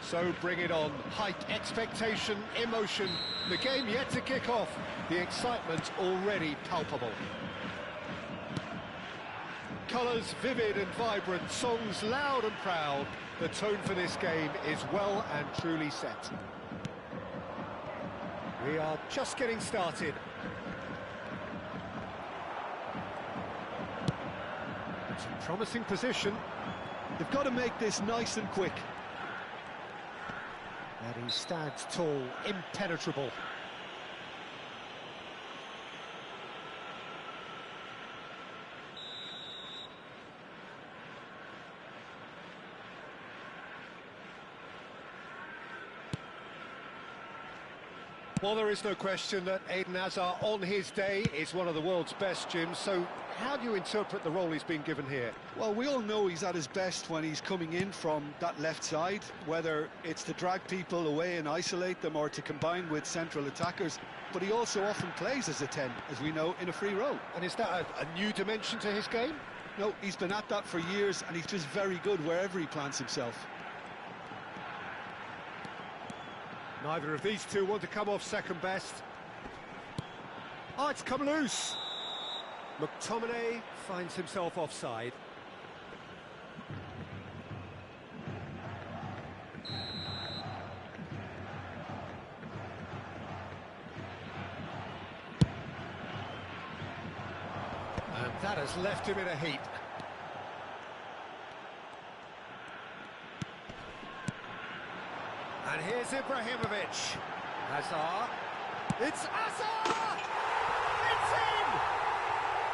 So bring it on. Hype, expectation, emotion. The game yet to kick off. The excitement already palpable. Colours vivid and vibrant, songs loud and proud. The tone for this game is well and truly set. We are just getting started. It's a promising position. They've got to make this nice and quick. And he stands tall, impenetrable. Well, there is no question that Eden Hazard, on his day, is one of the world's best, Jim. So how do you interpret the role he's been given here? Well, we all know he's at his best when he's coming in from that left side, whether it's to drag people away and isolate them or to combine with central attackers. but he also often plays as a 10, as we know, in a free role. And is that a new dimension to his game? No, he's been at that for years, and he's just very good wherever he plants himself. Neither of these two want to come off second best. Oh, it's come loose. McTominay finds himself offside. And that has left him in a heap. And here's Ibrahimovic. Hazard. It's Hazard! It's in!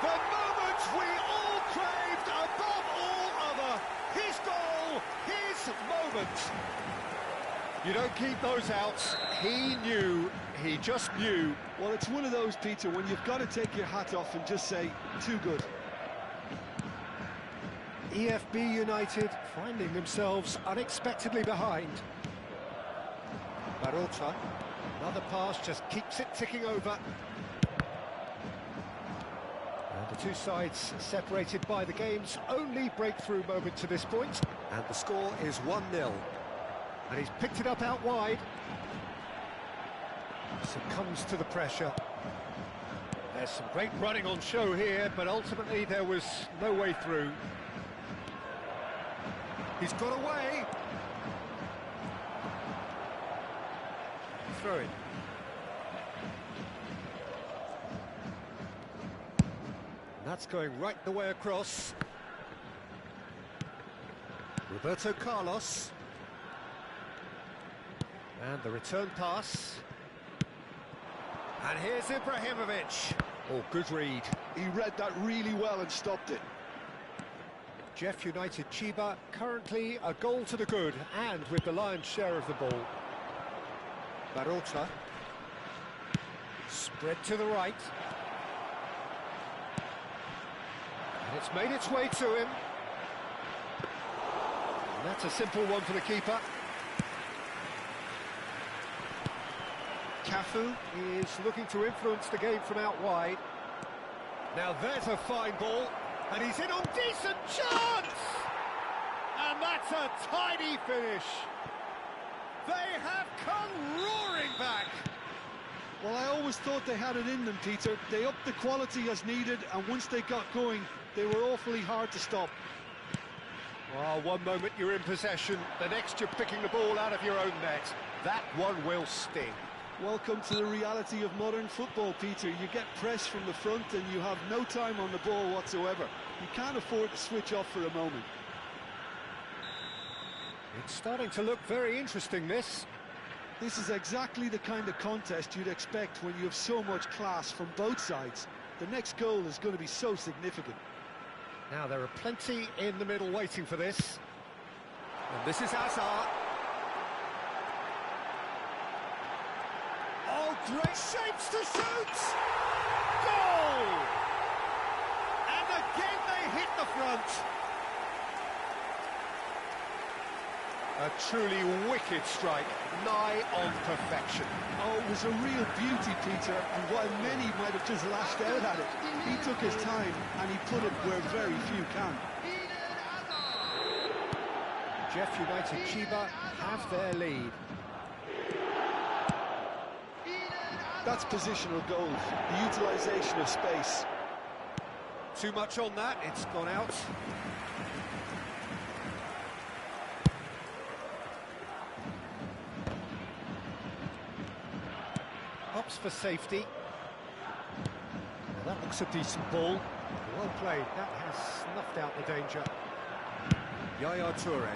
The moment we all craved above all other. His goal, his moment. You don't keep those outs. He knew, he just knew. Well, it's one of those, Peter, when you've got to take your hat off and just say, too good. EFB United finding themselves unexpectedly behind. Barota, another pass, just keeps it ticking over. And the two sides separated by the game's only breakthrough moment to this point. And the score is 1-0. And he's picked it up out wide. Succumbs to the pressure. There's some great running on show here, but ultimately there was no way through. He's got away. Throw it. That's going right the way across. Roberto Carlos. And the return pass. And here's Ibrahimovic. Oh, good read. He read that really well and stopped it. Jeff United Chiba, currently a goal to the good, and with the lion's share of the ball. Barota. Spread to the right. And it's made its way to him. And that's a simple one for the keeper. Cafu is looking to influence the game from out wide. Now there's a fine ball, and he's in on decent chance! And that's a tidy finish. They have come roaring back. Well, I always thought they had it in them, Peter. They upped the quality as needed, and once they got going, they were awfully hard to stop. Well, one moment you're in possession, the next you're picking the ball out of your own net. That one will sting. Welcome to the reality of modern football, Peter. You get pressed from the front and you have no time on the ball whatsoever. You can't afford to switch off for a moment. It's starting to look very interesting, this. This is exactly the kind of contest you'd expect when you have so much class from both sides. The next goal is going to be so significant. Now, there are plenty in the middle waiting for this. And this is Hazard. Oh, great shapes to shoot! Goal! And again they hit the front. A truly wicked strike, nigh on perfection. Oh, it was a real beauty, Peter, and while many might have just lashed out at it, he took his time and he put it where very few can. Jeff United Chiba have their lead. That's positional goals, the utilisation of space. Too much on that, it's gone out. Ups for safety. Now that looks a decent ball. Well played, that has snuffed out the danger. Yaya Toure.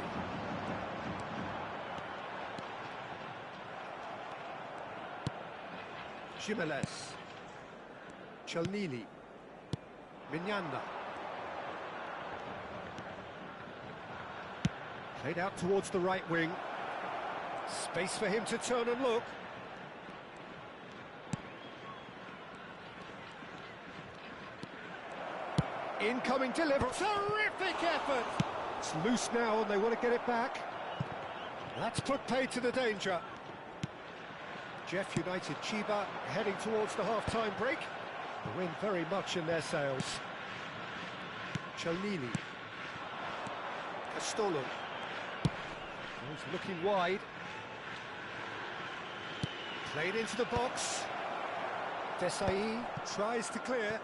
Jimenez. Chelnili. Mignanda. Played out towards the right wing. Space for him to turn and look. Incoming delivery. Terrific effort! It's loose now and they want to get it back. That's put paid to the danger. Jeff United Chiba heading towards the half-time break. The wind very much in their sails. Chonini. Castolo. He's looking wide. Played into the box. Desai tries to clear.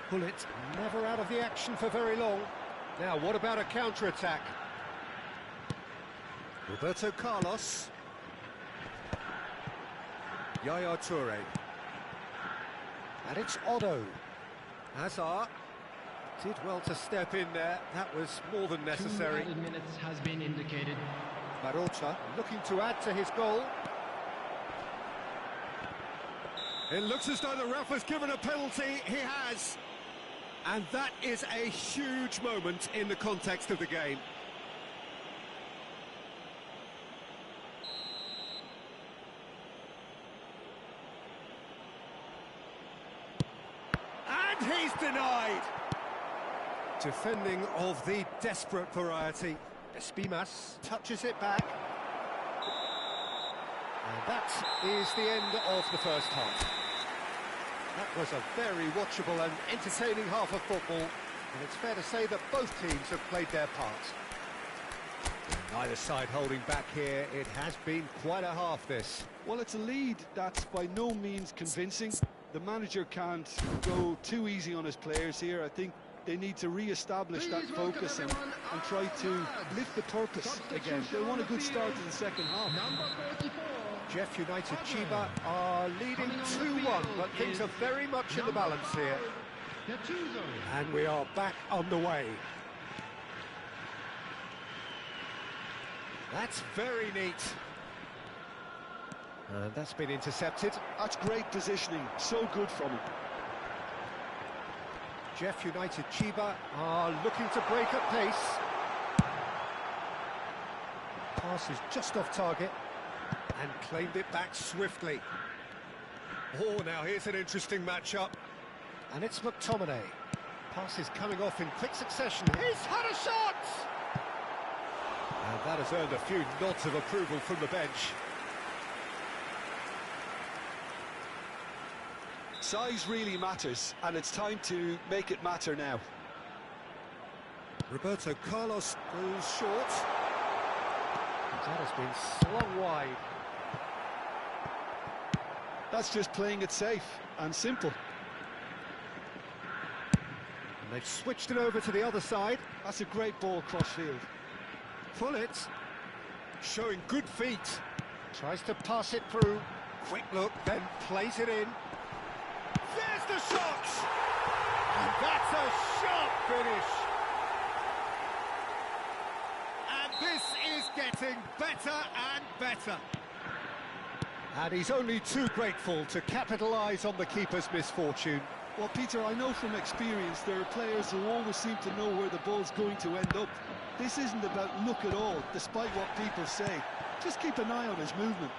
Bullet never out of the action for very long. Now, what about a counter-attack? Roberto Carlos. Yaya Toure. And it's Otto. Hazard did well to step in there. That was more than necessary. 2 added minutes has been indicated. Marotta looking to add to his goal. It looks as though the ref has given a penalty. He has. And that is a huge moment in the context of the game. And he's denied. Defending of the desperate variety. Espimas touches it back. And that is the end of the first half. That was a very watchable and entertaining half of football, and it's fair to say that both teams have played their part. Neither side holding back here. It has been quite a half, this. Well, it's a lead that's by no means convincing. The manager can't go too easy on his players here. I think they need to re-establish that focus and try to lift the purpose again. They want a good start to the second half. Number 44. Jeff United Chiba are leading 2-1, but things are very much in the balance here. And we are back underway. That's very neat. And that's been intercepted. That's great positioning, so good from him. Jeff United Chiba are looking to break at pace. Pass is just off target. And claimed it back swiftly. Oh, now here's an interesting matchup. And it's McTominay. Pass is coming off in quick succession. He's had a shot! And that has earned a few nods of approval from the bench. Size really matters, and it's time to make it matter now. Roberto Carlos goes short. That has been slung wide. That's just playing it safe and simple. And they've switched it over to the other side. That's a great ball cross-field. Pullet, showing good feet. Tries to pass it through. Quick look, then plays it in. There's the shot! And that's a sharp finish. And this is getting better and better. And he's only too grateful to capitalise on the keeper's misfortune. Well, Peter, I know from experience there are players who always seem to know where the ball's going to end up. This isn't about luck at all, despite what people say. Just keep an eye on his movement.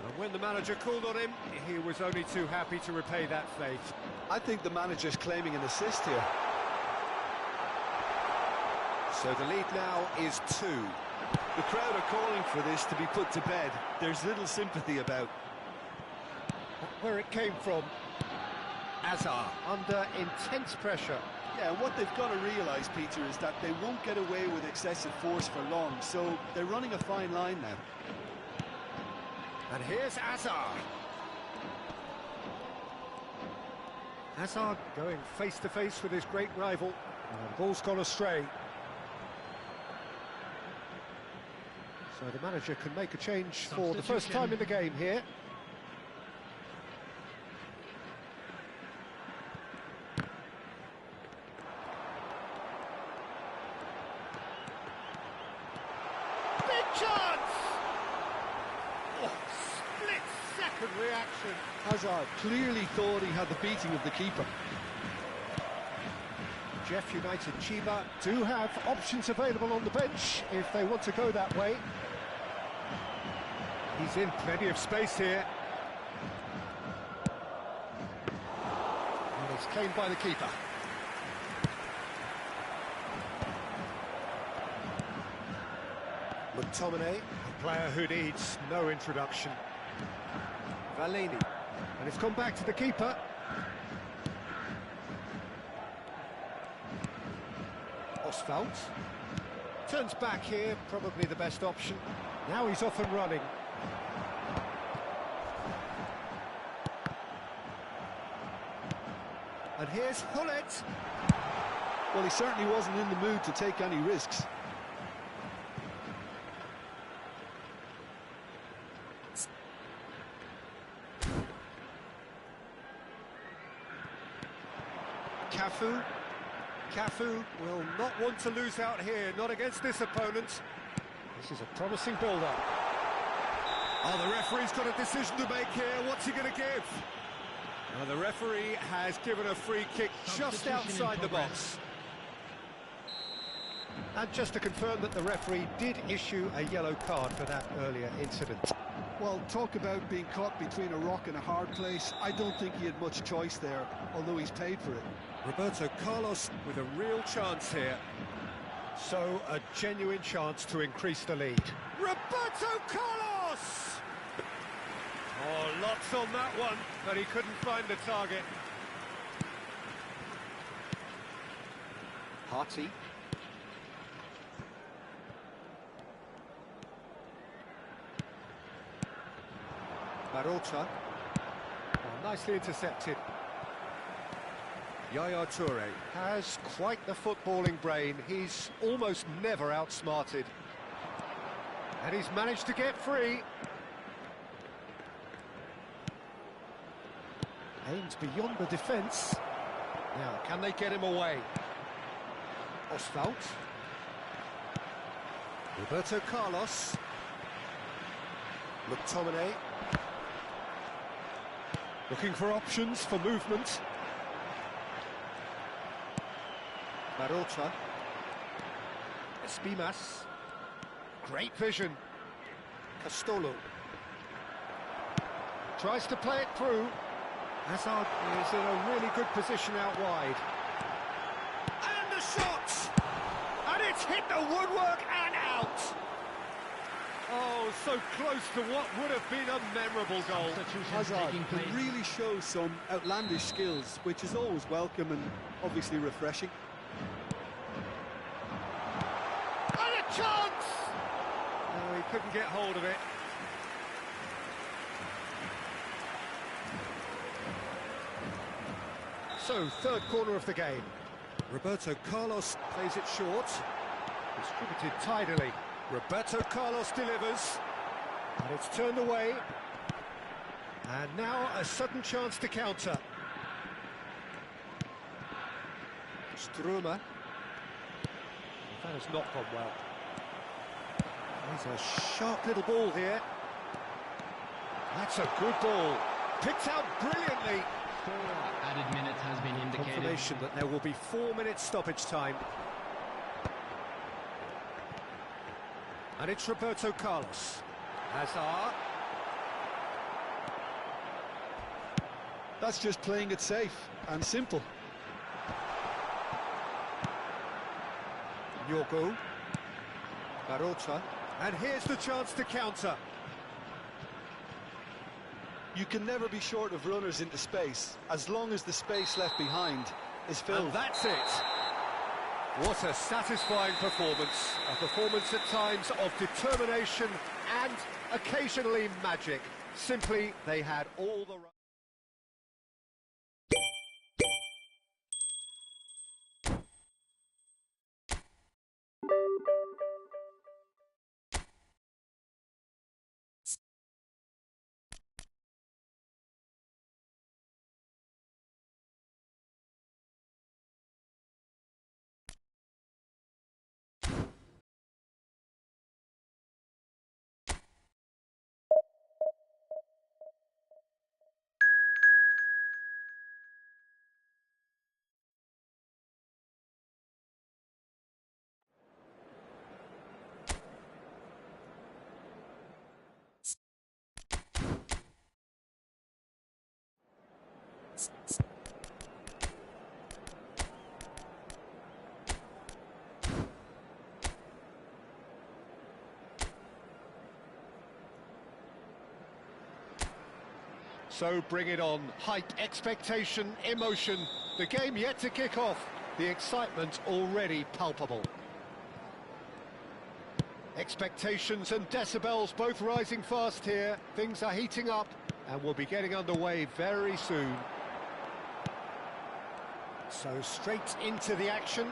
And when the manager called on him, he was only too happy to repay that faith. I think the manager's claiming an assist here. So the lead now is 2. The crowd are calling for this to be put to bed. There's little sympathy about. Where it came from. Azar under intense pressure. Yeah, and what they've got to realise, Peter, is that they won't get away with excessive force for long, so they're running a fine line now. And here's Azar. Azar going face-to-face with his great rival. And the ball's gone astray. So the manager can make a change for the first time in the game here. Big chance! Oh, split-second reaction. Hazard clearly thought he had the beating of the keeper. Jeff United Chiba do have options available on the bench if they want to go that way. He's in plenty of space here. And it's claimed by the keeper. McTominay, a player who needs no introduction. Valini, and it's gone back to the keeper. Oswald turns back here, probably the best option. Now he's off and running. And here's Hullet. Well, he certainly wasn't in the mood to take any risks. Cafu will not want to lose out here, not against this opponent. This is a promising build-up. Oh, the referee's got a decision to make here. What's he going to give? The referee has given a free kick just outside the box. And just to confirm that the referee did issue a yellow card for that earlier incident. Well, talk about being caught between a rock and a hard place. I don't think he had much choice there, although he's paid for it. Roberto Carlos with a real chance here. So, a genuine chance to increase the lead. Roberto Carlos! Oh, lots on that one, but he couldn't find the target. Harty. Marota. Oh, nicely intercepted. Yaya Toure has quite the footballing brain. He's almost never outsmarted. And he's managed to get free. Aims beyond the defence. Now, can they get him away? Oswald. Roberto Carlos. McTominay. Looking for options for movement. Marota. Espimas. Great vision. Castolo. Tries to play it through. Hazard is in a really good position out wide. And the shot! And it's hit the woodwork and out! Oh, so close to what would have been a memorable goal. Hazard can really show some outlandish skills, which is always welcome and obviously refreshing. And a chance! No, he couldn't get hold of it. So, third corner of the game. Roberto Carlos plays it short. Distributed tidily. Roberto Carlos delivers. And it's turned away. And now a sudden chance to counter. Struma. That has not gone well. There's a sharp little ball here. That's a good ball. Picked out brilliantly. 4 added minutes has been indicated. Confirmation that there will be 4 minutes stoppage time. And it's Roberto Carlos. Hazard. That's just playing it safe and simple. Yorgo. Marota. And here's the chance to counter. You can never be short of runners into space, as long as the space left behind is filled. And that's it. What a satisfying performance. A performance at times of determination and occasionally magic. Simply, they had all the... So bring it on. Hype, expectation, emotion. The game yet to kick off. The excitement already palpable. Expectations and decibels both rising fast here. Things are heating up and we'll be getting underway very soon. So straight into the action.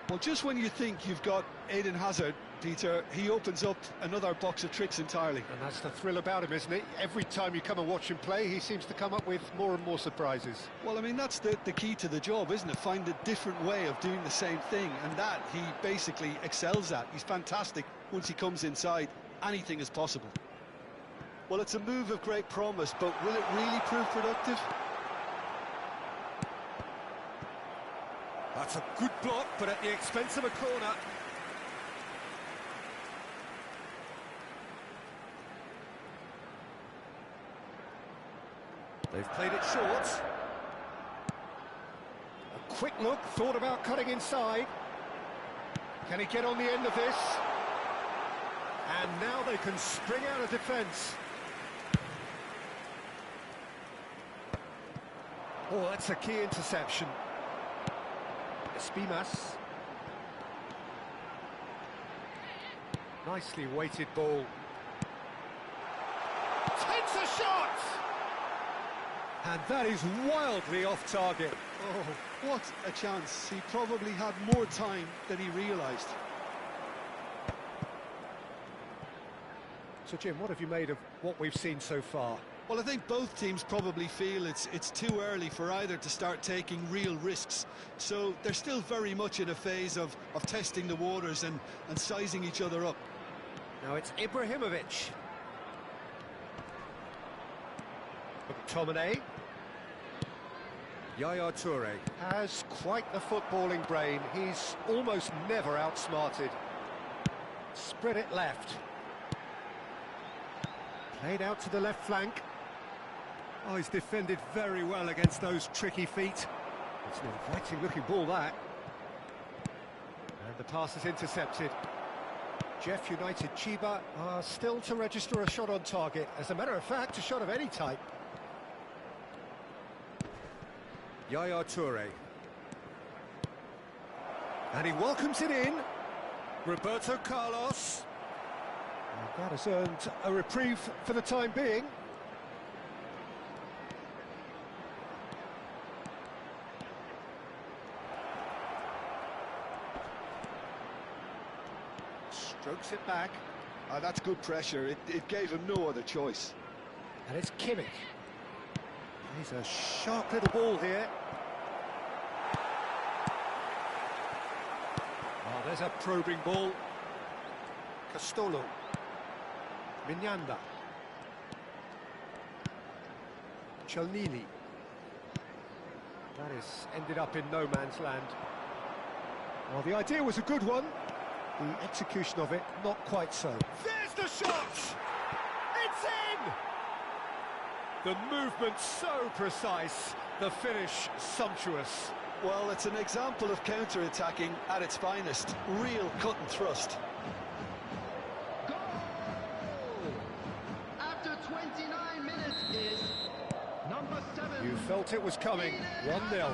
Well, just when you think you've got Eden Hazard, Peter, he opens up another box of tricks entirely. And that's the thrill about him, isn't it? Every time you come and watch him play, he seems to come up with more and more surprises. Well, I mean, that's the key to the job, isn't it? Find a different way of doing the same thing, and that he basically excels at. He's fantastic once he comes inside. Anything is possible. Well, it's a move of great promise, but will it really prove productive? That's a good block, but at the expense of a corner. They've played it short. A quick look, thought about cutting inside. Can he get on the end of this? And now they can spring out of defence. Oh, that's a key interception. Espimas. Nicely weighted ball. Takes a shot! And that is wildly off target. Oh, what a chance. He probably had more time than he realised. So, Jim, what have you made of what we've seen so far? Well, I think both teams probably feel it's too early for either to start taking real risks. So they're still very much in a phase of testing the waters and sizing each other up. Now it's Ibrahimovic. McTominay. Yaya Toure has quite the footballing brain. He's almost never outsmarted. Spread it left. Played out to the left flank. Oh, he's defended very well against those tricky feet. It's an inviting looking ball, that. And the pass is intercepted. Jeff United Chiba are still to register a shot on target. As a matter of fact, a shot of any type. Yaya Toure. And he welcomes it in. Roberto Carlos. And that has earned a reprieve for the time being. Strokes it back. Oh, that's good pressure. It gave him no other choice. And it's Kimmich. He's a sharp little ball here. Oh, there's a probing ball. Castolo. Mignanda. Chelnini. That has ended up in no man's land. Well, the idea was a good one. The execution of it, not quite so. There's the shot! It's in! The movement so precise, the finish sumptuous. Well, it's an example of counter-attacking at its finest. Real cut and thrust. Goal! After 29 minutes is number 7. You felt it was coming. 1-0.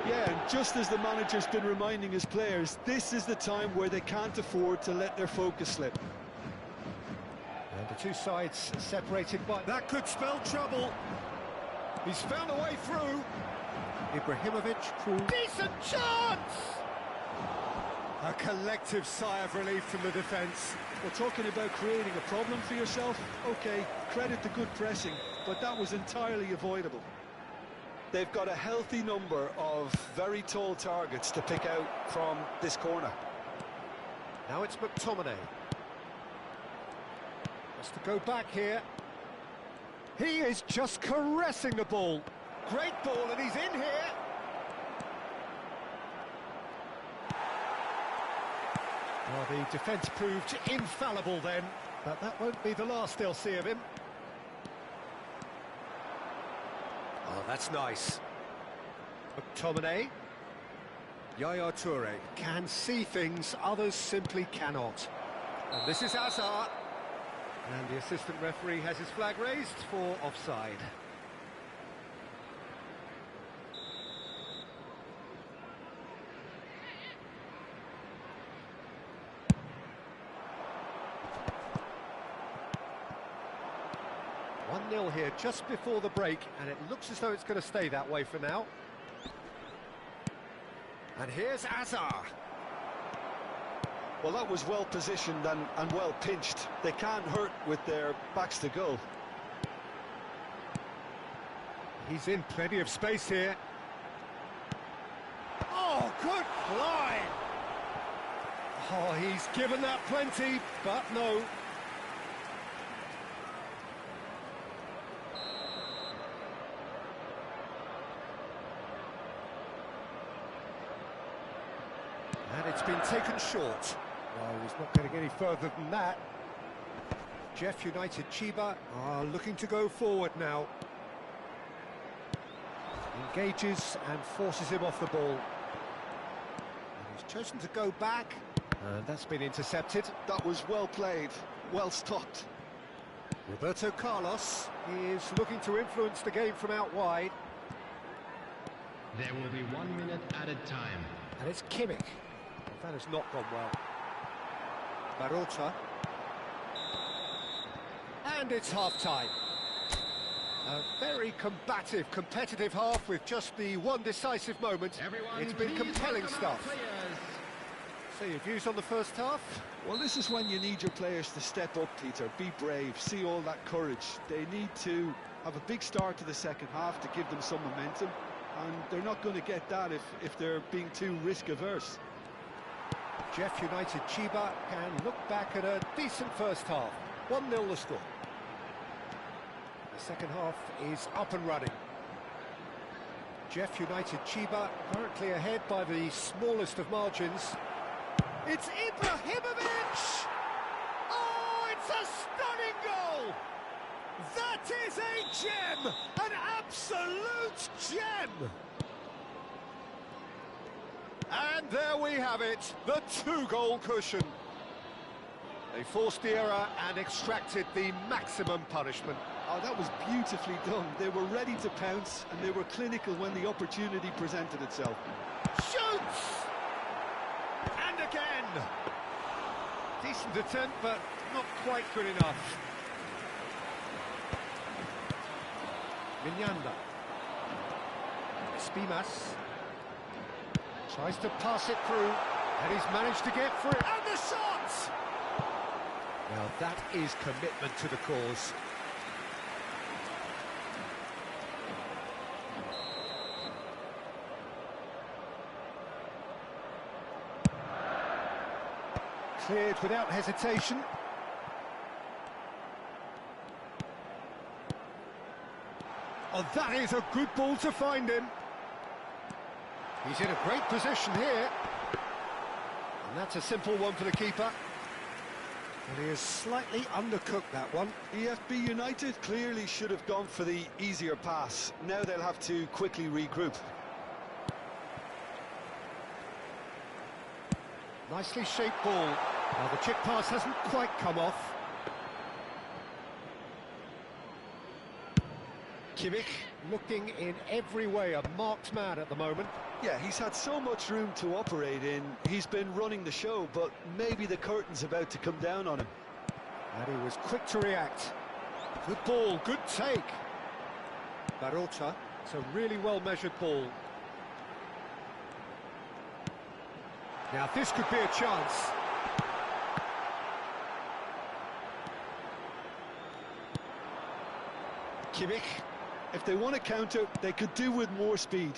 Yeah, and just as the manager's been reminding his players, this is the time where they can't afford to let their focus slip. And the two sides separated by... That could spell trouble. He's found a way through. Ibrahimovic. Decent chance! A collective sigh of relief from the defence. Well, talking about creating a problem for yourself, OK, credit the good pressing, but that was entirely avoidable. They've got a healthy number of very tall targets to pick out from this corner. Now it's McTominay. Has to go back here. He is just caressing the ball. Great ball, and he's in here. Well, the defence proved infallible then, but that won't be the last they'll see of him. Oh, that's nice. McTominay. Yaya Toure can see things others simply cannot. And this is Azar. And the assistant referee has his flag raised for offside. One 0 here just before the break, and it looks as though it's going to stay that way for now. And here's Azar. Well, that was well positioned and well pinched. They can't hurt with their backs to goal. He's in plenty of space here. Oh, good fly! Oh, he's given that plenty, but no. And it's been taken short. Well, he's not getting any further than that. Jeff United Chiba are looking to go forward now. Engages and forces him off the ball. And he's chosen to go back, and that's been intercepted. That was well played, well stopped. Roberto Carlos is looking to influence the game from out wide. There will be 1 minute added time. And it's Kimmich. That has not gone well. Barota. And it's half-time. A very combative, competitive half with just the one decisive moment. It's been compelling stuff. So your views on the first half? Well, this is when you need your players to step up, Peter. Be brave, see all that courage. They need to have a big start to the second half to give them some momentum. And they're not going to get that if they're being too risk-averse. Jeff United Chiba can look back at a decent first half. 1-0 the score. The second half is up and running. Jeff United Chiba currently ahead by the smallest of margins. It's Ibrahimovic! Oh, it's a stunning goal! That is a gem! An absolute gem! And there we have it, the two-goal cushion. They forced the error and extracted the maximum punishment. Oh, that was beautifully done. They were ready to pounce, and they were clinical when the opportunity presented itself. Shoots! And again! Decent attempt, but not quite good enough. Minyanda. Espimas. Tries to pass it through, and he's managed to get through. And the shot! Now that is commitment to the cause. Cleared without hesitation. Oh, that is a good ball to find him. He's in a great position here. And that's a simple one for the keeper. And he has slightly undercooked that one. EFB United clearly should have gone for the easier pass. Now they'll have to quickly regroup. Nicely shaped ball. Now the chick pass hasn't quite come off. Kimmich looking in every way a marked man at the moment. Yeah, he's had so much room to operate in. He's been running the show, but maybe the curtain's about to come down on him. And he was quick to react. Good ball, good take. Barota, it's a really well-measured ball. Now this could be a chance. Kimmich. If they want to counter, they could do with more speed.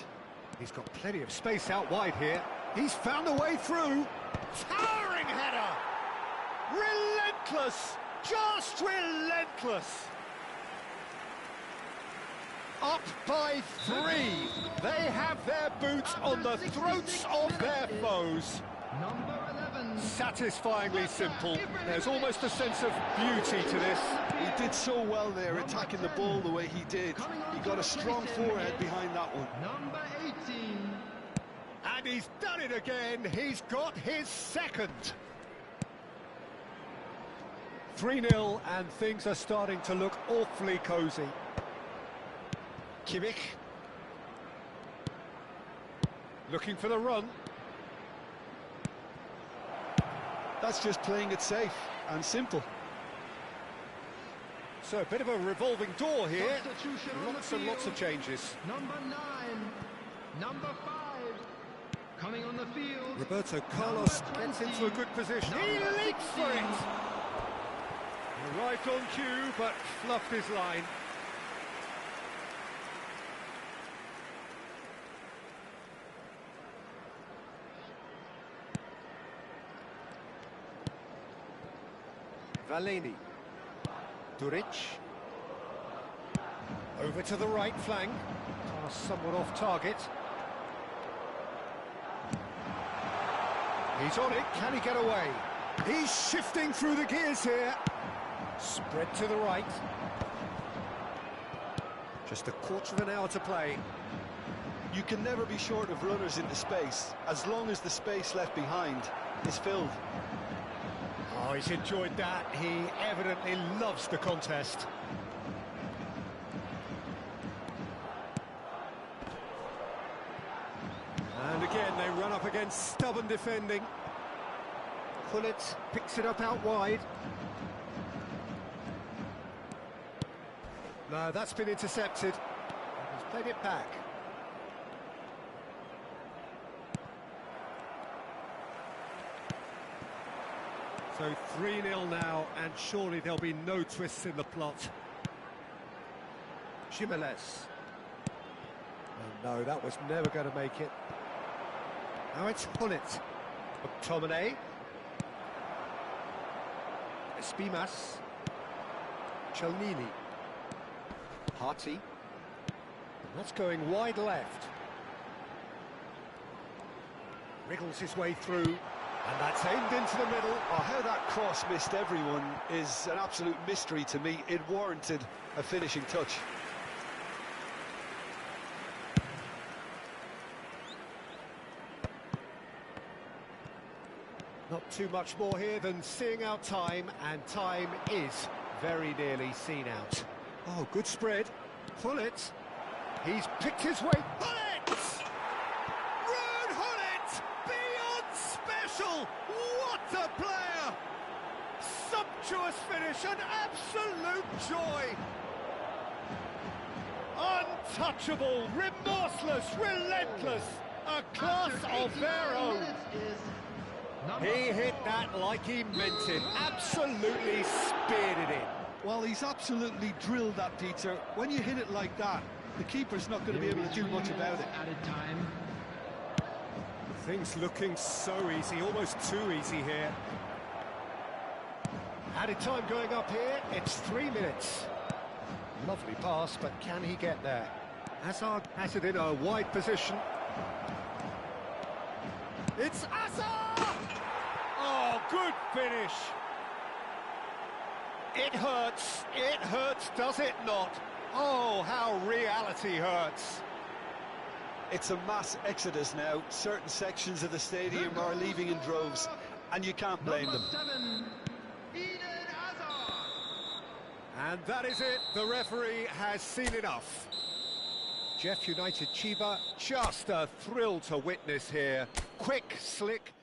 He's got plenty of space out wide here. He's found a way through. Towering header! Relentless! Just relentless! Up by 3. They have their boots on the throats of their foes. Number 11. Satisfyingly simple. There's almost a sense of beauty to this. He did so well there, attacking the ball the way he did. He got a strong forehead behind that one. Number 18. And he's done it again. He's got his second. 3-0, and things are starting to look awfully cosy. Kimmich. Looking for the run. That's just playing it safe and simple. So a bit of a revolving door here. Substitution on the Lots and lots of field. changes. Number 9, number 5, coming on the field. Roberto Carlos Number gets 20, into a good position. He number leaps for 16. it. Arrived on cue, but fluffed his line. Valeni. Duric. Over to the right flank. Pass somewhat off target. He's on it. Can he get away? He's shifting through the gears here. Spread to the right. Just a quarter of an hour to play. You can never be short of runners into space, as long as the space left behind is filled. Oh, he's enjoyed that. He evidently loves the contest. And again, they run up against stubborn defending. Pullet picks it up out wide. No, that's been intercepted. He's played it back. So 3-0 now, and surely there'll be no twists in the plot. Jimenez. Oh no, that was never going to make it. Now it's Pullet. McTominay. Espimas. Chelnini. Harty. That's going wide left. Wriggles his way through. And that's aimed into the middle. Oh, how that cross missed everyone is an absolute mystery to me. It warranted a finishing touch. Not too much more here than seeing out time, and time is very nearly seen out. Oh, good spread. Pullet. He's picked his way. Pullet! Ruud Gullit! Beyond special! What a player! Sumptuous finish, an absolute joy! Untouchable, remorseless, relentless, a class of their own. He hit that like he meant it, absolutely speared it in. Well, he's absolutely drilled that, Peter. When you hit it like that, the keeper's not going to be able to do much about it. Added time. Things looking so easy, almost too easy here. Added time going up here, it's 3 minutes. Lovely pass, but can he get there? Hazard has it in a wide position. It's Hazard! Oh, good finish. It hurts, does it not? Oh, how reality hurts. It's a mass exodus now. Certain sections of the stadium are leaving in droves, and you can't blame them. Number 7, Eden Hazard. And that is it, the referee has seen enough. Jeff United Chiba, just a thrill to witness here. Quick, slick,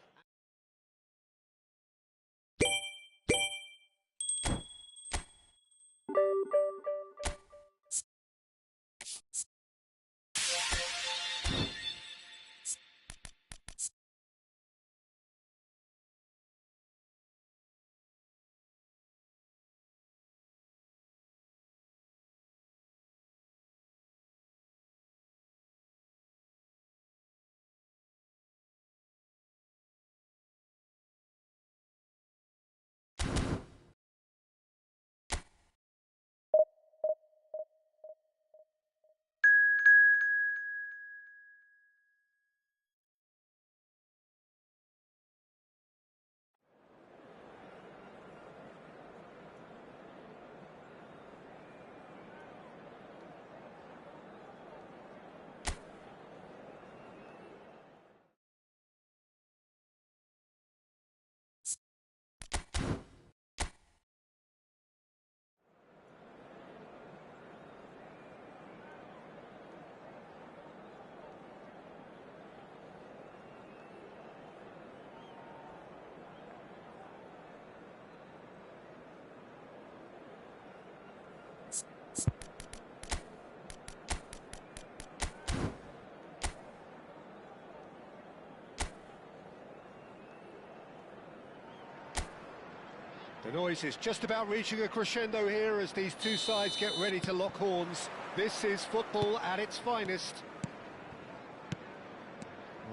The noise is just about reaching a crescendo here as these two sides get ready to lock horns. This is football at its finest.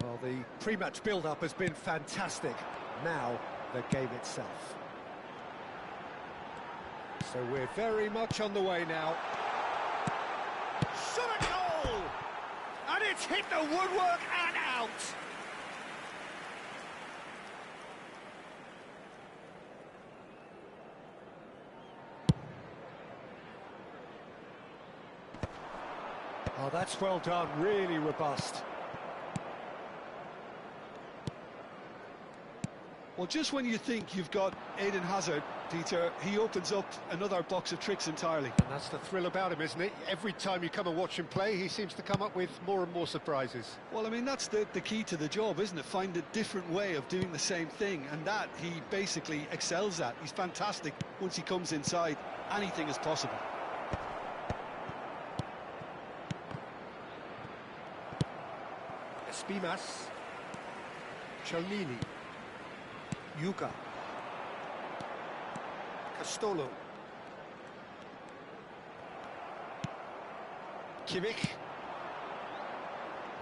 Well, the pre-match build-up has been fantastic. Now, the game itself. So we're very much on the way now. Shot at goal! And it's hit the woodwork and out! Oh, that's well done, really robust. Well, just when you think you've got Eden Hazard, Peter, he opens up another box of tricks entirely. And that's the thrill about him, isn't it? Every time you come and watch him play, he seems to come up with more and more surprises. Well, I mean, that's the key to the job, isn't it? Find a different way of doing the same thing, and that he basically excels at. He's fantastic. Once he comes inside, anything is possible. Espimas, Cialnini, Yuka, Castolo, Kimmich,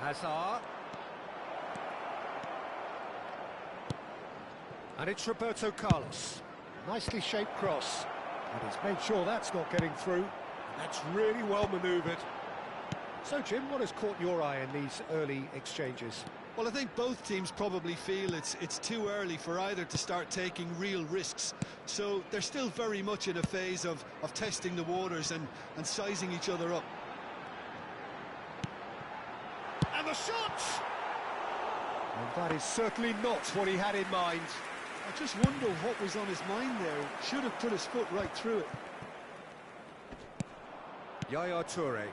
Hazard, and it's Roberto Carlos. Nicely shaped cross, and he's made sure that's not getting through. That's really well manoeuvred. So, Jim, what has caught your eye in these early exchanges? Well, I think both teams probably feel it's too early for either to start taking real risks. So they're still very much in a phase of testing the waters and sizing each other up. And the shot! And that is certainly not what he had in mind. I just wonder what was on his mind there. Should have put his foot right through it. Yaya Toure.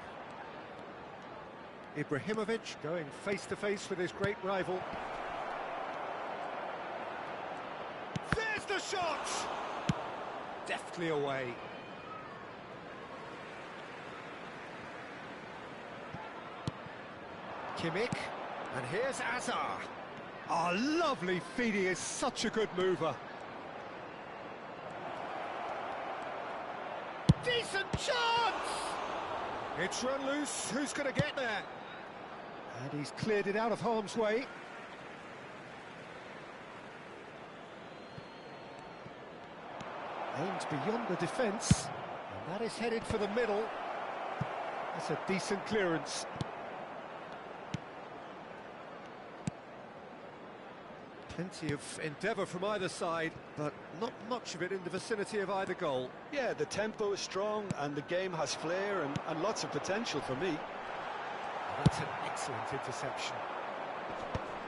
Ibrahimovic going face-to-face with his great rival. There's the shot! Deftly away. Kimmich, and here's Azar. Oh, lovely feed, he is such a good mover. Decent chance! It's run loose, who's going to get there? And he's cleared it out of harm's way. Aimed beyond the defence, and that is headed for the middle. That's a decent clearance. Plenty of endeavour from either side, but not much of it in the vicinity of either goal. Yeah, the tempo is strong and the game has flair and lots of potential for me. That's an excellent interception.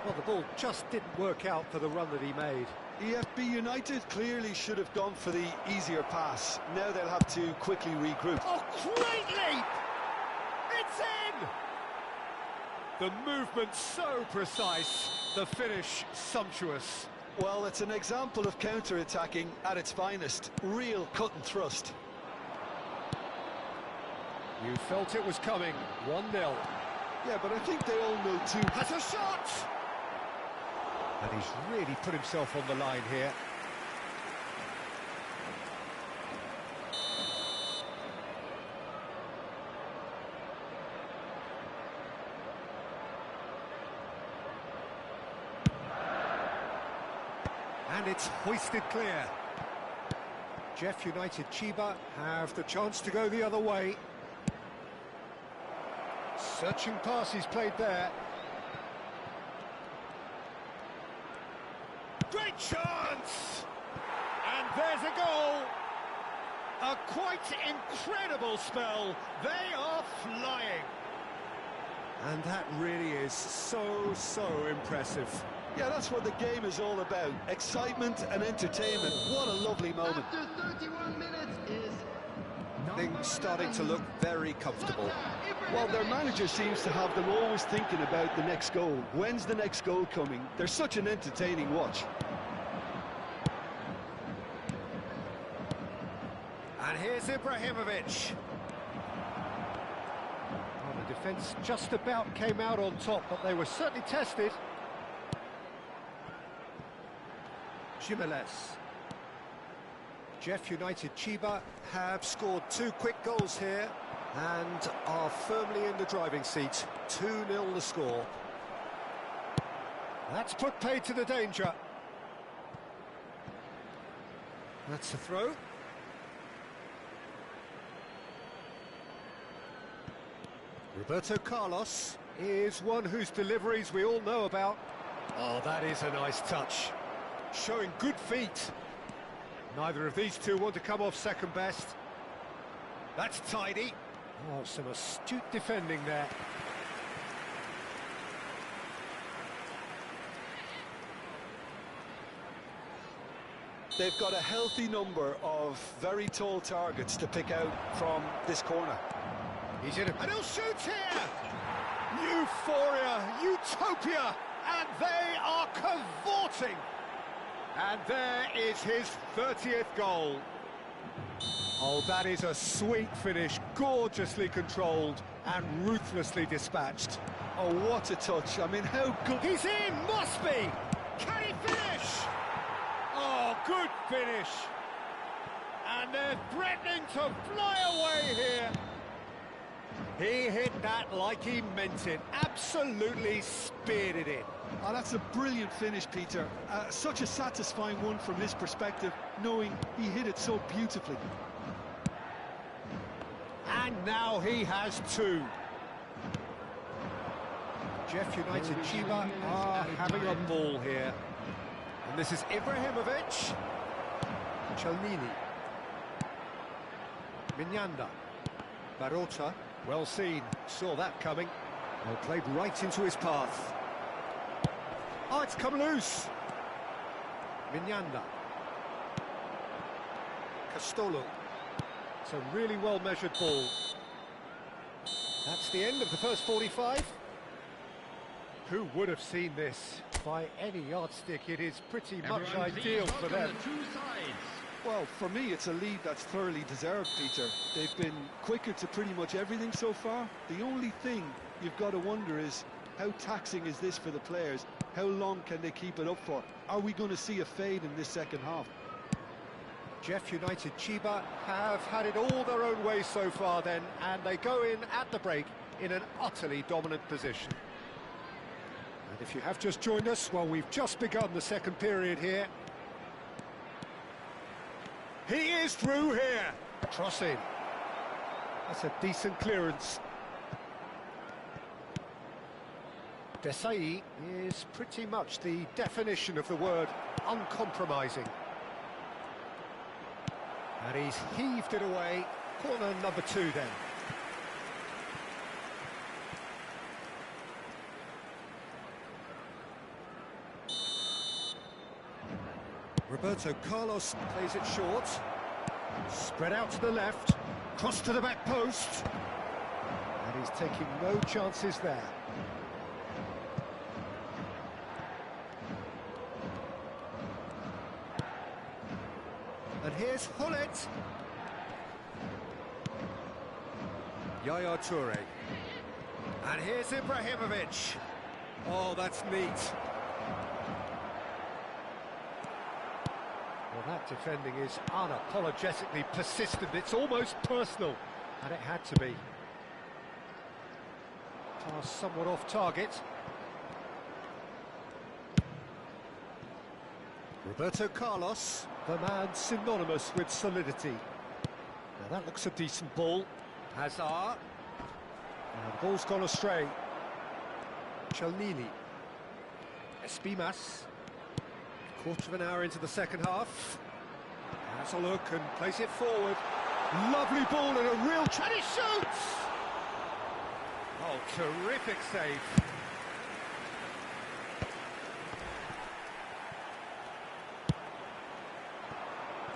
Well, the ball just didn't work out for the run that he made. EFB United clearly should have gone for the easier pass. Now they'll have to quickly regroup. Oh, great leap! It's in! The movement so precise, the finish sumptuous. Well, it's an example of counter-attacking at its finest. Real cut and thrust. You felt it was coming. 1-0. Yeah, but I think they all know too. Has a shot! And he's really put himself on the line here. And it's hoisted clear. Jeff United Chiba have the chance to go the other way. Searching pass he's played there. Great chance! And there's a goal! A quite incredible spell. They are flying. And that really is so impressive. Yeah, that's what the game is all about. Excitement and entertainment. What a lovely moment. After 31 minutes is Things starting to look very comfortable. Well, their manager seems to have them always thinking about the next goal. When's the next goal coming? They're such an entertaining watch. And here's Ibrahimovic. Well, the defence just about came out on top, but they were certainly tested. Jimenez. Jeff United Chiba have scored 2 quick goals here and are firmly in the driving seat. 2-0 the score. That's put paid to the danger. That's a throw. Roberto Carlos is one whose deliveries we all know about. Oh, that is a nice touch. Showing good feet. Neither of these two want to come off second best. That's tidy. Oh, some astute defending there. They've got a healthy number of very tall targets to pick out from this corner. He's in it. And he'll shoot here! Euphoria, utopia, and they are cavorting. And there is his 30th goal. Oh, that is a sweet finish, gorgeously controlled and ruthlessly dispatched. Oh, what a touch. I mean, how good... He's in, must be! Can he finish? Oh, good finish. And they're threatening to fly away here. He hit that like he meant it, absolutely speared it in. Oh, that's a brilliant finish, Peter. Such a satisfying one from his perspective, knowing he hit it so beautifully. And now he has 2. Jeff United Chiba are having a ball here. And this is Ibrahimovic. Chelnini. Minyanda. Barota. Well seen. Saw that coming. Well, played right into his path. Oh, it's come loose. Minyanda. Castolo. It's a really well-measured ball. That's the end of the first 45. Who would have seen this? By any yardstick, it is pretty much ideal for them. Well, for me, it's a lead that's thoroughly deserved, Peter. They've been quicker to pretty much everything so far. The only thing you've got to wonder is, how taxing is this for the players? How long can they keep it up for? Are we going to see a fade in this second half? Jeff United Chiba have had it all their own way so far then, and they go in at the break in an utterly dominant position. And if you have just joined us, well, we've just begun the second period here. He is through here. Crossing. That's a decent clearance. Desai is pretty much the definition of the word uncompromising. And he's heaved it away. Corner number 2 then. Roberto Carlos plays it short. Spread out to the left. Cross to the back post. And he's taking no chances there. And here's Hullet. Yaya Toure. And here's Ibrahimovic. Oh, that's neat. Well, that defending is unapologetically persistent. It's almost personal. And it had to be. Pass somewhat off target. Roberto Carlos, the man synonymous with solidity. Now that looks a decent ball. Hazard. And the ball's gone astray. Chelnini. Espimas. Quarter of an hour into the second half. Has a look and plays it forward. Lovely ball and a real... And he shoots! Oh, terrific save.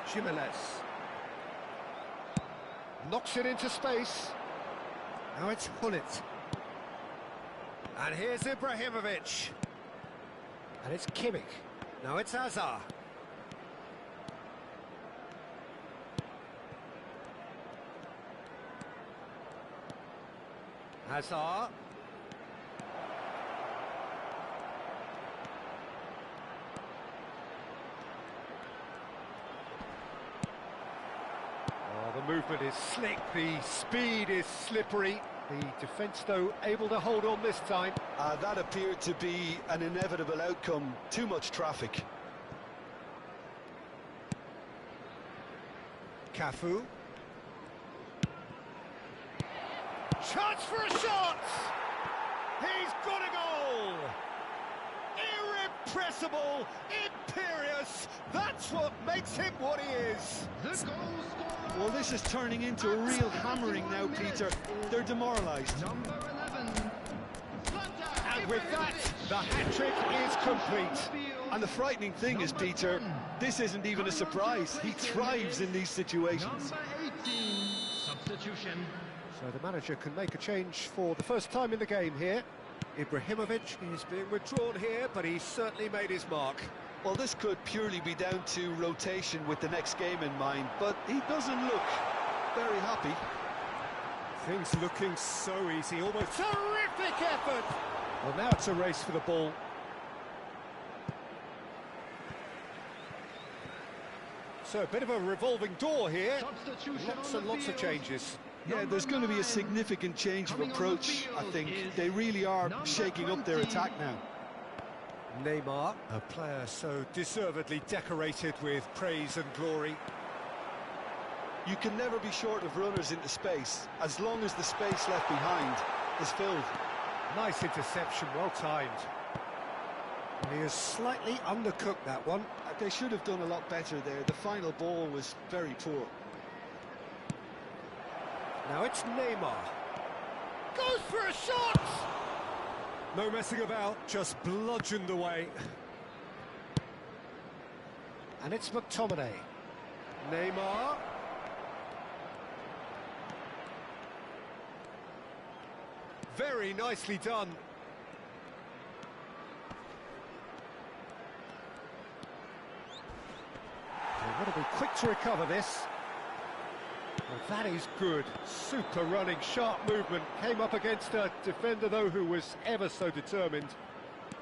Jimenez. Knocks it into space. Now it's Hullet. And here's Ibrahimovic. And it's Kimmich. Now it's Hazard. Hazard. movement is slick, the speed is slippery. The defence, though, able to hold on this time. That appeared to be an inevitable outcome. Too much traffic. Cafu. Chance for a shot! He's got a goal! Irrepressible, imperious, that's what makes him what he is! The goal scorer. Well, this is turning into a real hammering now, Peter. They're demoralised. Number 11. And with that, the hat-trick is complete. And the frightening thing is, Peter, this isn't even a surprise. He thrives in these situations. Number 18. Substitution. So the manager can make a change for the first time in the game here. Ibrahimovic is being withdrawn here, but he's certainly made his mark. Well, this could purely be down to rotation with the next game in mind, but he doesn't look very happy. Things looking so easy, almost terrific effort! Well, now it's a race for the ball. So a bit of a revolving door here. Substitution Lots on and the lots of field. changes. Yeah, there's going to be a significant change of Coming on the approach, I field think. is They really are number shaking up their 20. attack now. Neymar, a player so deservedly decorated with praise and glory. You can never be short of runners into space, as long as the space left behind is filled. Nice interception, well timed. He has slightly undercooked that one. They should have done a lot better there. The final ball was very poor. Now it's Neymar. Goes for a shot! No messing about, just bludgeoned away. And it's McTominay. Neymar. Very nicely done. They've got to be quick to recover this. Well, that is good. Super running, sharp movement. Came up against a defender, though, who was ever so determined.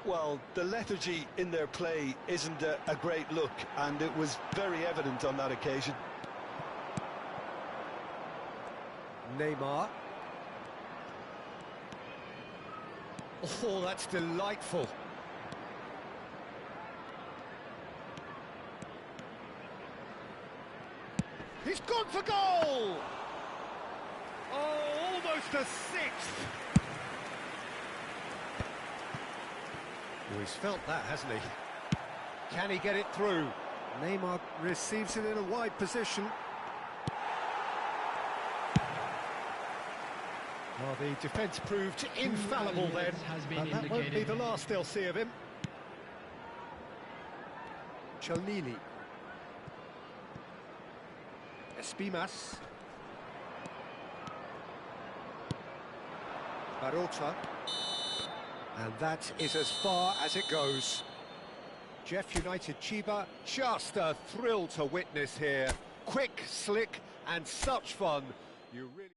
Well, the lethargy in their play isn't a great look, and it was very evident on that occasion. Neymar. Oh, that's delightful. He's gone for goal! Oh, almost a sixth! Oh, he's felt that, hasn't he? Can he get it through? Neymar receives it in a wide position. Well, the defence proved infallible then, and that won't be the last they'll see of him. Chalnini. Espimas. Barota. And that is as far as it goes. Jeff United Chiba, just a thrill to witness here. Quick, slick, and such fun. You really...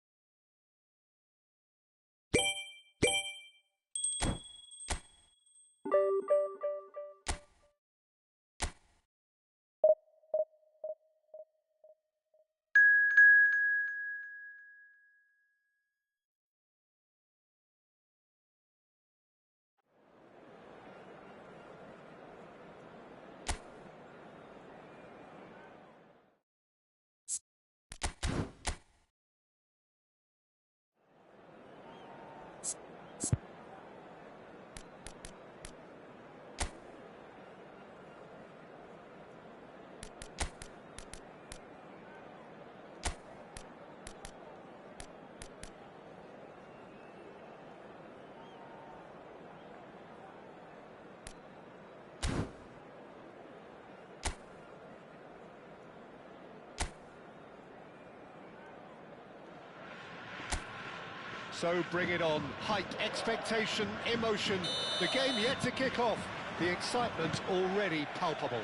So bring it on. Height, expectation, emotion. The game yet to kick off. The excitement already palpable.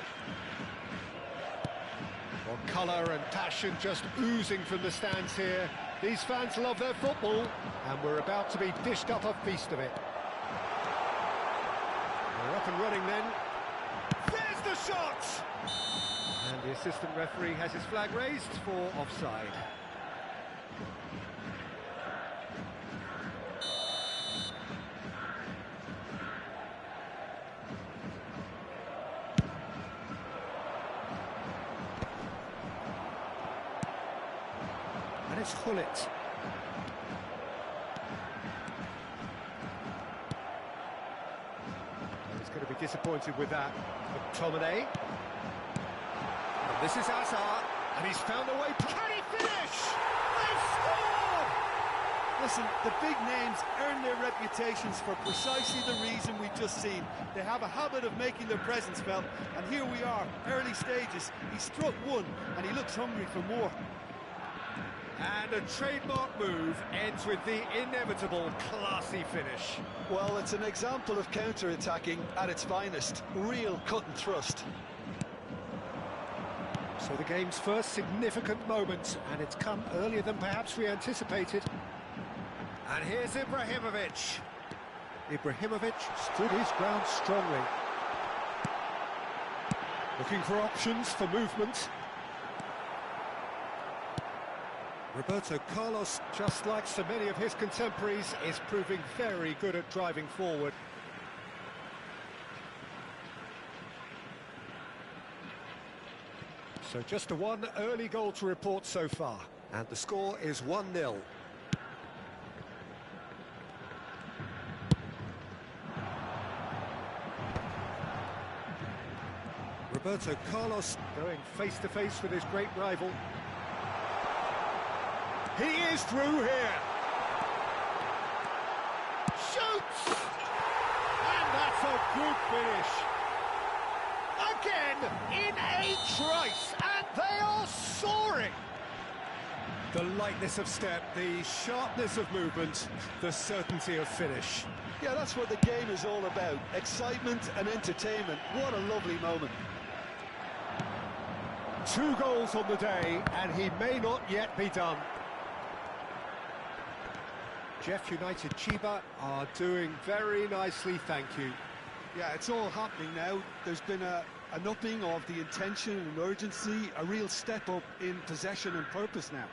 Well, colour and passion just oozing from the stands here. These fans love their football, and we're about to be dished up a feast of it. We're up and running then. There's the shot! And the assistant referee has his flag raised for offside. And it's Hullet. He's going to be disappointed with that. McTominay. And this is Azar, and he's found a way. Can he finish? They've scored! Listen, the big names earn their reputations for precisely the reason we've just seen. They have a habit of making their presence felt, and here we are, early stages. He struck one, and he looks hungry for more. And a trademark move ends with the inevitable classy finish. Well, it's an example of counter-attacking at its finest. Real cut and thrust. So the game's first significant moment, and it's come earlier than perhaps we anticipated. And here's Ibrahimovic. Ibrahimovic stood his ground strongly. Looking for options for movement. Roberto Carlos, just like so many of his contemporaries, is proving very good at driving forward. So just a one early goal to report so far, and the score is 1-0. Roberto Carlos going face-to-face with his great rival. He is through here. Shoots! And that's a good finish. Again, in a trice, and they are soaring. The lightness of step, the sharpness of movement, the certainty of finish. Yeah, that's what the game is all about. Excitement and entertainment. What a lovely moment. 2 goals on the day, and he may not yet be done. Jeff United Chiba are doing very nicely, thank you. Yeah, it's all happening now. There's been an upping of the intention and urgency, a real step up in possession and purpose now.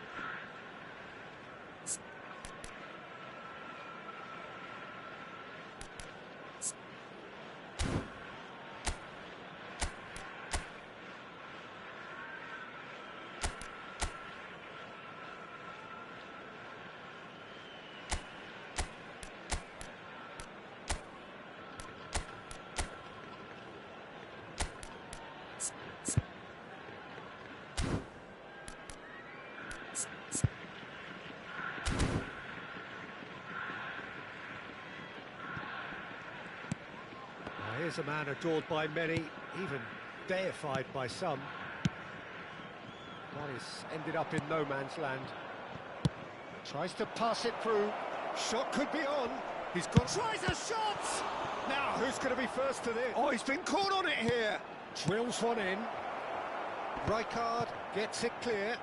Here's a man adored by many, even deified by some. But he's ended up in no man's land. Tries to pass it through. Shot could be on. He's got... Tries a shot! Now, who's going to be first to this? Oh, he's been caught on it here. Drills one in. Rijkaard gets it clear.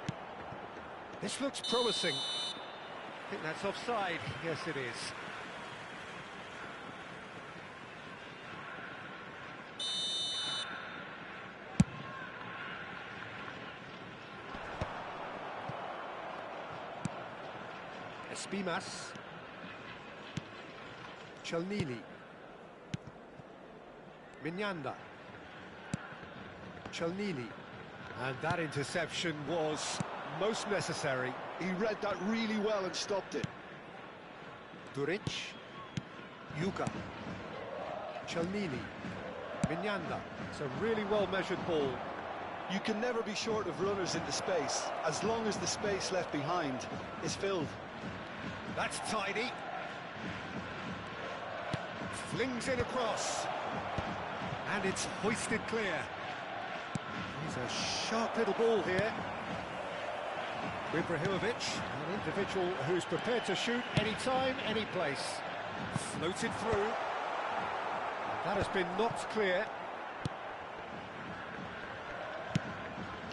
This looks promising. I think that's offside. Yes, it is. Espimas. Chelnili. Mignanda. Chelnili. And that interception was most necessary. He read that really well and stopped it. Duric. Yuka. Chelnili. Mignanda. It's a really well-measured ball. You can never be short of runners into space, as long as the space left behind is filled. That's tidy. Flings it across. And it's hoisted clear. He's a sharp little ball here. Ibrahimovic, an individual who's prepared to shoot any time, any place. Floated through. That has been knocked clear.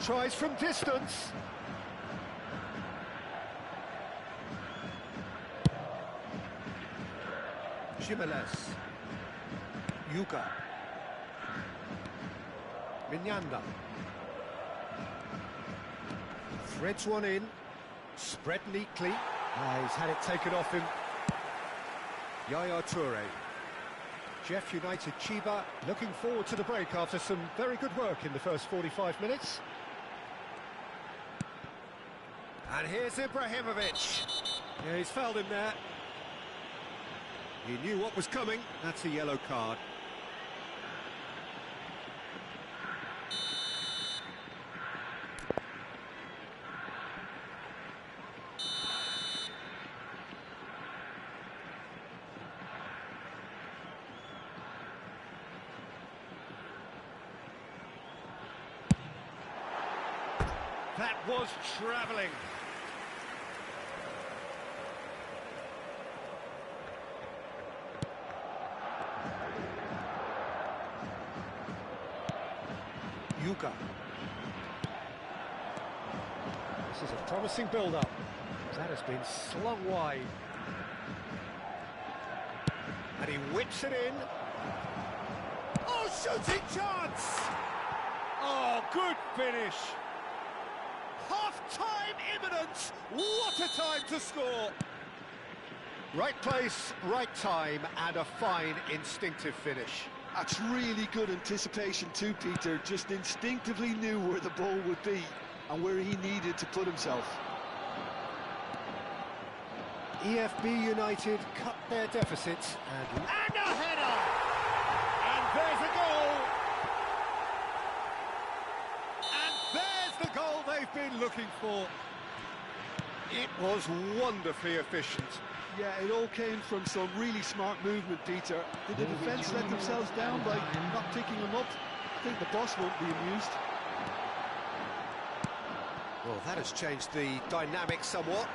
Tries from distance. Jimenez. Yuka. Mignanda. Threads one in. Spread neatly. He's had it taken off him. Yaya Toure. Jeff United Chiba looking forward to the break after some very good work in the first 45 minutes. And here's Ibrahimovic. Yeah, he's fouled him there. He knew what was coming. That's a yellow card. That was travelling. Yuka. This is a promising build-up. That has been slung wide. And he whips it in. Oh, shooting chance! Oh, good finish. Half-time imminent. What a time to score. Right place, right time, and a fine instinctive finish. That's really good anticipation too, Peter. Just instinctively knew where the ball would be and where he needed to put himself. EFB United cut their deficits and a header! And there's a goal! And there's the goal they've been looking for. It was wonderfully efficient. Yeah, it all came from some really smart movement, Peter. Did the defence let themselves down by not picking them up? I think the boss won't be amused. Well, that has changed the dynamic somewhat.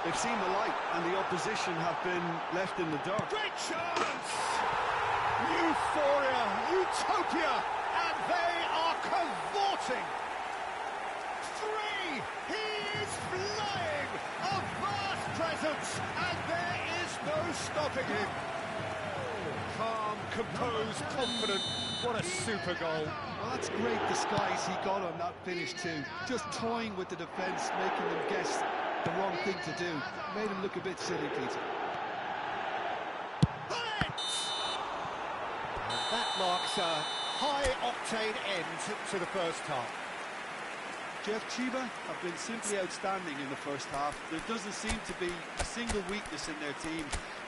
They've seen the light, and the opposition have been left in the dark. Great chance! Euphoria, utopia, and they are cavorting. Three! He is flying! A vast presence, and there is no stopping him. Calm, composed, confident. What a super goal. Well, that's great disguise he got on that finish too. Just toying with the defence, making them guess the wrong thing to do. Made him look a bit silly, Peter. And that marks a high-octane end to the first half. Jeff Chiba have been simply outstanding in the first half. There doesn't seem to be a single weakness in their team,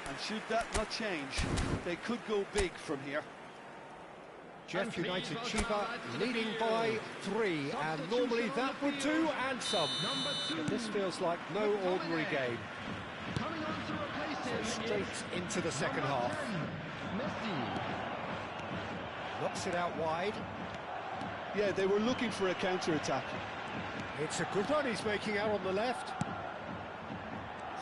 and should that not change, they could go big from here. Jeff United Chiba leading by 3, and normally that would do, and some. But this feels like no ordinary game. So straight into the second half. Knocks it out wide. Yeah, they were looking for a counter-attack. It's a good run he's making out on the left.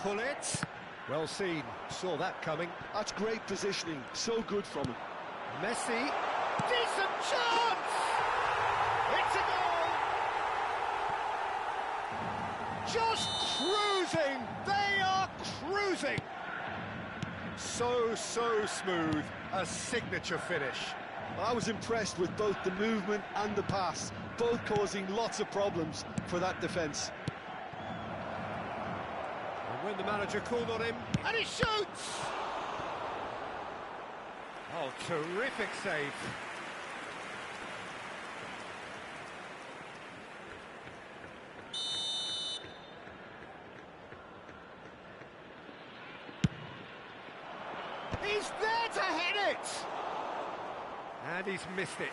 Pullet. Well seen. Saw that coming. That's great positioning. So good from him. Messi. Decent chance! It's a goal! Just cruising! They are cruising! So smooth. A signature finish. I was impressed with both the movement and the pass, both causing lots of problems for that defence. And when the manager called on him, and he shoots! Oh, terrific save. He's there to hit it! And he's missed it.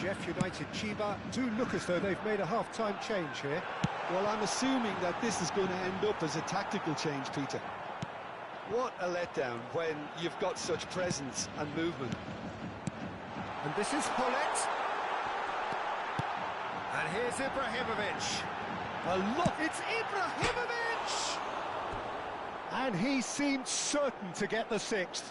Jeff United Chiba do look as though they've made a half-time change here. Well, I'm assuming that this is going to end up as a tactical change, Peter. What a letdown when you've got such presence and movement. And this is Pullet. And here's Ibrahimovic. Look, it's Ibrahimovic! And he seemed certain to get the 6th.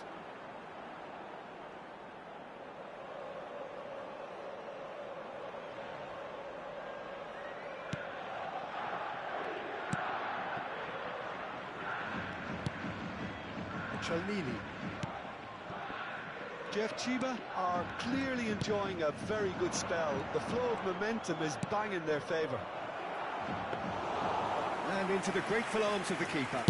Chalnini. Jeff Chiba are clearly enjoying a very good spell. The flow of momentum is bang in their favour. And into the grateful arms of the keeper.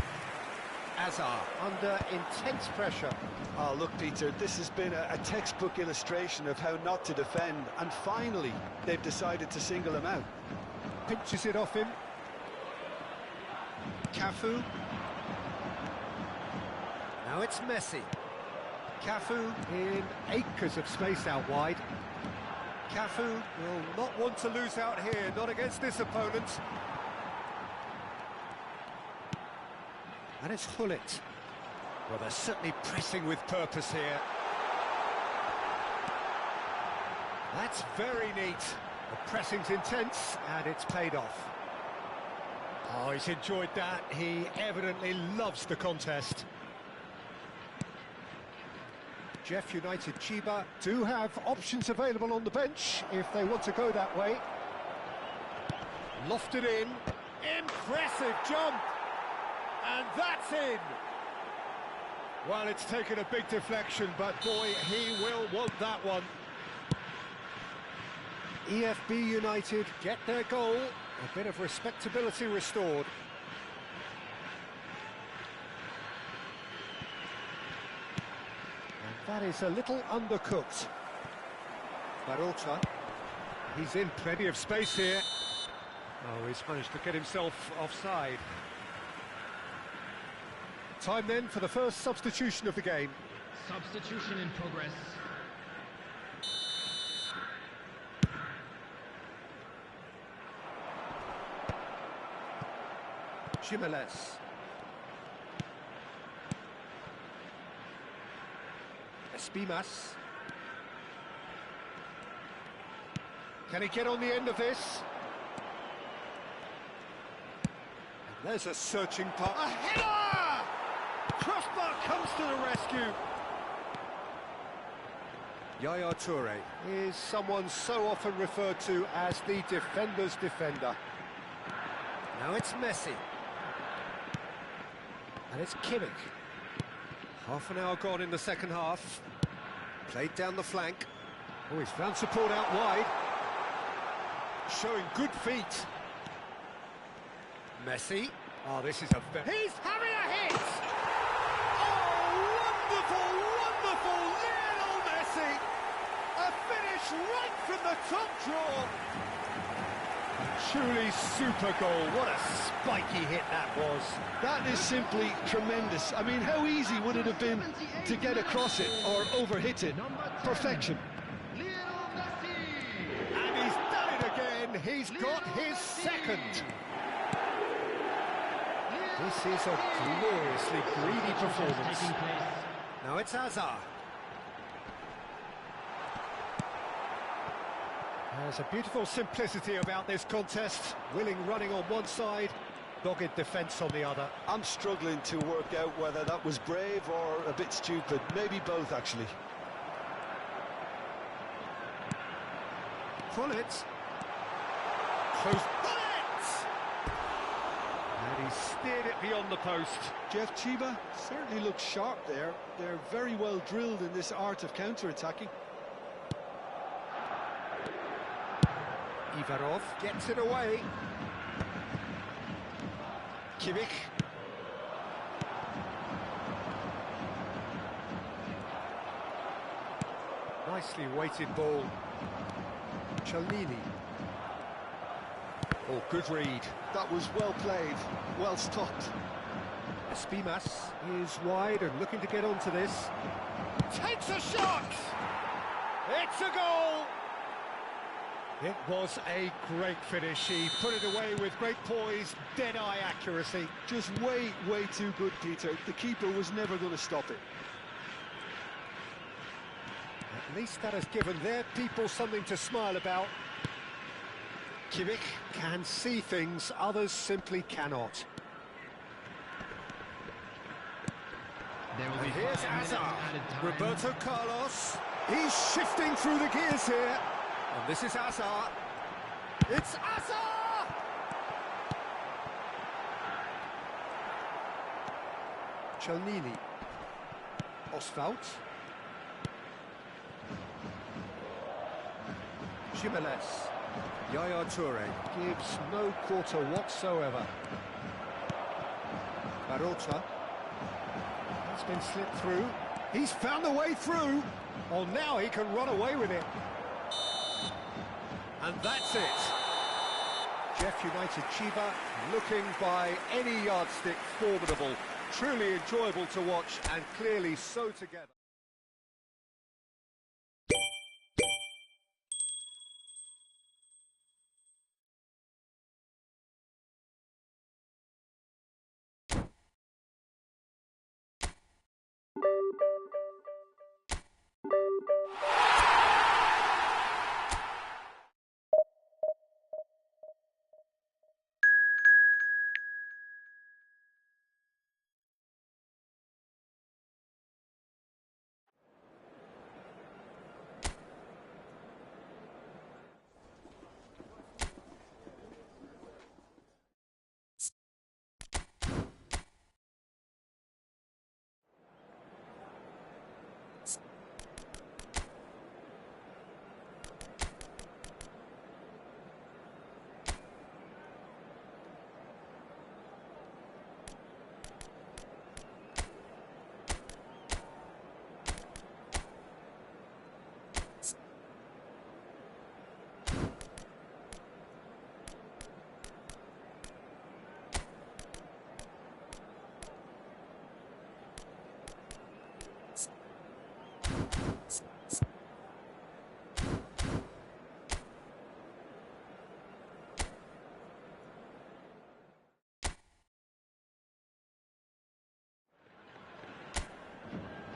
Azar under intense pressure. Oh, look, Peter, this has been a textbook illustration of how not to defend, and finally they've decided to single him out. Pinches it off him. Cafu. Now it's Messi. Cafu in acres of space out wide. Cafu will not want to lose out here, not against this opponent. And it's Hullet. Well, they're certainly pressing with purpose here. That's very neat. The pressing's intense, and it's paid off. Oh, he's enjoyed that. He evidently loves the contest. Jeff United Chiba do have options available on the bench if they want to go that way. Lofted in. Impressive jump. And that's in. Well, it's taken a big deflection, but boy, he will want that one. EFB United get their goal. A bit of respectability restored. And that is a little undercooked. Barota. He's in plenty of space here. Oh, he's managed to get himself offside. Time then for the first substitution of the game. Substitution in progress. Jimenez. Espimas. Can he get on the end of this? And there's a searching pass. A header! Crossbar comes to the rescue. Yaya Toure is someone so often referred to as the defender's defender. Now it's Messi. And it's Kimmich. Half an hour gone in the second half. Played down the flank. Oh, he's found support out wide. Showing good feet. Messi. Oh, this is a... He's having a hit! Oh, wonderful, wonderful Lionel Messi! A finish right from the top draw. Truly super goal. What a spiky hit that was. That is simply tremendous. I mean, how easy would it have been to get across it or overhit it? Perfection. And he's done it again. He's got his second. This is a gloriously greedy performance. Now it's Azar. There's a beautiful simplicity about this contest. Willing running on one side, dogged defence on the other. I'm struggling to work out whether that was brave or a bit stupid. Maybe both, actually. Hullet. Close. Hullet! And he steered it beyond the post. Jeff Chiba certainly looks sharp there. They're very well drilled in this art of counter-attacking. Ivarov gets it away. Kimmich. Nicely weighted ball. Chalini. Oh, good read. That was well played, well stopped. Espimas is wide and looking to get onto this. Takes a shot! It's a goal! It was a great finish. He put it away with great poise, dead-eye accuracy. Just way too good, Peter. The keeper was never going to stop it. At least that has given their people something to smile about. Kimmich can see things others simply cannot. And here's Azar. Roberto Carlos. He's shifting through the gears here. And this is Azar. It's Azar! Chalnini. Oswald. Jimenez. Yaya Toure gives no quarter whatsoever. Barota. It's been slipped through. He's found a way through. Oh, now he can run away with it. And that's it. Jeff United Chiba, looking by any yardstick formidable. Truly enjoyable to watch and clearly so together.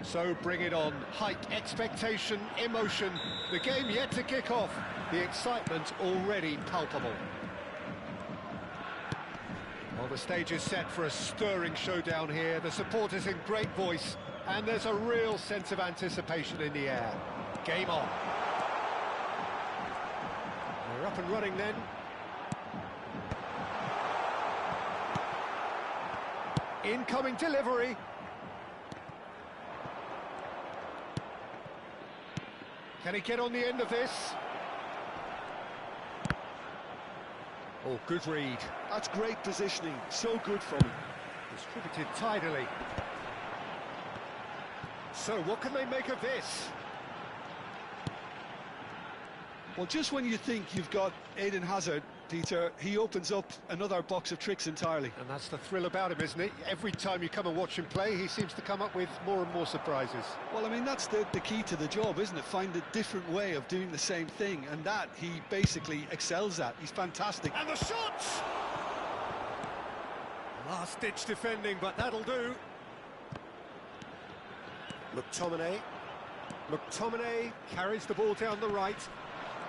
So bring it on. Hype, expectation, emotion. The game yet to kick off. The excitement already palpable. Well, the stage is set for a stirring showdown here. The supporters in great voice. And there's a real sense of anticipation in the air. Game on. We're up and running then. Incoming delivery. Can he get on the end of this? Oh, good read. That's great positioning, so good from him. Distributed tidily. So, what can they make of this? Well, just when you think you've got Eden Hazard, Peter, he opens up another box of tricks entirely. And that's the thrill about him, isn't it? Every time you come and watch him play, he seems to come up with more and more surprises. Well, I mean, that's the key to the job, isn't it? Find a different way of doing the same thing, and that he basically excels at. He's fantastic. And the shots! Last-ditch defending, but that'll do. McTominay. McTominay carries the ball down the right.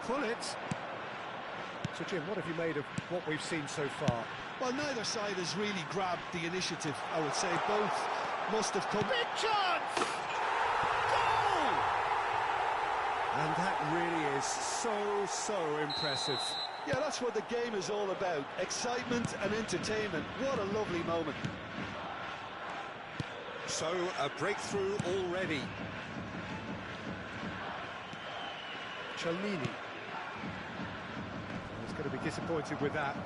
Pullet. So, Jim, what have you made of what we've seen so far? Well, neither side has really grabbed the initiative, I would say. Both must have come... Big chance! Goal! And that really is so impressive. Yeah, that's what the game is all about. Excitement and entertainment. What a lovely moment. So, a breakthrough already. Cellini. He's going to be disappointed with that.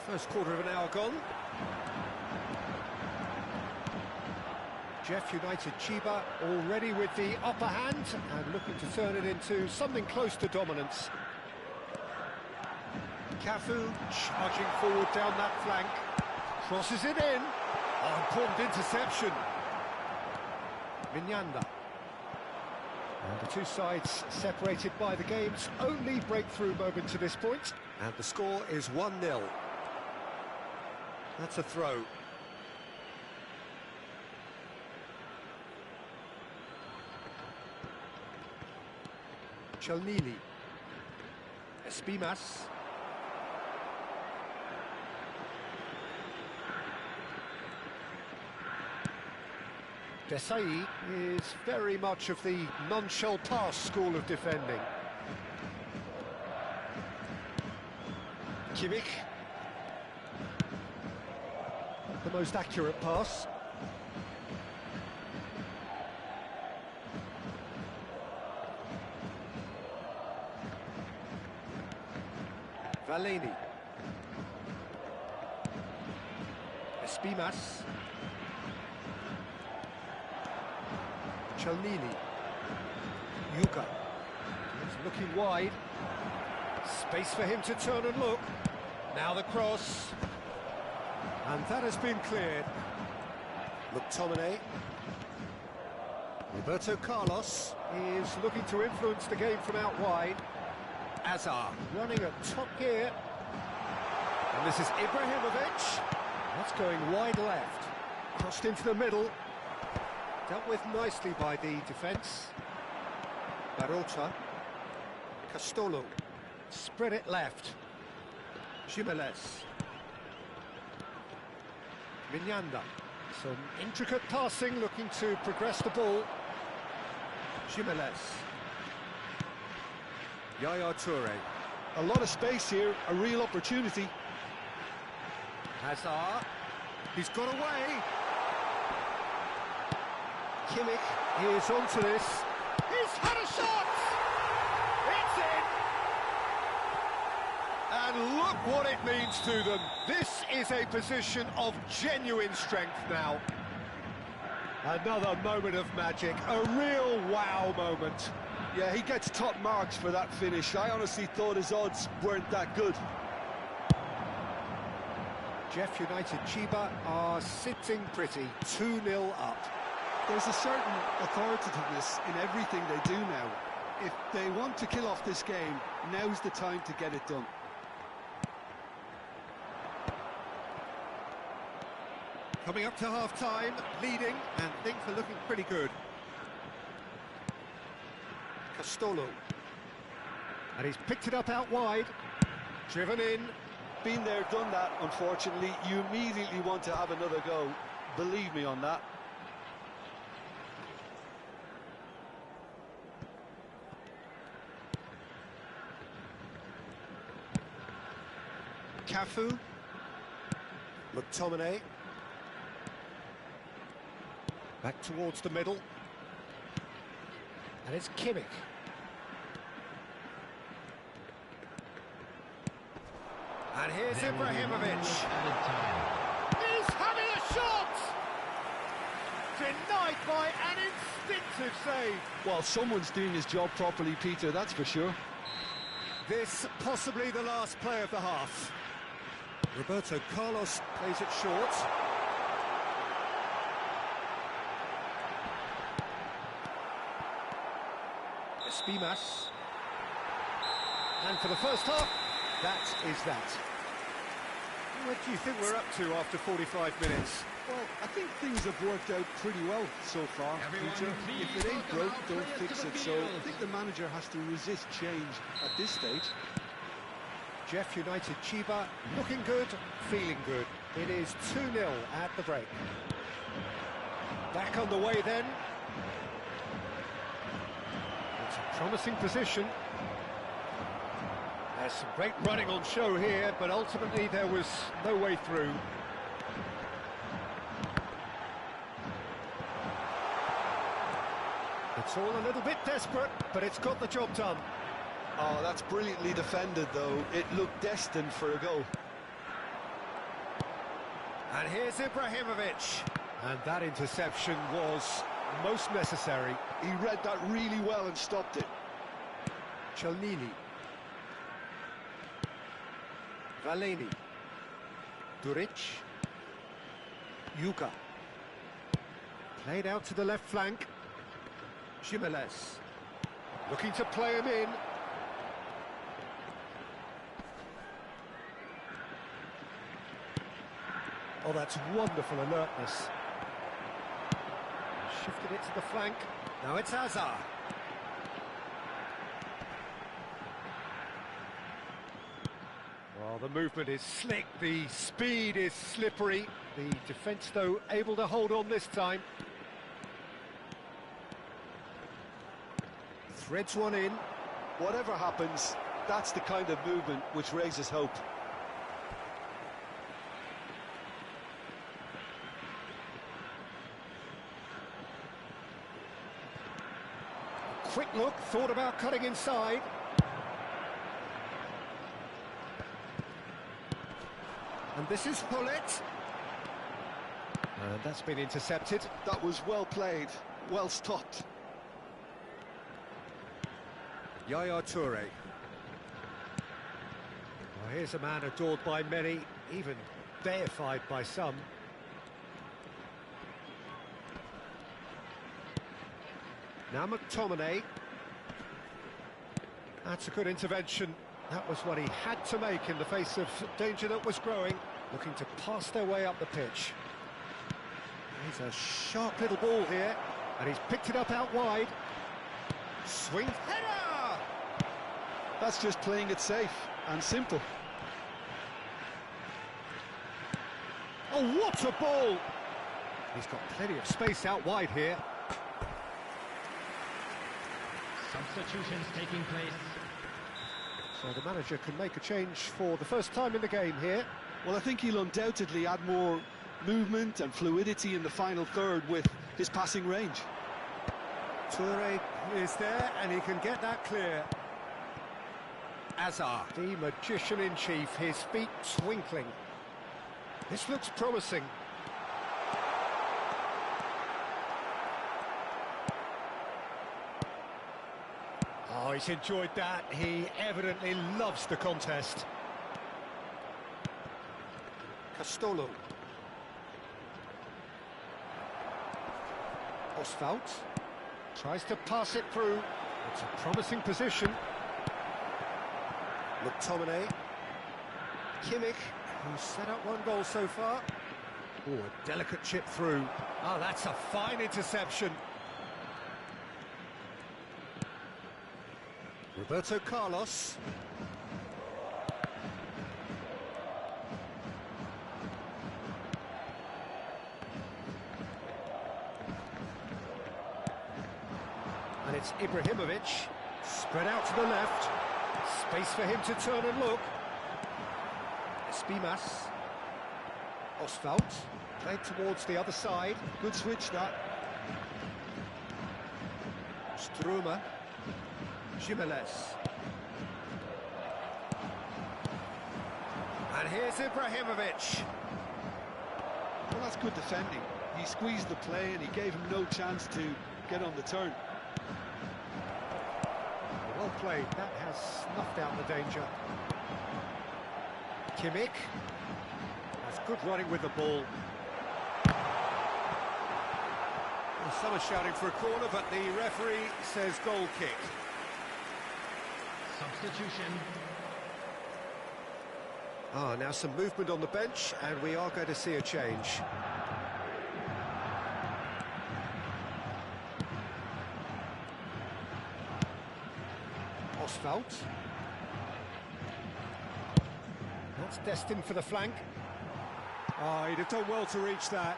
First quarter of an hour gone. Jeff United Chiba already with the upper hand and looking to turn it into something close to dominance. Cafu charging forward down that flank. Crosses it in. Oh, important interception. Mignanda. And the two sides separated by the game's only breakthrough moment to this point. And the score is 1-0. That's a throw. Cellini. Espimas. Desai is very much of the non-shall-pass school of defending. Kimmich. The most accurate pass. Valeni. Espimas. Chelnini. Yuka. He's looking wide. Space for him to turn and look. Now the cross. And that has been cleared. McTominay. Roberto Carlos is looking to influence the game from out wide. Azar running at top gear. And this is Ibrahimovic. That's going wide left. Crossed into the middle. Dealt with nicely by the defence. Barota. Castolo. Spread it left. Jimenez. Mignanda. Some intricate passing, looking to progress the ball. Jimenez. Yaya Toure. A lot of space here, a real opportunity. Hazard. He's got away. Kimmich is onto this. He's had a shot! It's in! And look what it means to them. This is a position of genuine strength now. Another moment of magic, a real wow moment. Yeah, he gets top marks for that finish. I honestly thought his odds weren't that good. Jeff United Chiba are sitting pretty, 2-0 up. There's a certain authoritativeness in everything they do now. If they want to kill off this game, now's the time to get it done. Coming up to half-time, leading, and things are looking pretty good. Castolo. And he's picked it up out wide. Driven in. Been there, done that, unfortunately. You immediately want to have another go. Believe me on that. Cafu. McTominay. Back towards the middle. And it's Kimmich. And here's Ibrahimovic. He's having a shot! Denied by an instinctive save. Well, someone's doing his job properly, Peter, that's for sure. This possibly the last play of the half. Roberto Carlos plays it short. Espimas. And for the first half, that is that. What do you think we're up to after 45 minutes? Well, I think things have worked out pretty well so far, Peter. If it ain't broke, don't fix it. So I think the manager has to resist change at this stage. Jeff United Chiba looking good, feeling good. It is 2-0 at the break. Back on the way then. It's a promising position. There's some great running on show here, but ultimately there was no way through. It's all a little bit desperate, but it's got the job done. Oh, that's brilliantly defended, though. It looked destined for a goal. And here's Ibrahimovic. And that interception was most necessary. He read that really well and stopped it. Chelnini. Valeni. Duric. Yuka. Played out to the left flank. Jimenez. Looking to play him in. Oh, that's wonderful alertness. Shifted it to the flank. Now it's Azar. Well, the movement is slick, the speed is slippery. The defence, though, able to hold on this time. Threads one in. Whatever happens, that's the kind of movement which raises hope. Quick look, thought about cutting inside. And this is Hullet. And that's been intercepted. That was well played, well stopped. Yaya Toure. Well, here's a man adored by many, even deified by some. Now McTominay. That's a good intervention. That was what he had to make in the face of danger that was growing. Looking to pass their way up the pitch. He's a sharp little ball here, and he's picked it up out wide. Swing header! That's just playing it safe and simple. Oh, what a ball! He's got plenty of space out wide here. Substitutions taking place. So the manager can make a change for the first time in the game here. Well, I think he'll undoubtedly add more movement and fluidity in the final third with his passing range. Toure is there, and he can get that clear. Azar, the magician-in-chief, his feet twinkling. This looks promising. Oh, he's enjoyed that. He evidently loves the contest. Castolo. Oswald tries to pass it through. It's a promising position. McTominay. Kimmich, who's set up one goal so far. Oh, a delicate chip through. Oh, that's a fine interception. Roberto Carlos. And it's Ibrahimovic, spread out to the left, space for him to turn and look. Espimas, Oswald, played towards the other side. Good switch, that. Struma, Jimenez. And here's Ibrahimovic. Well, that's good defending. He squeezed the play and he gave him no chance to get on the turn. Well played, that has snuffed out the danger. Kimmich. That's good running with the ball. Well, some are shouting for a corner, but the referee says goal kick. Substitution. Ah, now some movement on the bench, and we are going to see a change. Oswald. That's destined for the flank. Oh, he'd have done well to reach that.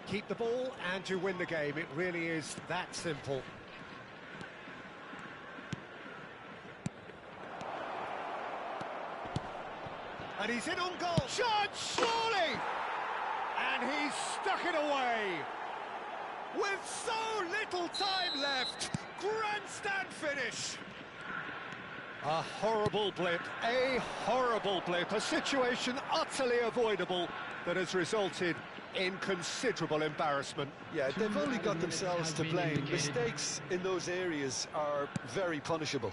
Keep the ball and you win the game. It really is that simple. And he's in on goal. Shot, surely! And he's stuck it away. With so little time left, grandstand finish. A horrible blip, a situation utterly avoidable that has resulted in considerable embarrassment. Yeah, they've only got themselves to blame. Mistakes in those areas are very punishable.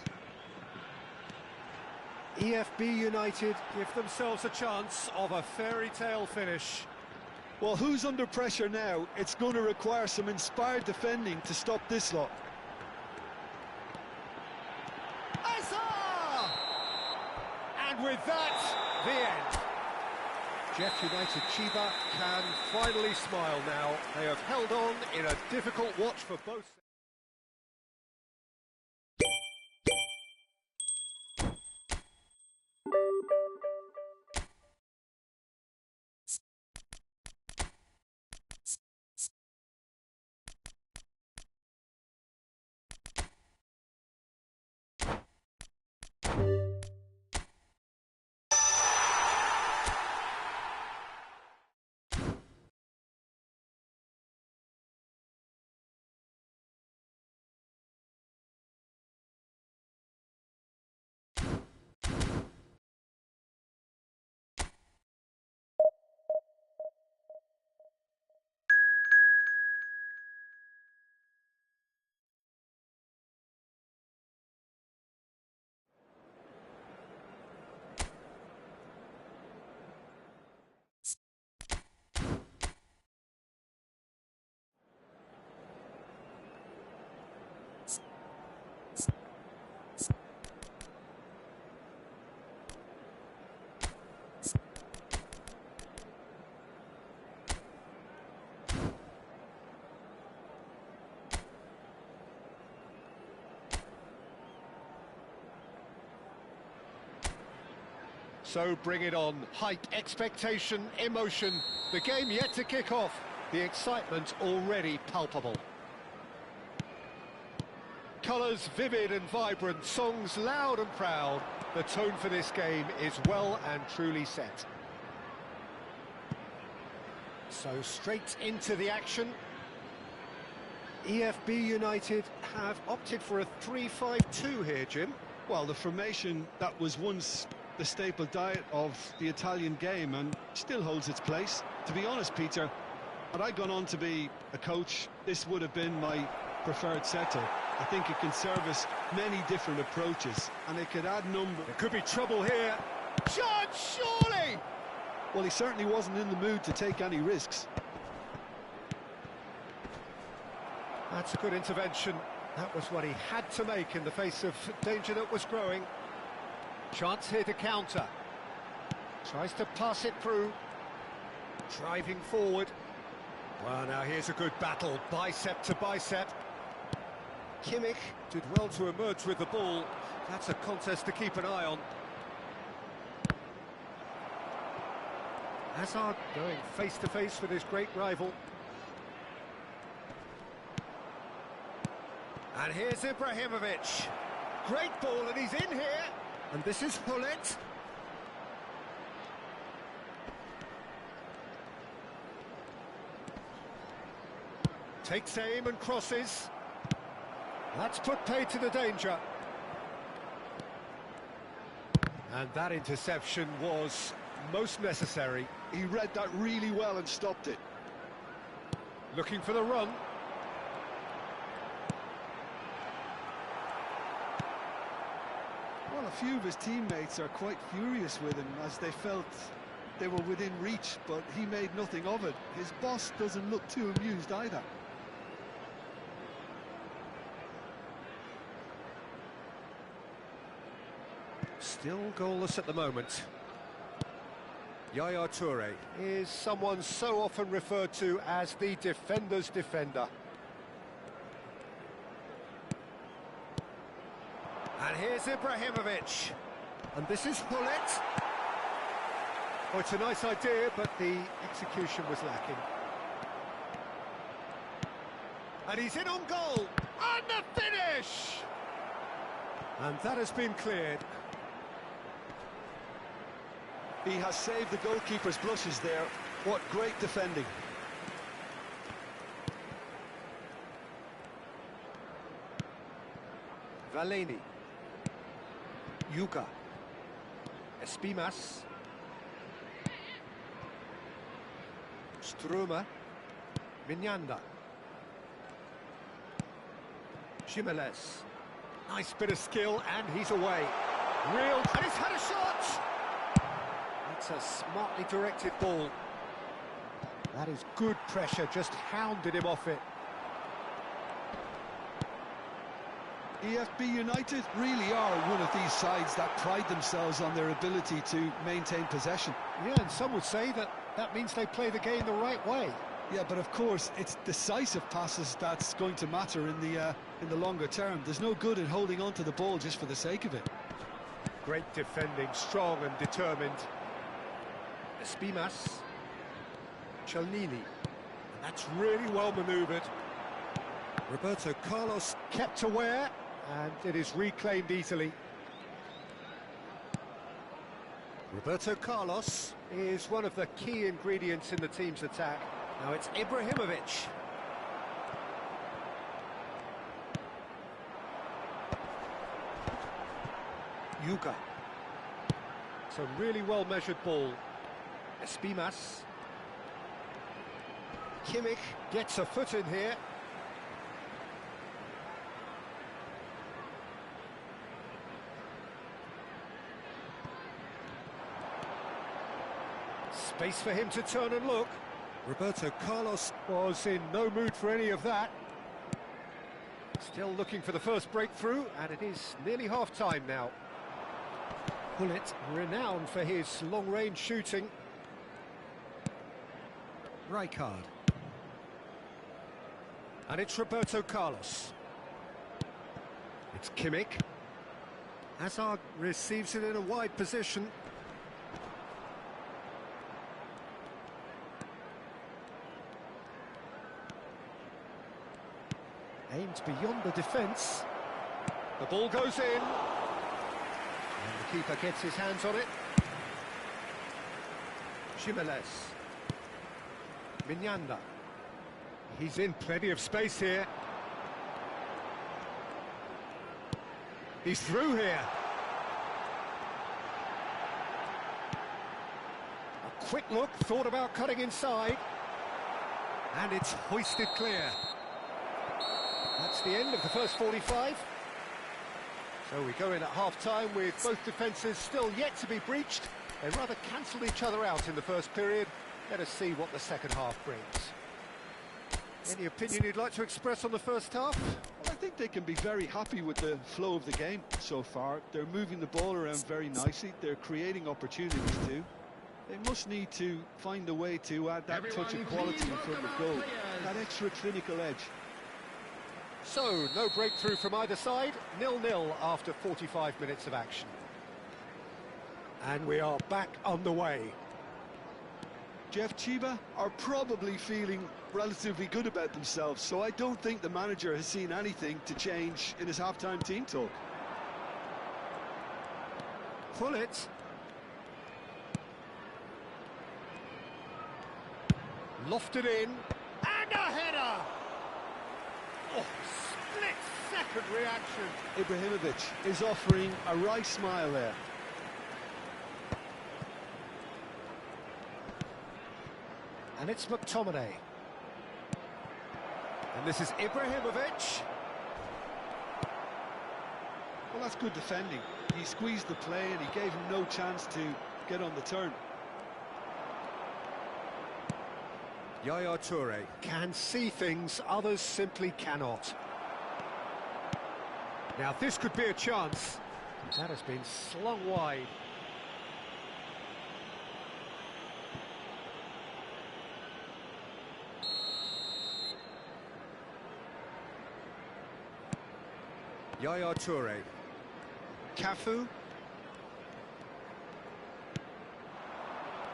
EFB United give themselves a chance of a fairy tale finish. Well, who's under pressure now? It's going to require some inspired defending to stop this lot. Azar! And with that, the end. Jeff United Chiba can finally smile now. They have held on in a difficult watch for both. So bring it on. Hype, expectation, emotion. The game yet to kick off. The excitement already palpable. Colours vivid and vibrant, songs loud and proud. The tone for this game is well and truly set. So straight into the action. EFB United have opted for a 3-5-2 here, Jim. Well, the formation that was once the staple diet of the Italian game and still holds its place. To be honest, Peter, had I gone on to be a coach, this would have been my preferred setup. I think it can service many different approaches, and it could add number. There could be trouble here. Judge, surely! Well, he certainly wasn't in the mood to take any risks. That's a good intervention. That was what he had to make in the face of danger that was growing. Chance here to counter. Tries to pass it through. Driving forward. Well, now here's a good battle, bicep to bicep. Kimmich did well to emerge with the ball. That's a contest to keep an eye on. Hazard going face-to-face with his great rival. And here's Ibrahimovic. Great ball, and he's in here. And this is Hullet. Takes aim and crosses. That's put paid to the danger. And that interception was most necessary. He read that really well and stopped it. Looking for the run. Well, a few of his teammates are quite furious with him as they felt they were within reach, but he made nothing of it. His boss doesn't look too amused either. Still goalless at the moment. Yaya Toure is someone so often referred to as the defender's defender. And here's Ibrahimovic. And this is Hullet. Oh, it's a nice idea, but the execution was lacking. And he's in on goal. And the finish! And that has been cleared. He has saved the goalkeeper's blushes there. What great defending. Valeni. Yuka. Espimas. Struma. Mignanda. Jimenez. Nice bit of skill, and he's away. Real, and he's had a shot! That's a smartly directed ball. That is good pressure, just hounded him off it. EFB United really are one of these sides that pride themselves on their ability to maintain possession. Yeah, and some would say that that means they play the game the right way. Yeah, but of course, it's decisive passes that's going to matter in the longer term. There's no good in holding on to the ball just for the sake of it. Great defending, strong and determined. Espimas. Cialnini. That's really well manoeuvred. Roberto Carlos kept aware, and it is reclaimed easily. Roberto Carlos is one of the key ingredients in the team's attack. Now it's Ibrahimovic. Yuka. It's a really well-measured ball. Espimas. Kimmich gets a foot in here. Space for him to turn and look. Roberto Carlos was in no mood for any of that. Still looking for the first breakthrough, and it is nearly half-time now. Hullet, renowned for his long-range shooting. Rijkaard. And it's Roberto Carlos. It's Kimmich. Hazard receives it in a wide position. Aimed beyond the defence. The ball goes in. And the keeper gets his hands on it. Jimenez. Mignanda. He's in plenty of space here. He's through here. A quick look, thought about cutting inside. And it's hoisted clear. That's the end of the first 45. So we go in at half-time with both defences still yet to be breached. They rather cancelled each other out in the first period. Let us see what the second half brings. Any opinion you'd like to express on the first half? I think they can be very happy with the flow of the game so far. They're moving the ball around very nicely. They're creating opportunities too. They must need to find a way to add that touch of quality in front of goal, that extra clinical edge. So, no breakthrough from either side, 0-0 after 45 minutes of action. And we are back underway. Jeff, Chiba are probably feeling relatively good about themselves, so I don't think the manager has seen anything to change in his half-time team talk. Pull it. Lofted in. And a header! Oh, split-second reaction. Ibrahimovic is offering a right smile there. And it's McTominay. And this is Ibrahimovic. Well, that's good defending. He squeezed the play and he gave him no chance to get on the turn. Yaya Toure can see things others simply cannot. Now this could be a chance. That has been slung wide. Yaya Toure. Cafu.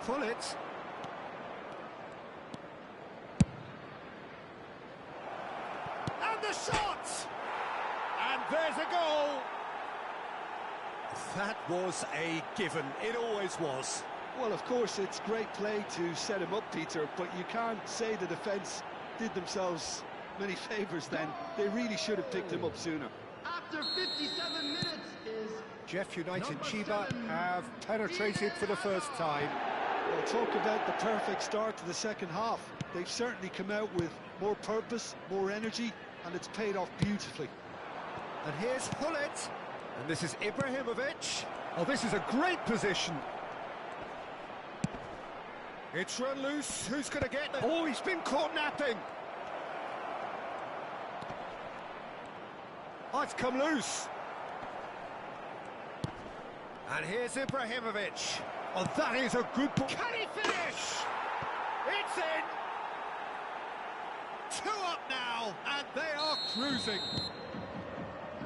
Pull it. And the shot! And there's a goal! That was a given. It always was. Well, of course, it's great play to set him up, Peter, but you can't say the defence did themselves many favours then. They really should have picked him up sooner. After 57 minutes is... Jeff United Chiba have penetrated for the first time. Well, talk about the perfect start to the second half. They've certainly come out with more purpose, more energy, and it's paid off beautifully. And here's Hullet. And this is Ibrahimovic. Oh, this is a great position. It's run loose. Who's going to get it? Oh, he's been caught napping. Oh, it's come loose. And here's Ibrahimovic. Oh, that is a good ball. Can he finish? It's in. 2 up now, and they are cruising.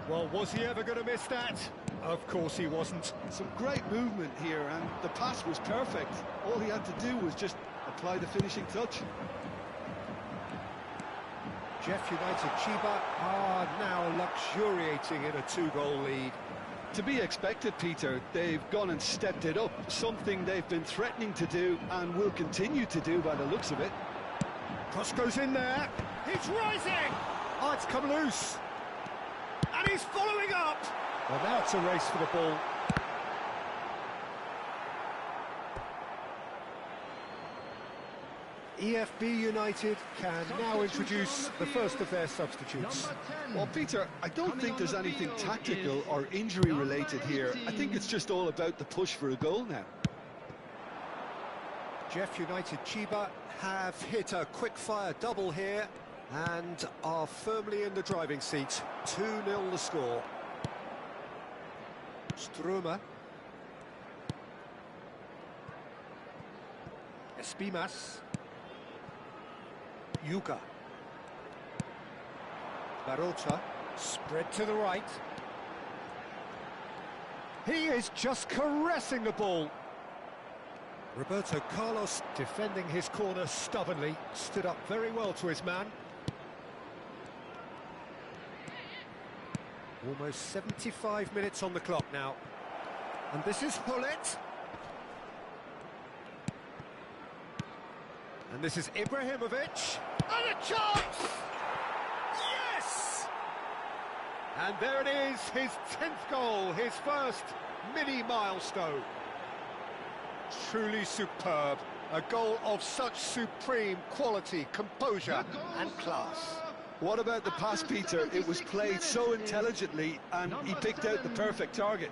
Well, was he ever going to miss that? Of course he wasn't. Some great movement here, and the pass was perfect. All he had to do was just apply the finishing touch. Jeff United Chiba are now luxuriating in a 2-goal lead. To be expected, Peter. They've gone and stepped it up, something they've been threatening to do and will continue to do by the looks of it. Cross goes in there. He's rising. Oh, it's come loose. And he's following up. Well, now it's a race for the ball. EFB United can now introduce the first of their substitutes. Well, Peter, I don't think there's anything tactical or injury related here. I think it's just all about the push for a goal now. Jeff United Chiba have hit a quick-fire double here and are firmly in the driving seat. 2-0 the score. Struma. Espimas. Yuka. Barota. Spread to the right. He is just caressing the ball. Roberto Carlos defending his corner stubbornly. Stood up very well to his man. Almost 75 minutes on the clock now. And this is Hullet. And this is Ibrahimovic. And a chance! Yes! And there it is, his 10th goal, his first mini milestone. Truly superb. A goal of such supreme quality, composure and class. What about the pass, Peter? It was played so intelligently and he picked out the perfect target.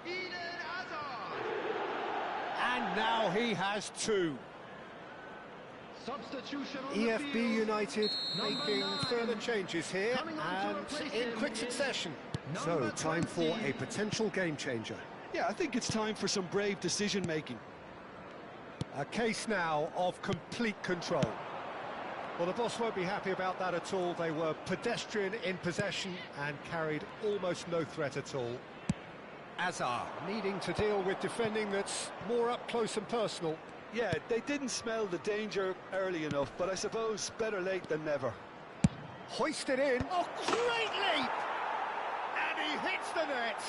And now he has two. Substitution on EFB the field. United Number making 9. further changes here Coming on to and replace in him. quick succession. So, Number time for 20. a potential game changer. Yeah, I think it's time for some brave decision-making. A case now of complete control. Well, the boss won't be happy about that at all. They were pedestrian in possession and carried almost no threat at all. Azar needing to deal with defending that's more up close and personal. Yeah, they didn't smell the danger early enough, but I suppose better late than never. Hoisted in. Oh, great leap! And he hits the net.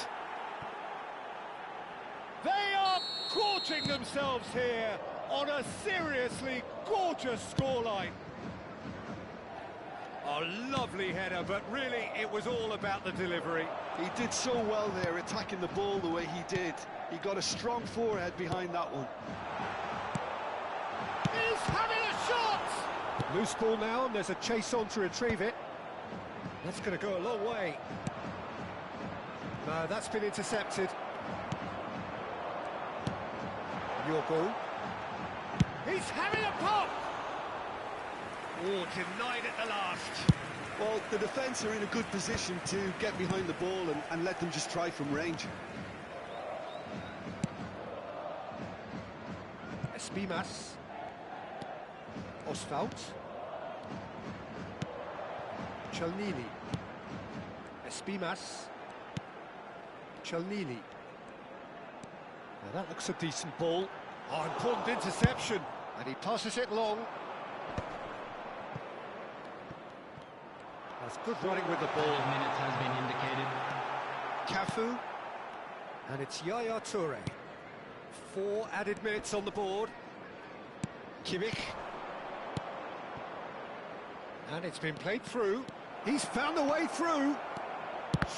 They are gorging themselves here on a seriously gorgeous scoreline. A lovely header, but really it was all about the delivery. He did so well there, attacking the ball the way he did. He got a strong forehead behind that one. He's having a shot! Loose ball now, and there's a chase on to retrieve it. That's going to go a long way. No, that's been intercepted. Your ball. He's having a pop! Oh, denied at the last. Well, the defence are in a good position to get behind the ball and let them just try from range. Espimas. Oswald. Chelnini. Espimas. Chelnini. Now that looks a decent ball. Oh, important interception. And he passes it long. That's good running with the ball. Minutes has been indicated. Cafu. And it's Yaya Toure. 4 added minutes on the board. Kimmich. And it's been played through. He's found the way through.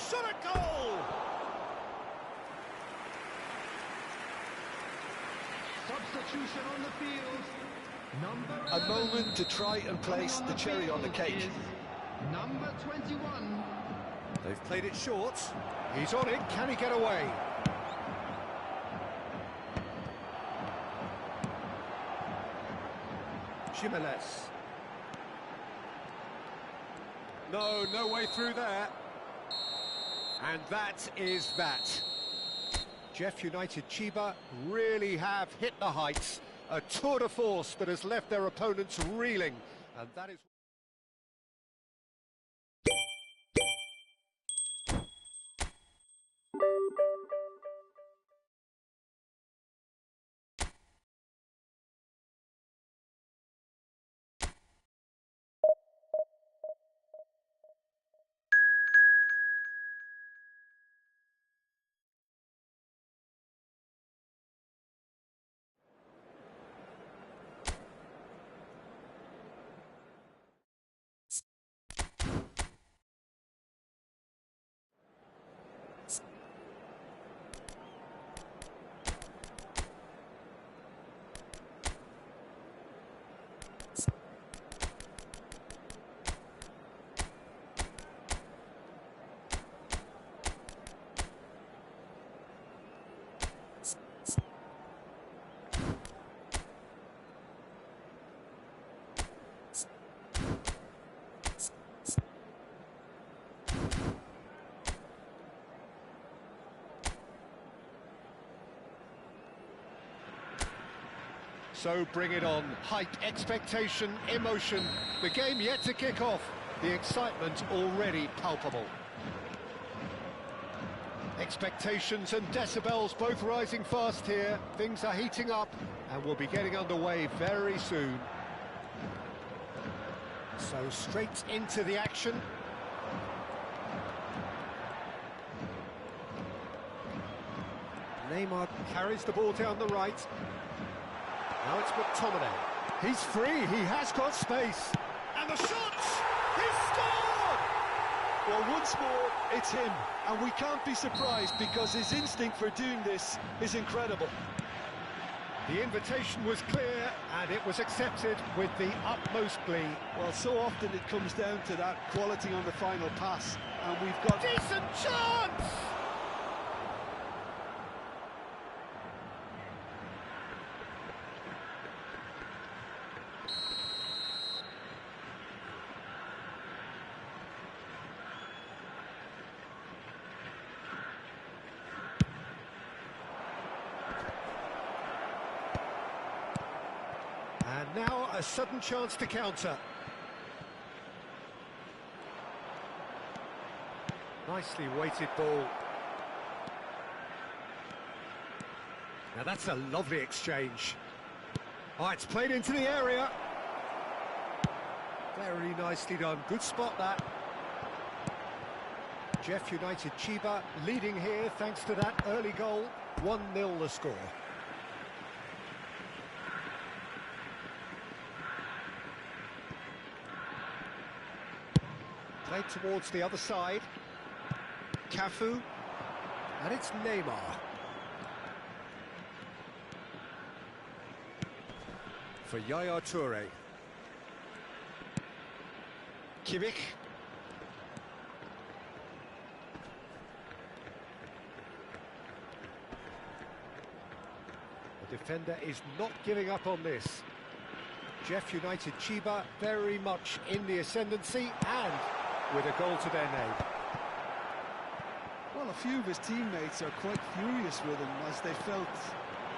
Shot a goal! Substitution on the field. Number A 11. moment to try and place the cherry on the cake. Is number 21. They've played it short. He's on it. Can he get away? Jimenez. No way through there. And that is that. Jeff United Chiba really have hit the heights. A tour de force that has left their opponents reeling. And that is... So bring it on. Hype, expectation, emotion. The game yet to kick off. The excitement already palpable. Expectations and decibels both rising fast here. Things are heating up and we'll be getting underway very soon. So straight into the action. Neymar carries the ball down the right. Now it's McTominay. He's free, he has got space. And the shot! He's scored! Well, once more, it's him. And we can't be surprised because his instinct for doing this is incredible. The invitation was clear and it was accepted with the utmost glee. Well, so often it comes down to that quality on the final pass. And we've got... Decent chance! And now a sudden chance to counter. Nicely weighted ball. Now that's a lovely exchange. Oh, it's played into the area. Very nicely done. Good spot that. Jeff United Chiba leading here thanks to that early goal. 1-0 the score. Played towards the other side. Cafu. And it's Neymar. For Yaya Toure. Kimmich. The defender is not giving up on this. Jeff United Chiba very much in the ascendancy and with a goal to their name. Well, a few of his teammates are quite furious with him as they felt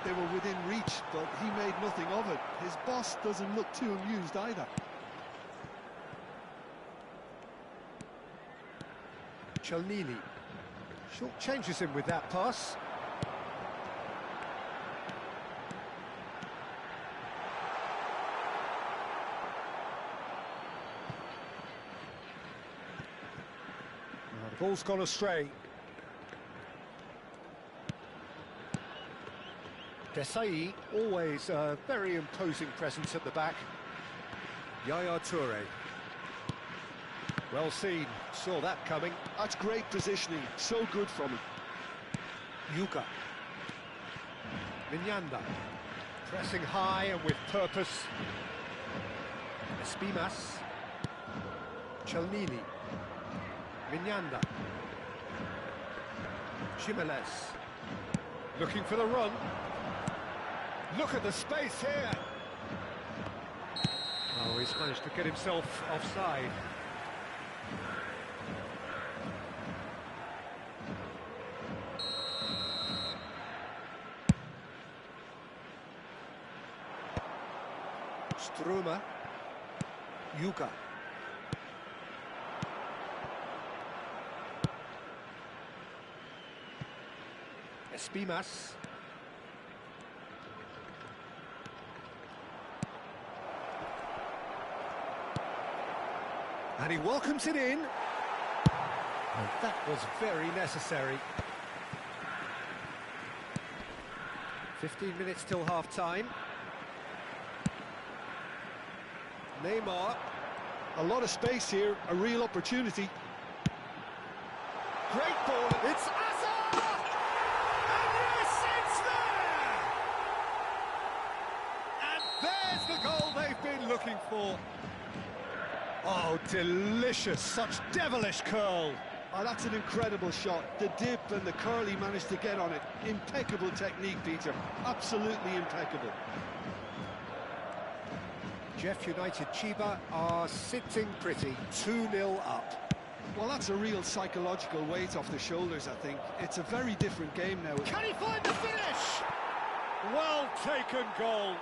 they were within reach, but he made nothing of it. His boss doesn't look too amused either. Chelnini short changes him with that pass. The ball's gone astray. Desai, always a very imposing presence at the back. Yaya Toure. Well seen, saw that coming. That's great positioning, so good from him. Yuka. Minyanda. Pressing high and with purpose. Espimas. Chelnini. Minyanda. Jimenez. Looking for the run. Look at the space here. Oh, he's managed to get himself offside. Struma. Yuka. Espimas. And he welcomes it in. And that was very necessary. 15 minutes till half-time. Neymar. A lot of space here, a real opportunity. Great ball. It's Azar! And yes, it's there! And there's the goal they've been looking for. Oh, delicious, such devilish curl. Oh, that's an incredible shot. The dip and the curl he managed to get on it. Impeccable technique, Peter. Absolutely impeccable. Jeff United Chiba are sitting pretty, 2-0 up. Well, that's a real psychological weight off the shoulders, I think. It's a very different game now. Can he find the finish? Well taken goal.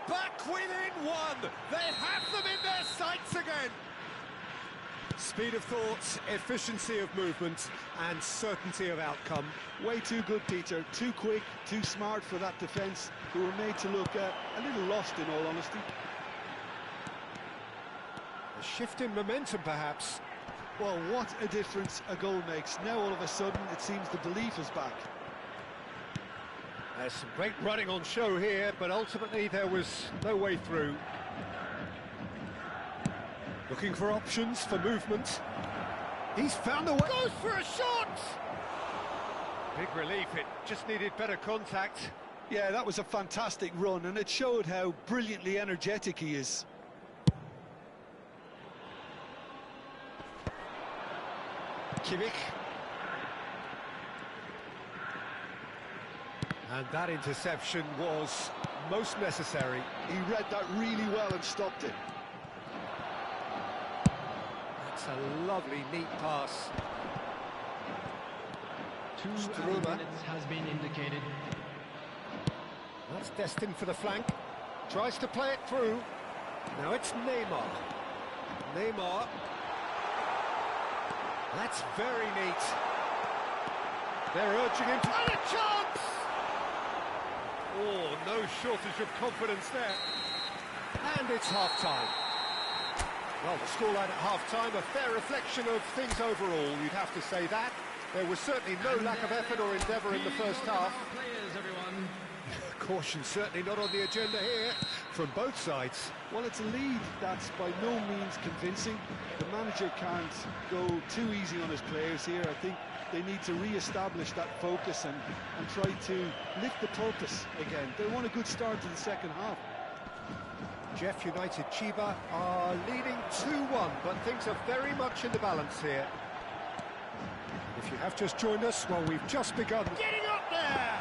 Back within one. They have them in their sights again. Speed of thought, efficiency of movement, and certainty of outcome. Way too good, Peter. Too quick, too smart for that defence, who were made to look a little lost, in all honesty. A shift in momentum, perhaps. Well, what a difference a goal makes. Now, all of a sudden, it seems the belief is back. There's some great running on show here, but ultimately there was no way through. Looking for options for movement. He's found a way. Goes for a shot! Big relief, it just needed better contact. Yeah, that was a fantastic run, and it showed how brilliantly energetic he is. Kimmich. And that interception was most necessary. He read that really well and stopped it. That's a lovely, neat pass. 2 Struma. minutes has been indicated. That's destined for the flank. Tries to play it through. Now it's Neymar. Neymar. That's very neat. They're urging him to... And a chance! Oh, no shortage of confidence there. And it's half-time. Well, the scoreline at half-time, a fair reflection of things overall, you'd have to say that. There was certainly no lack of effort or endeavour in the first half. Players, everyone. Caution certainly not on the agenda here from both sides. Well, it's a lead that's by no means convincing. The manager can't go too easy on his players here. I think they need to re-establish that focus and try to lift the purpose again. They want a good start to the second half. Jeff United Chiba are leading 2-1, but things are very much in the balance here. If you have just joined us, well, we've just begun. Getting up there!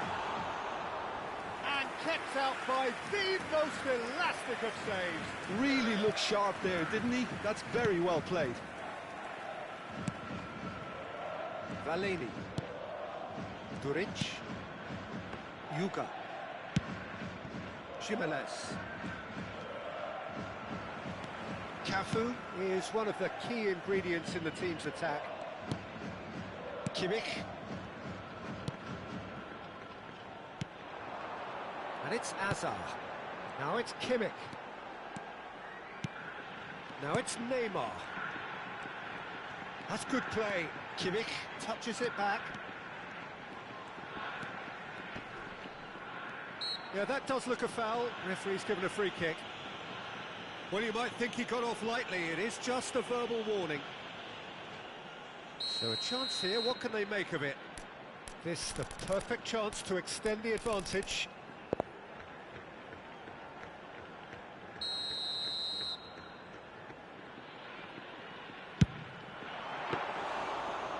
And kept out by the most elastic of saves. Really looked sharp there, didn't he? That's very well played. Valeni. Duric. Yuka. Jimenez. Cafu is one of the key ingredients in the team's attack. Kimmich. And it's Azar. Now it's Kimmich. Now it's Neymar. That's good play. Kimmich touches it back. Yeah, that does look a foul. Referee's given a free kick. Well, you might think he got off lightly. It is just a verbal warning. So a chance here, what can they make of it? This the perfect chance to extend the advantage.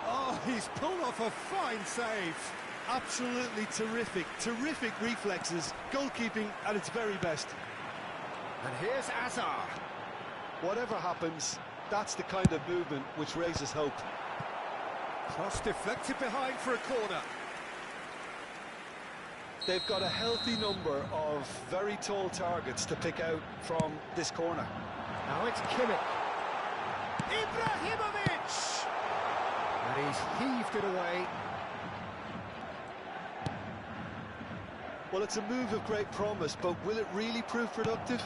Oh, he's pulled off a fine save. Absolutely terrific, terrific reflexes. Goalkeeping at its very best. And here's Azar. Whatever happens, that's the kind of movement which raises hope. Cross deflected behind for a corner. They've got a healthy number of very tall targets to pick out from this corner. Now it's Kimmich. Ibrahimovic! And he's heaved it away. Well, it's a move of great promise, but will it really prove productive?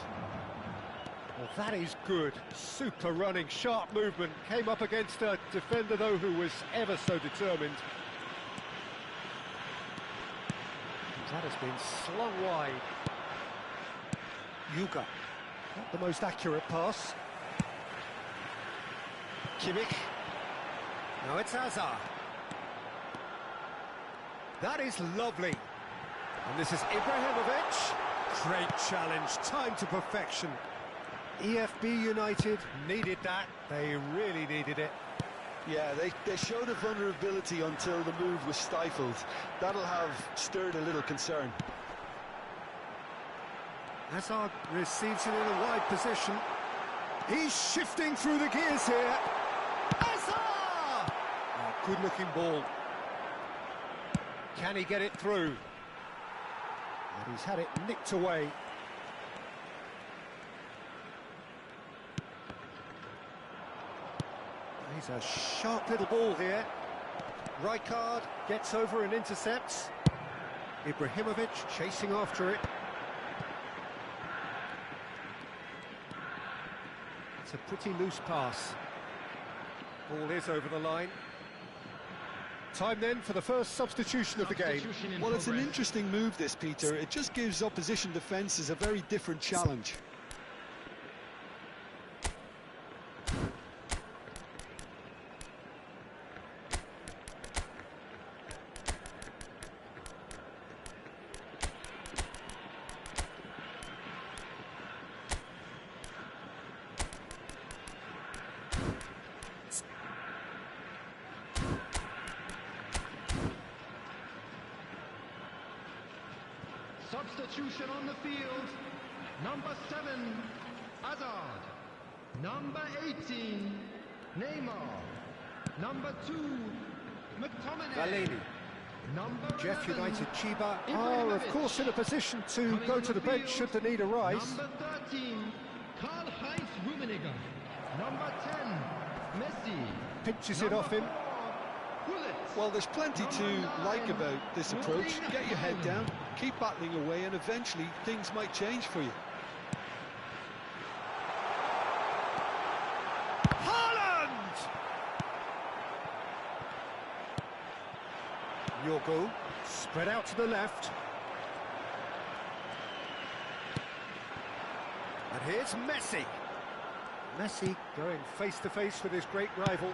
Well, that is good. Super running, sharp movement. Came up against a defender, though, who was ever so determined. That has been slung wide. Yuka. Not the most accurate pass. Kimmich. Now it's Azar. That is lovely. And this is Ibrahimovic. Great challenge, time to perfection. EFB United needed that. They really needed it. Yeah, they showed a vulnerability until the move was stifled. That'll have stirred a little concern. Hazard receives it in a wide position. He's shifting through the gears here. Hazard! Oh, good-looking ball. Can he get it through? And he's had it nicked away. He's a sharp little ball here. Rijkaard gets over and intercepts. Ibrahimovic chasing after it. It's a pretty loose pass. Ball is over the line. Time then for the first substitution of the game. Well, it's an interesting move, this, Peter. It just gives opposition defences a very different challenge. Substitution on the field. Number 7, Hazard. Number 18, Neymar. Number 2, McTominay. Valeni. Number Jeff 11, United Chiba are, of course, in a position to Coming go on to the bench field, should the need arise. Number 13, Karl-Heinz Rummenigge. Number 10, Messi. Pinches it off him. Well, there's plenty to like about this approach. Get your head down, keep battling away, and eventually things might change for you. Haaland! Yorgo, spread out to the left. And here's Messi. Messi going face to face with his great rival.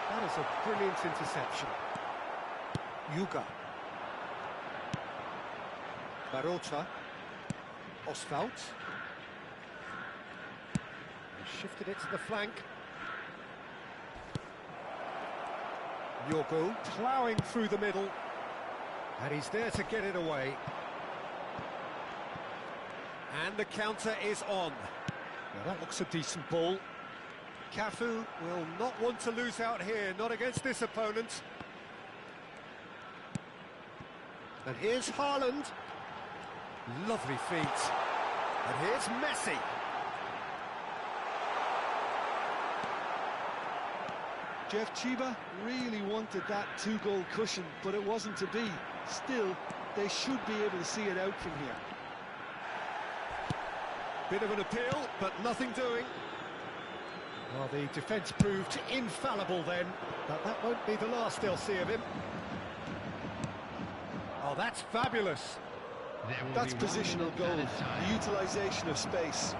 That is a brilliant interception. Yuga. Barota. Oswald. He shifted it to the flank. Yorgo ploughing through the middle. And he's there to get it away. And the counter is on. Now that looks a decent ball. Cafu will not want to lose out here, not against this opponent. And here's Haaland. Lovely feet. And here's Messi. Jeff, Chiba really wanted that two-goal cushion, but it wasn't to be. Still, they should be able to see it out from here. Bit of an appeal, but nothing doing. Well, the defence proved infallible then, but that won't be the last they'll see of him. Oh, that's fabulous. That's positional goal, the utilisation of space.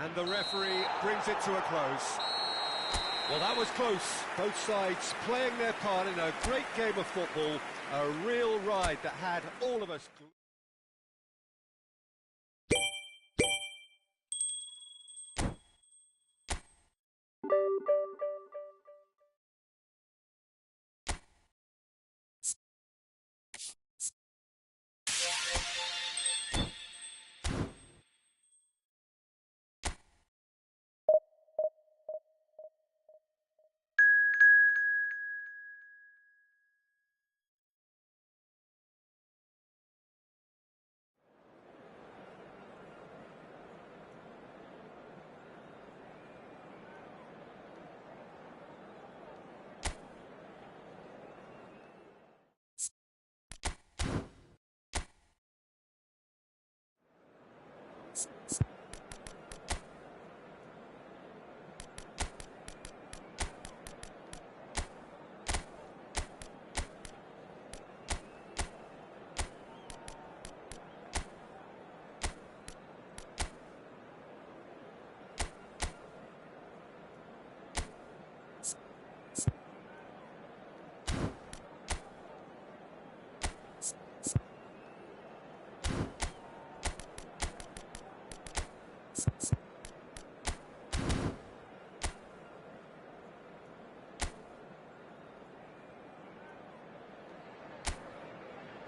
And the referee brings it to a close. Well, that was close. Both sides playing their part in a great game of football, a real ride that had all of us...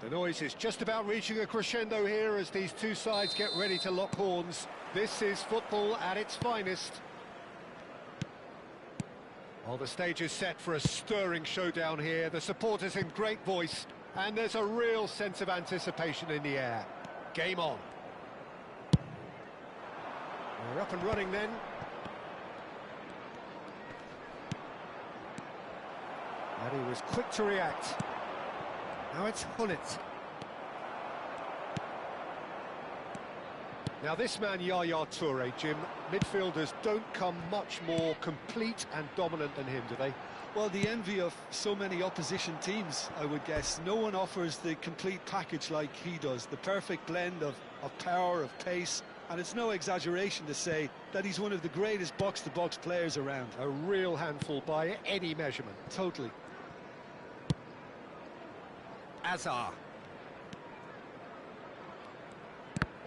The noise is just about reaching a crescendo here as these two sides get ready to lock horns. This is football at its finest. Well, the stage is set for a stirring showdown here. The supporters in great voice, and there's a real sense of anticipation in the air. Game on. We're up and running then. And he was quick to react. Now it's Hullet. Now this man, Yaya Toure, Jim, midfielders don't come much more complete and dominant than him, do they? Well, the envy of so many opposition teams, I would guess. No one offers the complete package like he does, the perfect blend of power, of pace, and it's no exaggeration to say that he's one of the greatest box-to-box players around. A real handful by any measurement. Totally. Azar.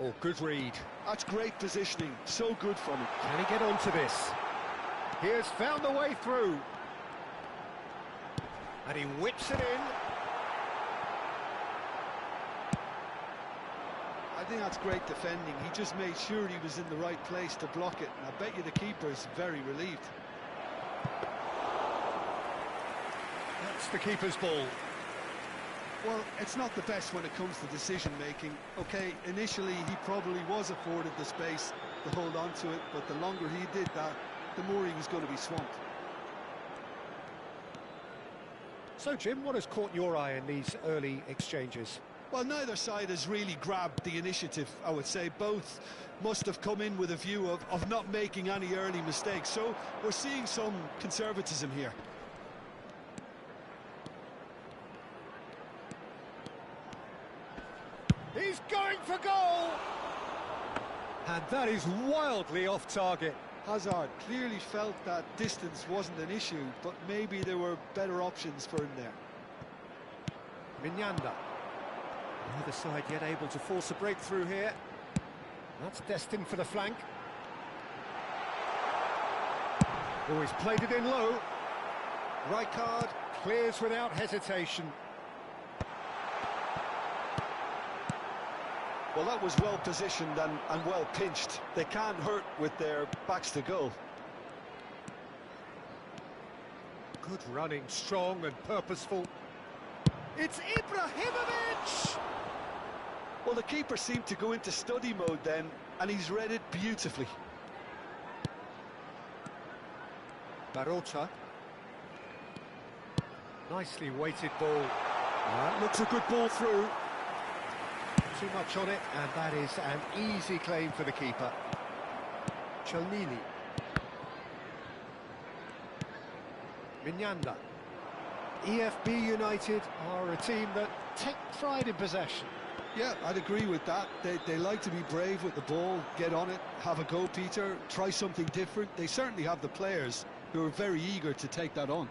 Oh, good read. That's great positioning, so good from him. Can he get onto this? He has found the way through. And he whips it in. I think that's great defending. He just made sure he was in the right place to block it, and I bet you the keeper's very relieved. That's the keeper's ball. Well, it's not the best when it comes to decision-making. OK, initially he probably was afforded the space to hold on to it, but the longer he did that, the more he was going to be swamped. So, Jim, what has caught your eye in these early exchanges? Well, neither side has really grabbed the initiative, I would say. Both must have come in with a view of not making any early mistakes. So we're seeing some conservatism here. He's going for goal! And that is wildly off target. Hazard clearly felt that distance wasn't an issue, but maybe there were better options for him there. Mignanda. Neither side yet able to force a breakthrough here. That's destined for the flank. Oh, he's played it in low. Right card, clears without hesitation. Well, that was well positioned and well pinched. They can't hurt with their backs to goal. Good running, strong and purposeful. It's Ibrahimovic! Well, the keeper seemed to go into study mode then, and he's read it beautifully. Barota. Nicely weighted ball. That looks a good ball through. Too much on it, and that is an easy claim for the keeper. Chelnini. Mignanda. EFB United are a team that take pride in possession. Yeah, I'd agree with that. They like to be brave with the ball, get on it, have a go, Peter, try something different. They certainly have the players who are very eager to take that on.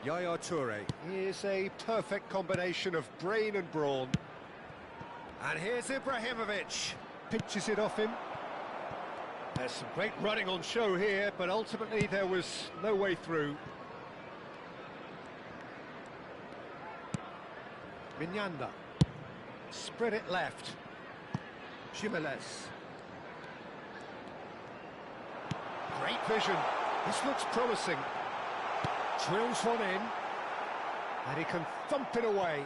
Yaya Toure is a perfect combination of brain and brawn. And here's Ibrahimovic. Pinches it off him. There's some great running on show here, but ultimately there was no way through. Mignanda. Spread it left. Jimenez. Great vision. This looks promising. Drills one in. And he can thump it away.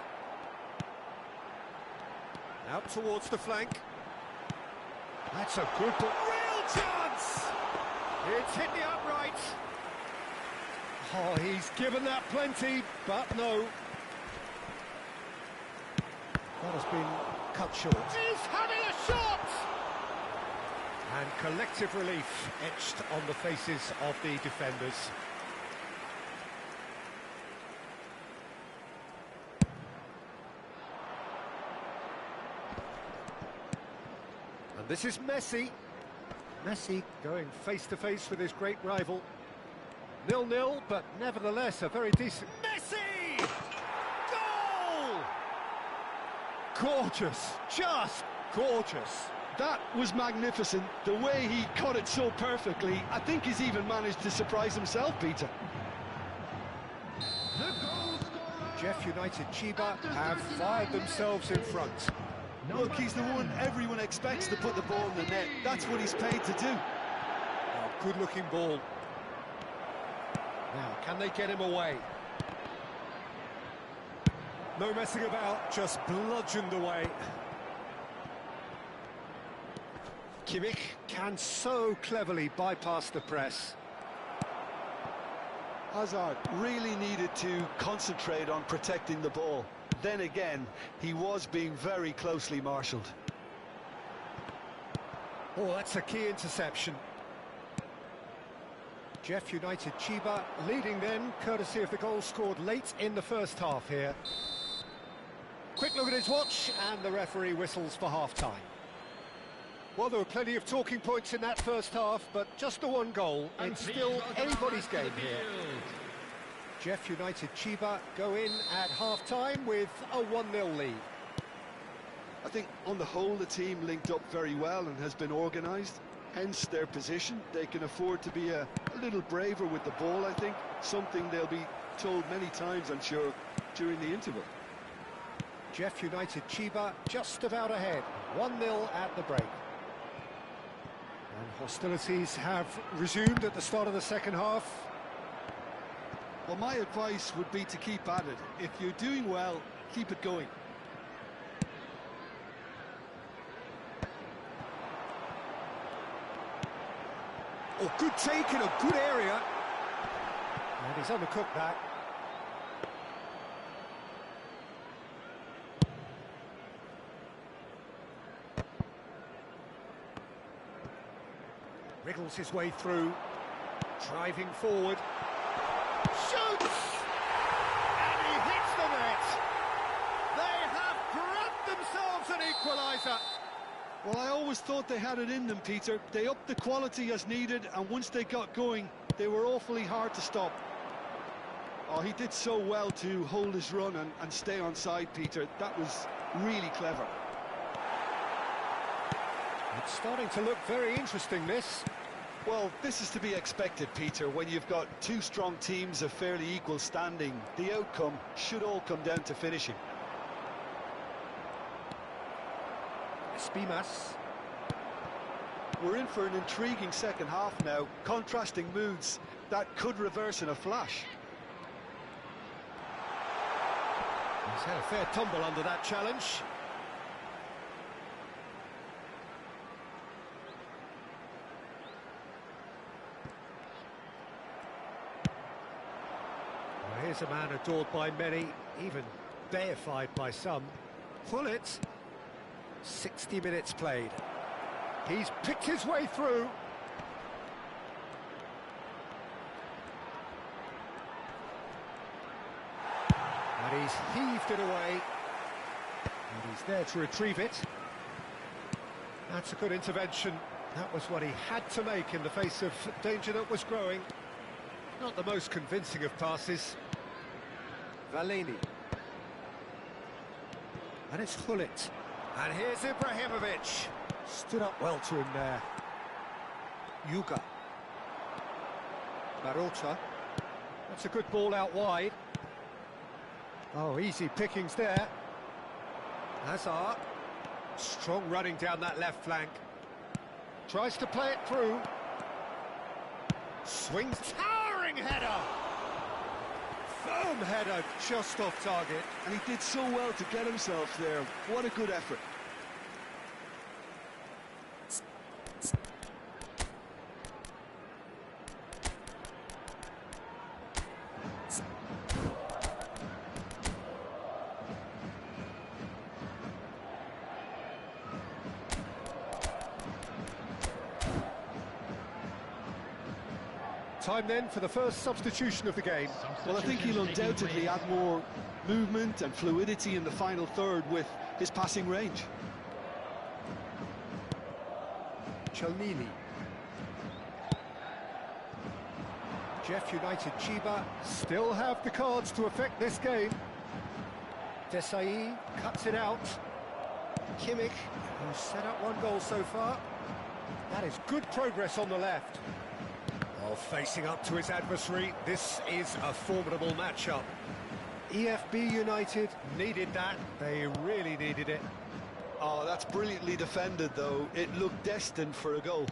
Out towards the flank. That's a good ball. Real chance! It's hit the upright. Oh, he's given that plenty, but no. That has been cut short. He's having a shot! And collective relief etched on the faces of the defenders. And this is Messi. Messi going face-to-face with his great rival. 0-0, but nevertheless a very decent... Messi! Goal! Gorgeous, just gorgeous. That was magnificent. The way he cut it so perfectly, I think he's even managed to surprise himself, Peter. Jeff United Chiba have fired themselves in front. Look, he's the one everyone expects to put the ball in the net. That's what he's paid to do. Oh, good-looking ball. Now, can they get him away? No messing about, just bludgeoned away. Kimmich can so cleverly bypass the press. Hazard really needed to concentrate on protecting the ball. Then again, he was being very closely marshalled. Oh, that's a key interception. Jeff United Chiba leading then, courtesy of the goal scored late in the first half here. Quick look at his watch, and the referee whistles for half-time. Well, there were plenty of talking points in that first half, but just the one goal. It's still anybody's game here. Jeff United Chiba go in at half-time with a 1-0 lead. I think on the whole the team linked up very well and has been organised, hence their position. They can afford to be a little braver with the ball, I think, something they'll be told many times, I'm sure, during the interval. Jeff United Chiba just about ahead, 1-0 at the break. And hostilities have resumed at the start of the second half. Well, my advice would be to keep at it. If you're doing well, keep it going. Oh, good take in a good area. And he's undercooked that. Wriggles his way through, driving forward. Shoots! And he hits the net. They have grabbed themselves an equaliser. Well, I always thought they had it in them, Peter. They upped the quality as needed, and once they got going, they were awfully hard to stop. Oh, he did so well to hold his run and stay on side, Peter. That was really clever. It's starting to look very interesting, this. Well, this is to be expected, Peter. When you've got two strong teams of fairly equal standing, the outcome should all come down to finishing. Spimas. We're in for an intriguing second half now, contrasting moods that could reverse in a flash. He's had a fair tumble under that challenge. Well, here's a man adored by many, even deified by some. Pullet. 60 minutes played. He's picked his way through. And he's heaved it away. And he's there to retrieve it. That's a good intervention. That was what he had to make in the face of danger that was growing. Not the most convincing of passes. Valeni. And it's Hullet. And here's Ibrahimovic. Stood up well to him there. Yuga. Marota. That's a good ball out wide. Oh, easy pickings there. Hazard. Strong running down that left flank. Tries to play it through. Swings. Towering header. Firm header just off target. And he did so well to get himself there. What a good effort. Time then for the first substitution of the game. Well, I think he'll undoubtedly add more movement and fluidity in the final third with his passing range. Chalnini. Jeff United Chiba still have the cards to affect this game. Desai cuts it out. Kimmich, who's set up one goal so far. That is good progress on the left. Well, facing up to his adversary, this is a formidable matchup. EFB United needed that. They really needed it. Oh, that's brilliantly defended, though. It looked destined for a goal.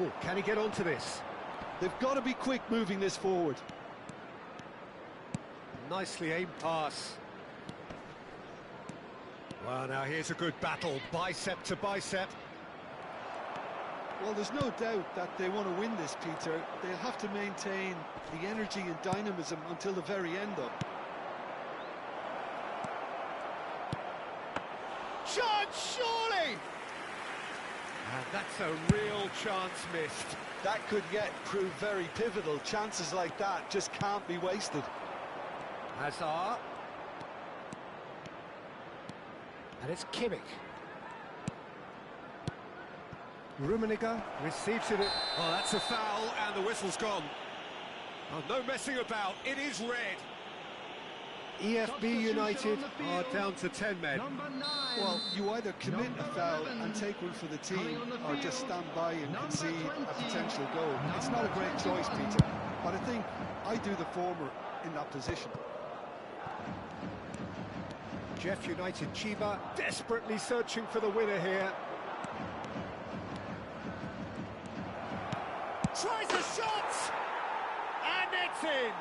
Oh, can he get onto this? They've got to be quick moving this forward. Nicely aimed pass. Well, now here's a good battle, bicep to bicep. Well, there's no doubt that they want to win this, Peter. They'll have to maintain the energy and dynamism until the very end, though. That's a real chance missed. That could yet prove very pivotal. Chances like that just can't be wasted. Hazard. And it's Kimmich. Rummenigge receives it. Oh, that's a foul, and the whistle's gone. Oh, no messing about. It is red. EFB United are down to 10 men. Well, you either commit a foul and take one for the team, or just stand by and concede a potential goal. It's not a great choice, Peter, but I think I do the former in that position. Jeff United Chiba desperately searching for the winner here. Tries a shot! And it's in!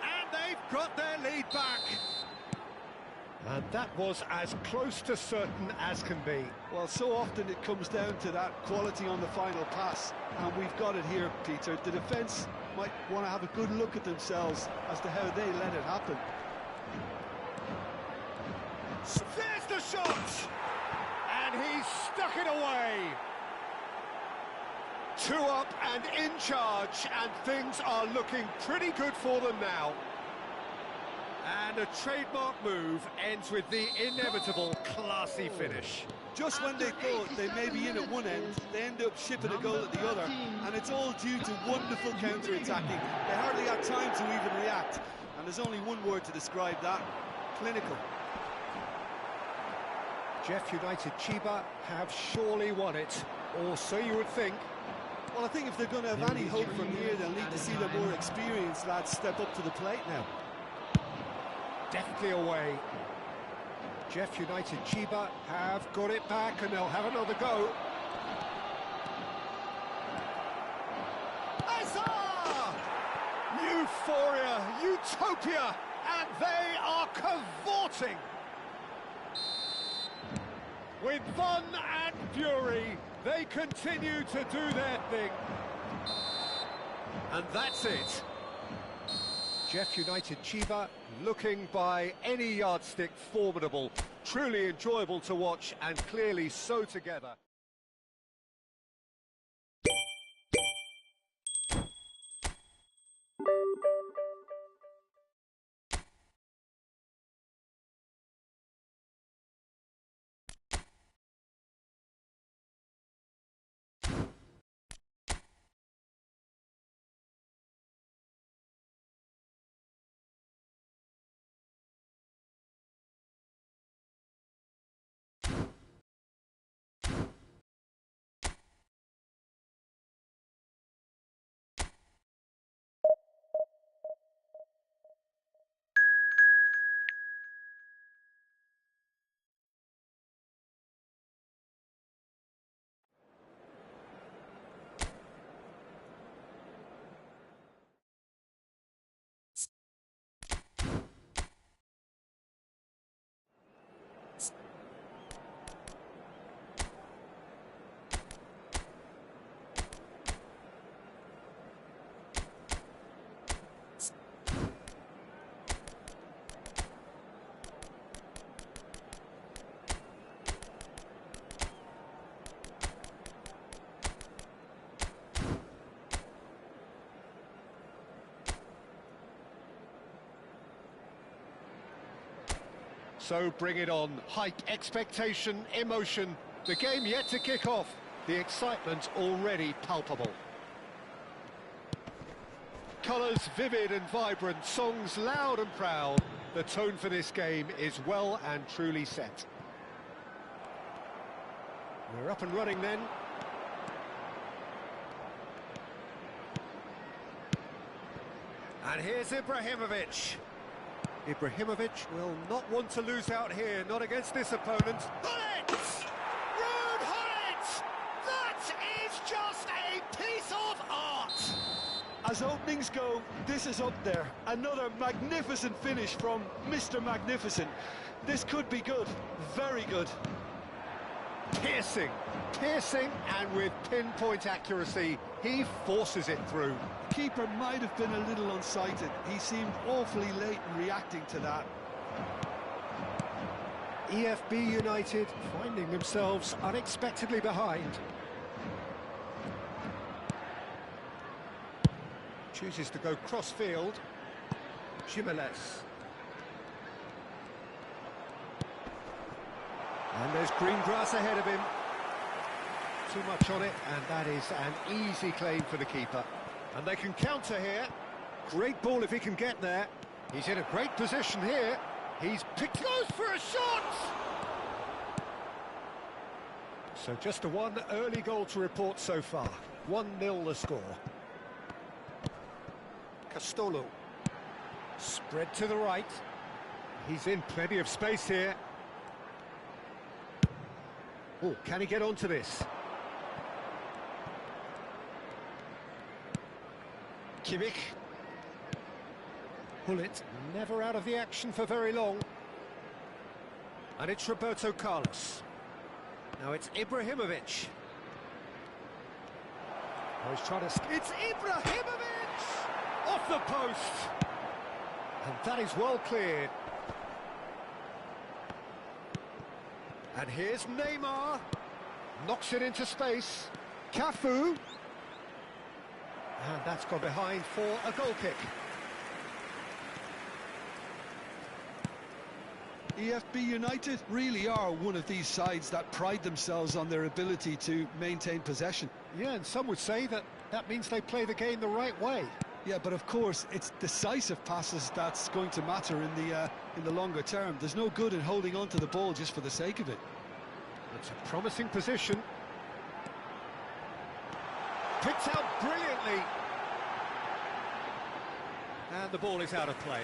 And they've got their lead back. And that was as close to certain as can be. Well, so often it comes down to that quality on the final pass, and we've got it here, Peter. The defence might want to have a good look at themselves as to how they let it happen. There's the shot! And he's stuck it away. 2 up and in charge, and things are looking pretty good for them now. And a trademark move ends with the inevitable classy finish. Just when they thought they may be in at one end, they end up shipping a goal at the other, and it's all due to wonderful counter-attacking. They hardly had time to even react, and there's only one word to describe that: clinical. Jeff United Chiba have surely won it, or so you would think. Well, I think if they're going to have any hope from here, they'll need to see their more experienced lads step up to the plate now. Deftly away. Jeff United Chiba have got it back, and they'll have another go. Azar! Euphoria, utopia, and they are cavorting. With fun and fury, they continue to do their thing. And that's it. Jeff United Chiba looking by any yardstick formidable. Truly enjoyable to watch, and clearly so together. So bring it on. Hype, expectation, emotion. The game yet to kick off. The excitement already palpable. Colours vivid and vibrant, songs loud and proud. The tone for this game is well and truly set. We're up and running then. And here's Ibrahimovic. Ibrahimovic will not want to lose out here, not against this opponent. Hullet! Ruud Hullet! That is just a piece of art! As openings go, this is up there. Another magnificent finish from Mr. Magnificent. This could be good, very good. Piercing, and with pinpoint accuracy, he forces it through. Keeper might have been a little unsighted. He seemed awfully late in reacting to that. EFB United finding themselves unexpectedly behind. Chooses to go cross-field. Jimenez. And there's green grass ahead of him. Too much on it, and that is an easy claim for the keeper. And they can counter here. Great ball if he can get there. He's in a great position here. He's picked, goes for a shot! So just the one early goal to report so far. 1-0 the score. Castolo. Spread to the right. He's in plenty of space here. Oh, can he get onto this? Kimmich. Hullet, never out of the action for very long. And it's Roberto Carlos. Now it's Ibrahimovic. Oh, he's trying to... It's Ibrahimovic! Off the post! And that is well cleared. And here's Neymar. Knocks it into space. Cafu. And that's gone behind for a goal kick. EFB United really are one of these sides that pride themselves on their ability to maintain possession. Yeah, and some would say that means they play the game the right way. Yeah, but of course, it's decisive passes that's going to matter in the longer term. There's no good in holding on to the ball just for the sake of it. It's a promising position. Picked out brilliantly. And the ball is out of play.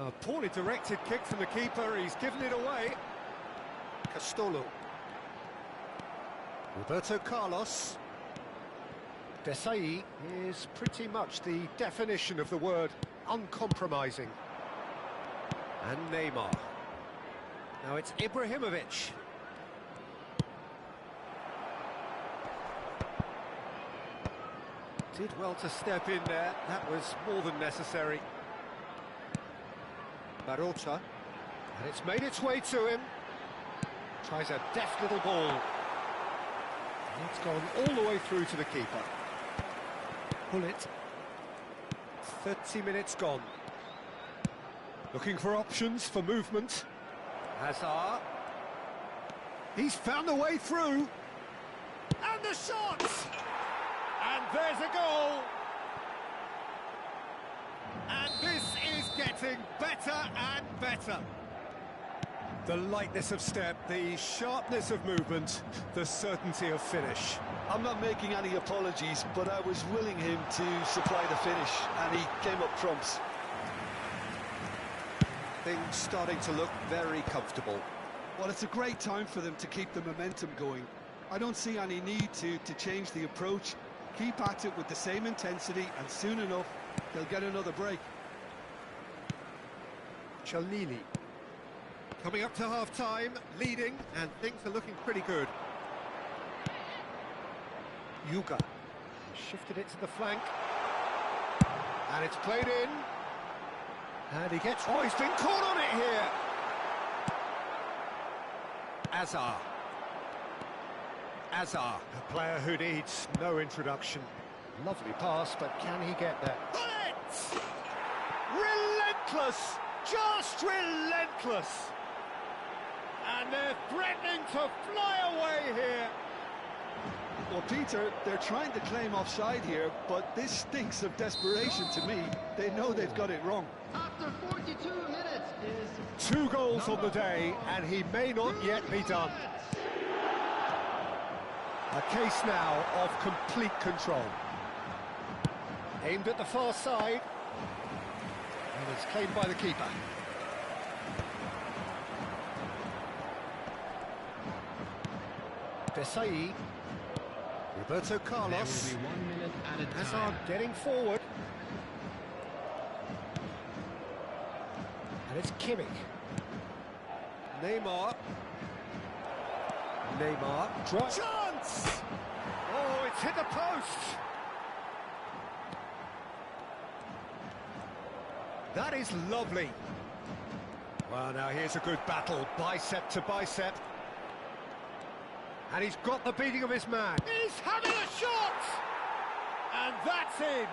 A poorly directed kick from the keeper. He's given it away. Castolo. Roberto Carlos. Desai is pretty much the definition of the word uncompromising. And Neymar. Now it's Ibrahimovic. Did well to step in there. That was more than necessary. Barota. And it's made its way to him. Tries a deft little ball. And it's gone all the way through to the keeper. Hullet. 30 minutes gone. Looking for options for movement. Hazard. He's found a way through. And the shot! And there's a goal! And this is getting better and better. The lightness of step, the sharpness of movement, the certainty of finish. I'm not making any apologies, but I was willing him to supply the finish, and he came up trumps. Things starting to look very comfortable. Well, it's a great time for them to keep the momentum going. I don't see any need to change the approach. Keep at it with the same intensity, and soon enough, they'll get another break. Chalnini. Coming up to half-time, leading, and things are looking pretty good. Yuga. Shifted it to the flank. And it's played in. And he gets... Oh, he's been caught on it here! Azar. Azar, a player who needs no introduction. Lovely pass, but can he get there? Bullet! Relentless! Just relentless! And they're threatening to fly away here. Well, Peter, they're trying to claim offside here, but this stinks of desperation to me. They know they've got it wrong. After 42 minutes is... 2 goals on the day, and he may not yet be done. A case now of complete control. Aimed at the far side. And it's claimed by the keeper. Desai. Roberto Carlos. There will be 1 minute at a time. Hazard getting forward. And it's Kimmich. Neymar. Neymar. Chance! Oh, it's hit the post. That is lovely. Well, now here's a good battle, bicep to bicep. And he's got the beating of his man. He's having a shot! And that's in.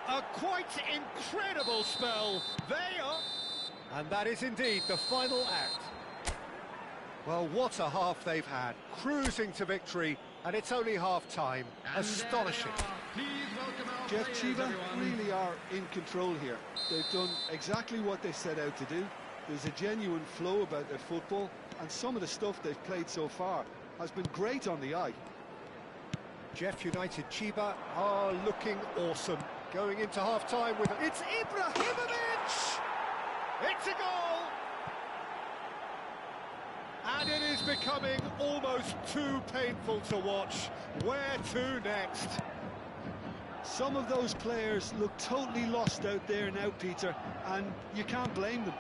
A quite incredible spell. They are... And that is indeed the final act. Well, what a half they've had. Cruising to victory, and it's only half-time. Astonishing. Jeff Chiba really are in control here. They've done exactly what they set out to do. There's a genuine flow about their football, and some of the stuff they've played so far has been great on the eye. Jeff United Chiba are looking awesome. Going into half-time with... It's Ibrahimovic! It's a goal! And it is becoming almost too painful to watch. Where to next? Some of those players look totally lost out there now, Peter, and you can't blame them.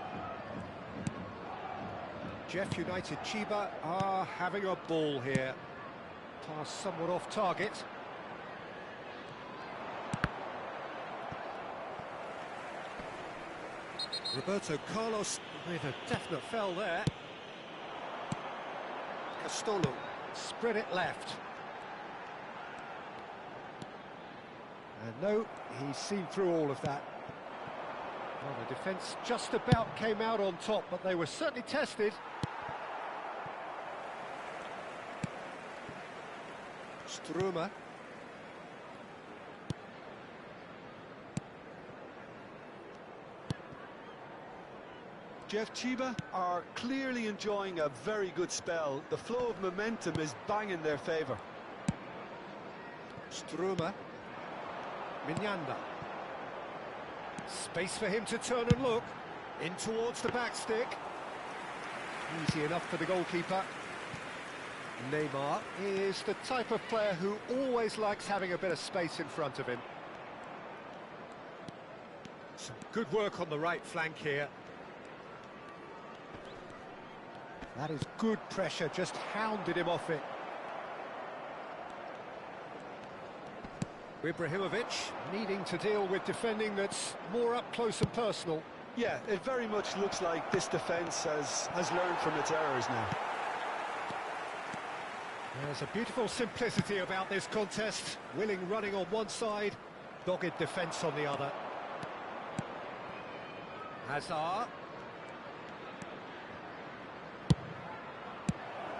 Jeff United Chiba are having a ball here. Pass somewhat off target. Roberto Carlos with a definite foul there. Castolo spread it left. And no, he's seen through all of that. Well, the defence just about came out on top, but they were certainly tested. Struma. Jeff Chiba are clearly enjoying a very good spell. The flow of momentum is bang in their favour. Struma. Mignanda. Space for him to turn and look. In towards the back stick. Easy enough for the goalkeeper. Neymar is the type of player who always likes having a bit of space in front of him. Some good work on the right flank here. That is good pressure, just hounded him off it. Ibrahimovic needing to deal with defending that's more up close and personal. Yeah, it very much looks like this defence has learned from its errors now. There's a beautiful simplicity about this contest. Willing running on one side, dogged defence on the other. Hazard.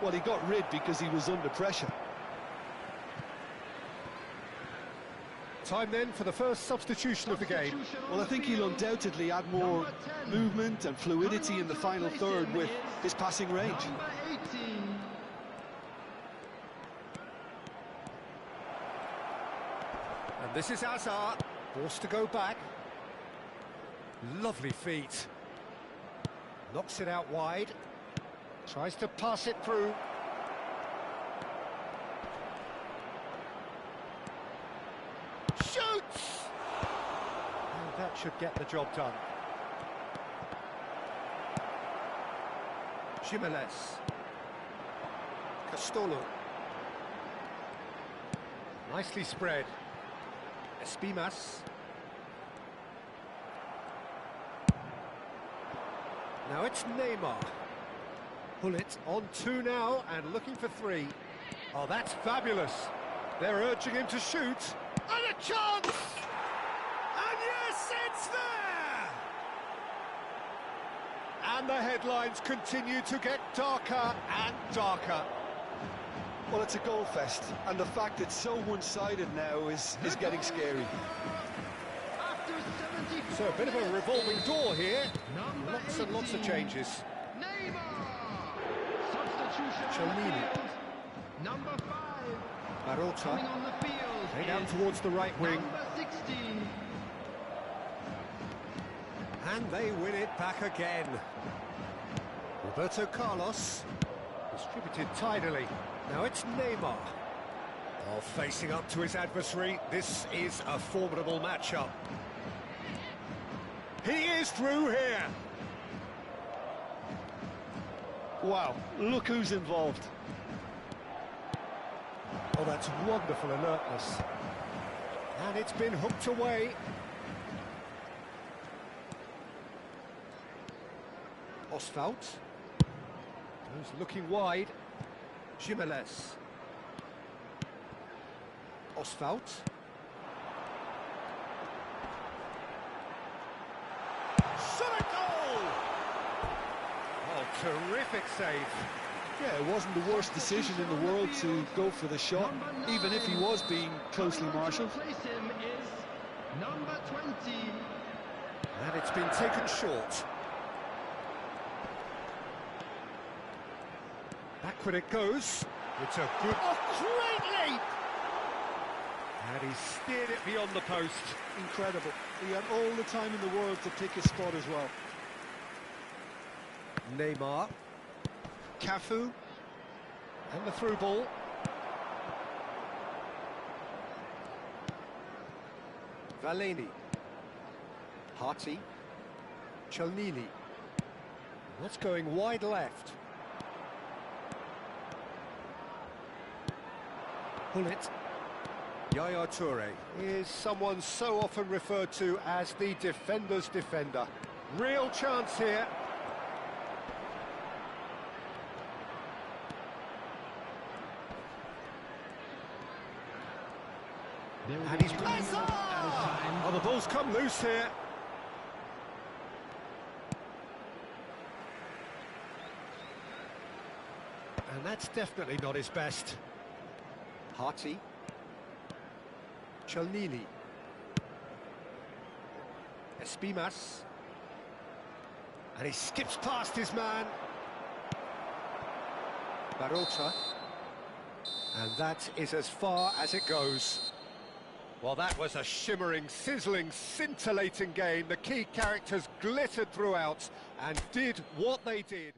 Well, he got rid because he was under pressure. Time then for the first substitution of the game. Well, I think he'll undoubtedly add more movement and fluidity in the final third with his passing range. And this is Hazard, forced to go back. Lovely feet. Knocks it out wide. Tries to pass it through. Shoots! And that should get the job done. Jimenez. Castolo. Nicely spread. Espimas. Now it's Neymar. Pull it on two now and looking for three. Oh, that's fabulous. They're urging him to shoot. And a chance! And yes, it's there! And the headlines continue to get darker and darker. Well, it's a goal fest, and the fact it's so one-sided now is getting scary. So a bit of a revolving door here. Lots and lots of changes. Cellini. Number 5. Marotta. Coming on the field. Way down towards the right wing. Number 16. And they win it back again. Roberto Carlos. Distributed tidily. Now it's Neymar. Oh, facing up to his adversary. This is a formidable matchup. He is through here. Wow, look who's involved. Oh, that's wonderful alertness. And it's been hooked away. Oswald. Goes looking wide. Jimenez. Oswald. Shot a goal! Oh, terrific save. Yeah, it wasn't the worst decision in the world to go for the shot, even if he was being closely marshalled. Replace him is number 20. And it's been taken short. Backward it goes. It's a good... Oh, great leap! And he steered it beyond the post. Incredible. He had all the time in the world to pick his spot as well. Neymar. Cafu. And the through ball. Valeni. Harty. Chelnini. That's going wide left. Hullet. Yaya Toure is someone so often referred to as the defender's defender. Real chance here. And he's... Oh, the ball's come loose here. And that's definitely not his best. Harty. Chelnini. Espimas. And he skips past his man. Barota. And that is as far as it goes. Well, that was a shimmering, sizzling, scintillating game. The key characters glittered throughout and did what they did.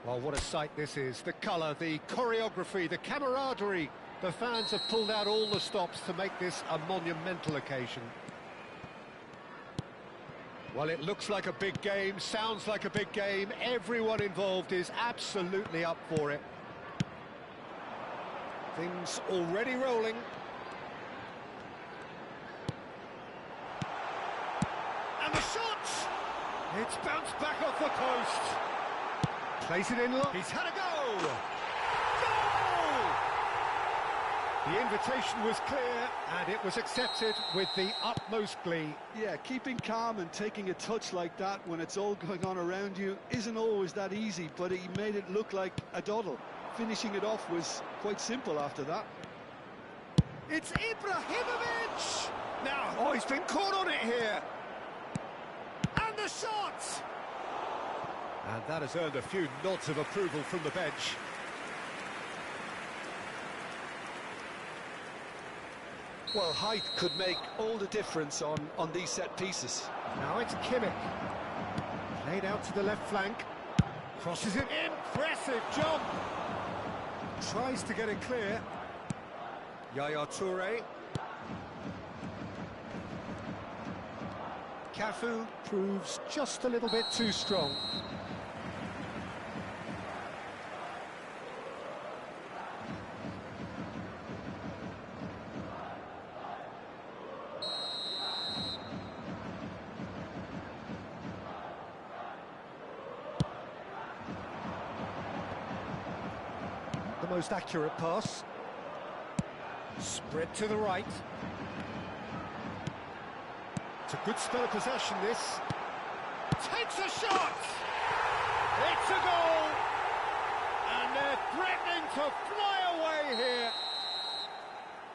Well, what a sight this is. The colour, the choreography, the camaraderie. The fans have pulled out all the stops to make this a monumental occasion. Well, it looks like a big game, sounds like a big game. Everyone involved is absolutely up for it. Things already rolling. And the shot! It's bounced back off the post. Plays it in low. He's had a go! Goal! The invitation was clear, and it was accepted with the utmost glee. Yeah, keeping calm and taking a touch like that when it's all going on around you isn't always that easy, but he made it look like a doddle. Finishing it off was quite simple after that. It's Ibrahimovic! Now, oh, he's been caught on it here. And the shot! And that has earned a few nods of approval from the bench. Well, height could make all the difference on these set pieces. Now it's Kimmich. Played out to the left flank. Crosses it. Impressive jump. Tries to get it clear. Yaya Toure. Cafu proves just a little bit too strong. The most accurate pass. Spread to the right. It's a good spell of possession, this. Takes a shot! It's a goal! And they're threatening to fly away here.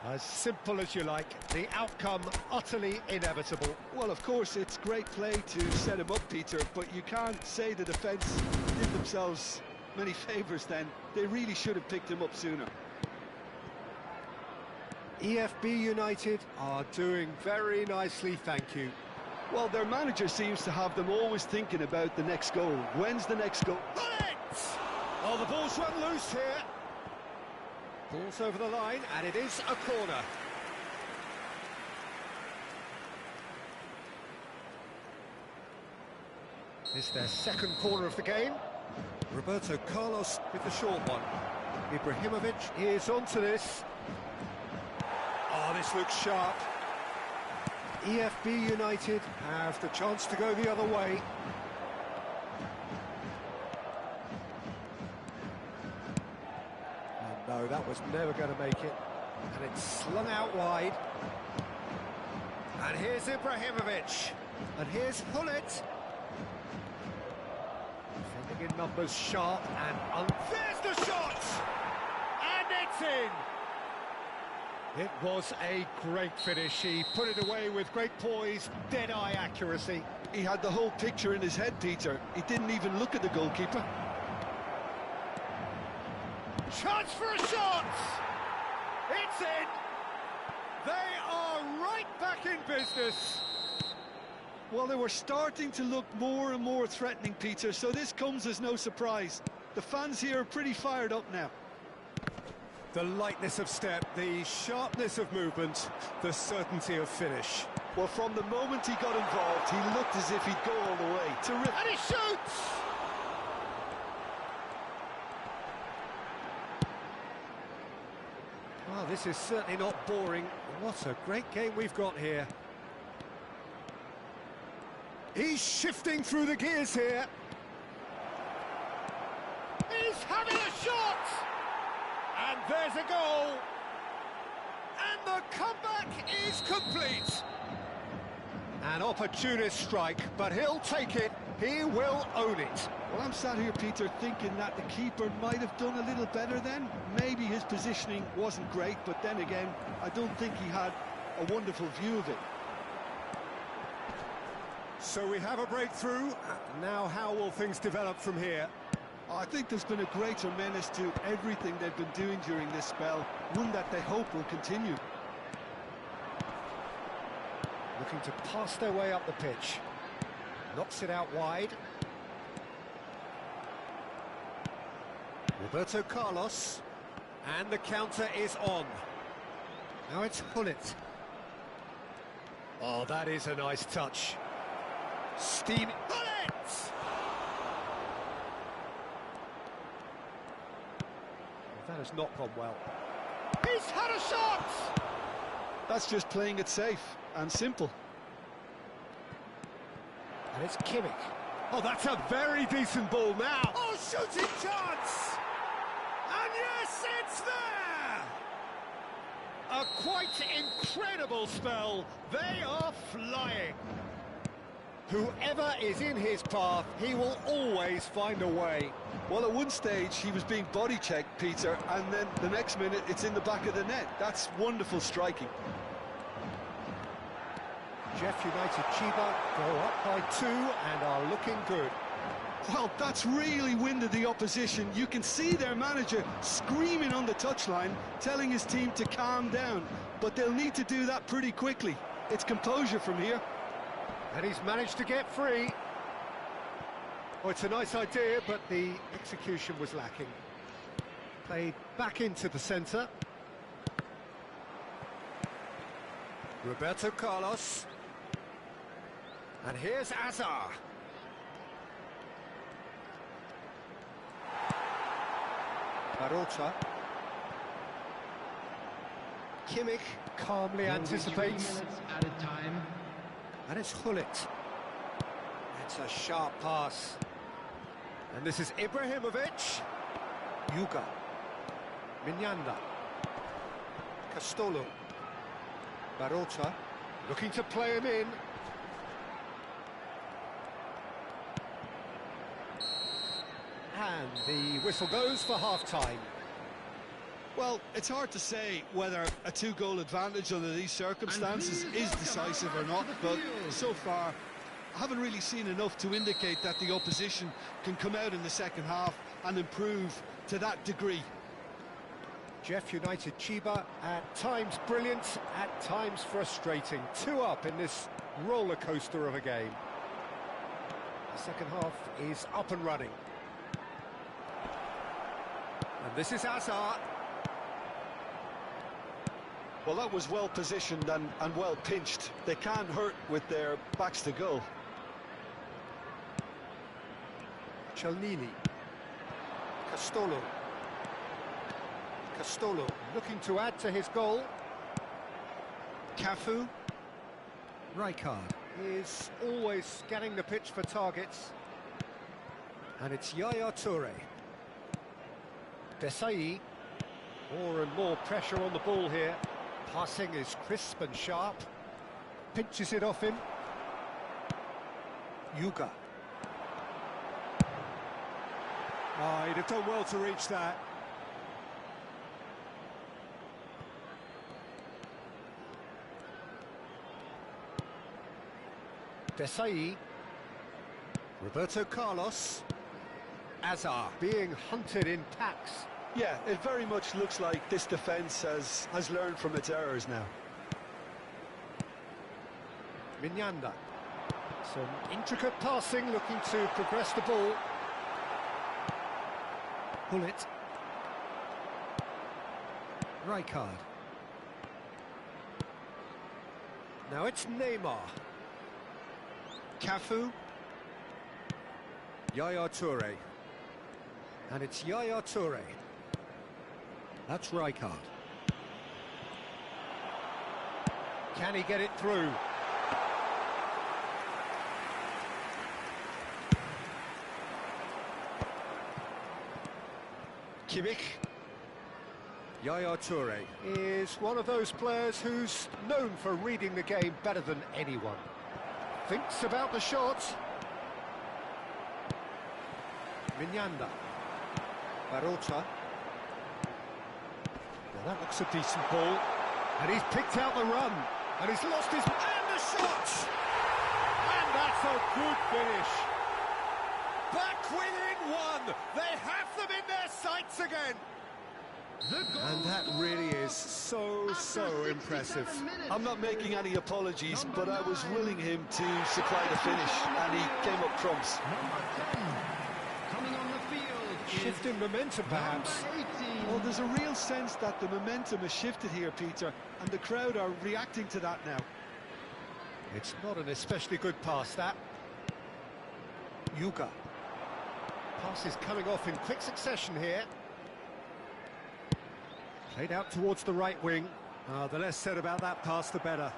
As simple as you like, the outcome utterly inevitable. Well, of course, it's great play to set him up, Peter, but you can't say the defence did themselves many favours then. They really should have picked him up sooner. EFB United are doing very nicely, thank you. Well, their manager seems to have them always thinking about the next goal. When's the next goal? Oh, the ball's run loose here. Ball's over the line, and it is a corner. It's their second corner of the game. Roberto Carlos with the short one. Ibrahimovic is onto this. Oh, this looks sharp. EFB United have the chance to go the other way. And no, that was never going to make it. And it's slung out wide. And here's Ibrahimovic. And here's Hullet. Defending in numbers sharp and There's the shot! And it's in! It was a great finish. He put it away with great poise, dead-eye accuracy. He had the whole picture in his head, Peter. He didn't even look at the goalkeeper. Chance for a shot! It's in! They are right back in business! Well, they were starting to look more and more threatening, Peter, so this comes as no surprise. The fans here are pretty fired up now. The lightness of step, the sharpness of movement, the certainty of finish. Well, from the moment he got involved, he looked as if he'd go all the way. Terrific. And he shoots! Well, this is certainly not boring. What a great game we've got here. He's shifting through the gears here. He's having a shot! And there's a goal! And the comeback is complete! An opportunist strike, but he'll take it. He will own it. Well, I'm sat here, Peter, thinking that the keeper might have done a little better then. Maybe his positioning wasn't great, but then again, I don't think he had a wonderful view of it. So we have a breakthrough. Now how will things develop from here? I think there's been a greater menace to everything they've been doing during this spell, one that they hope will continue. Looking to pass their way up the pitch. Knocks it out wide. Roberto Carlos. And the counter is on. Now it's Hullet. Oh, that is a nice touch. Steam. Hullet! That has not gone well. He's had a shot! That's just playing it safe and simple. And it's Kimmich. Oh, that's a very decent ball now. Oh, shooting chance! And yes, it's there! A quite incredible spell. They are flying. Whoever is in his path, he will always find a way. Well, at one stage, he was being body-checked, Peter, and then the next minute, it's in the back of the net. That's wonderful striking. Jeff United Chiba go up by 2 and are looking good. Well, that's really winded the opposition. You can see their manager screaming on the touchline, telling his team to calm down. But they'll need to do that pretty quickly. It's composure from here. And he's managed to get free. Oh, it's a nice idea, but the execution was lacking. Played back into the centre. Roberto Carlos. And here's Azar. Barota. Kimmich calmly anticipates. Minutes added time. And it's Hullet. It's a sharp pass. And this is Ibrahimovic. Yuga. Minyanda. Castolo. Barota. Looking to play him in. And the whistle goes for half-time. Well, it's hard to say whether a two-goal advantage under these circumstances is decisive or not, but so far I haven't really seen enough to indicate that the opposition can come out in the second half and improve to that degree. Jeff United Chiba, at times brilliant, at times frustrating. 2 up in this roller coaster of a game. The second half is up and running. And this is Azar. Well, that was well positioned and well pinched. They can't hurt with their backs to goal. Chelnini. Castolo. Castolo looking to add to his goal. Cafu. Rijkaard is always scanning the pitch for targets. And it's Yaya Toure. Desai. More and more pressure on the ball here. Passing is crisp and sharp. Pinches it off him. Yuga. Oh, he'd have done well to reach that. Desai. Roberto Carlos. Azar being hunted in packs. Yeah, it very much looks like this defence has learned from its errors now. Minyanda. Some intricate passing, looking to progress the ball. Hullet. Rijkaard. Now it's Neymar. Cafu. Yaya Toure. And it's Yaya Toure. That's Rijkaard. Can he get it through? Kimmich. Yaya Toure is one of those players who's known for reading the game better than anyone. Thinks about the shot. Minyanda. Barota. Well, that looks a decent ball. And he's picked out the run. And he's lost his... And the shot! And that's a good finish. Back within 1. They have them in their sights again. And that really is so impressive. I'm not making any apologies, but I was willing him to supply the finish, and he came up trumps. Number 10. Coming on the field. Shifting momentum, perhaps. Number 18. Well, there's a real sense that the momentum has shifted here, Peter, and the crowd are reacting to that now. It's not an especially good pass, that. Yuga. Pass is coming off in quick succession here. Played out towards the right wing. The less said about that pass, the better.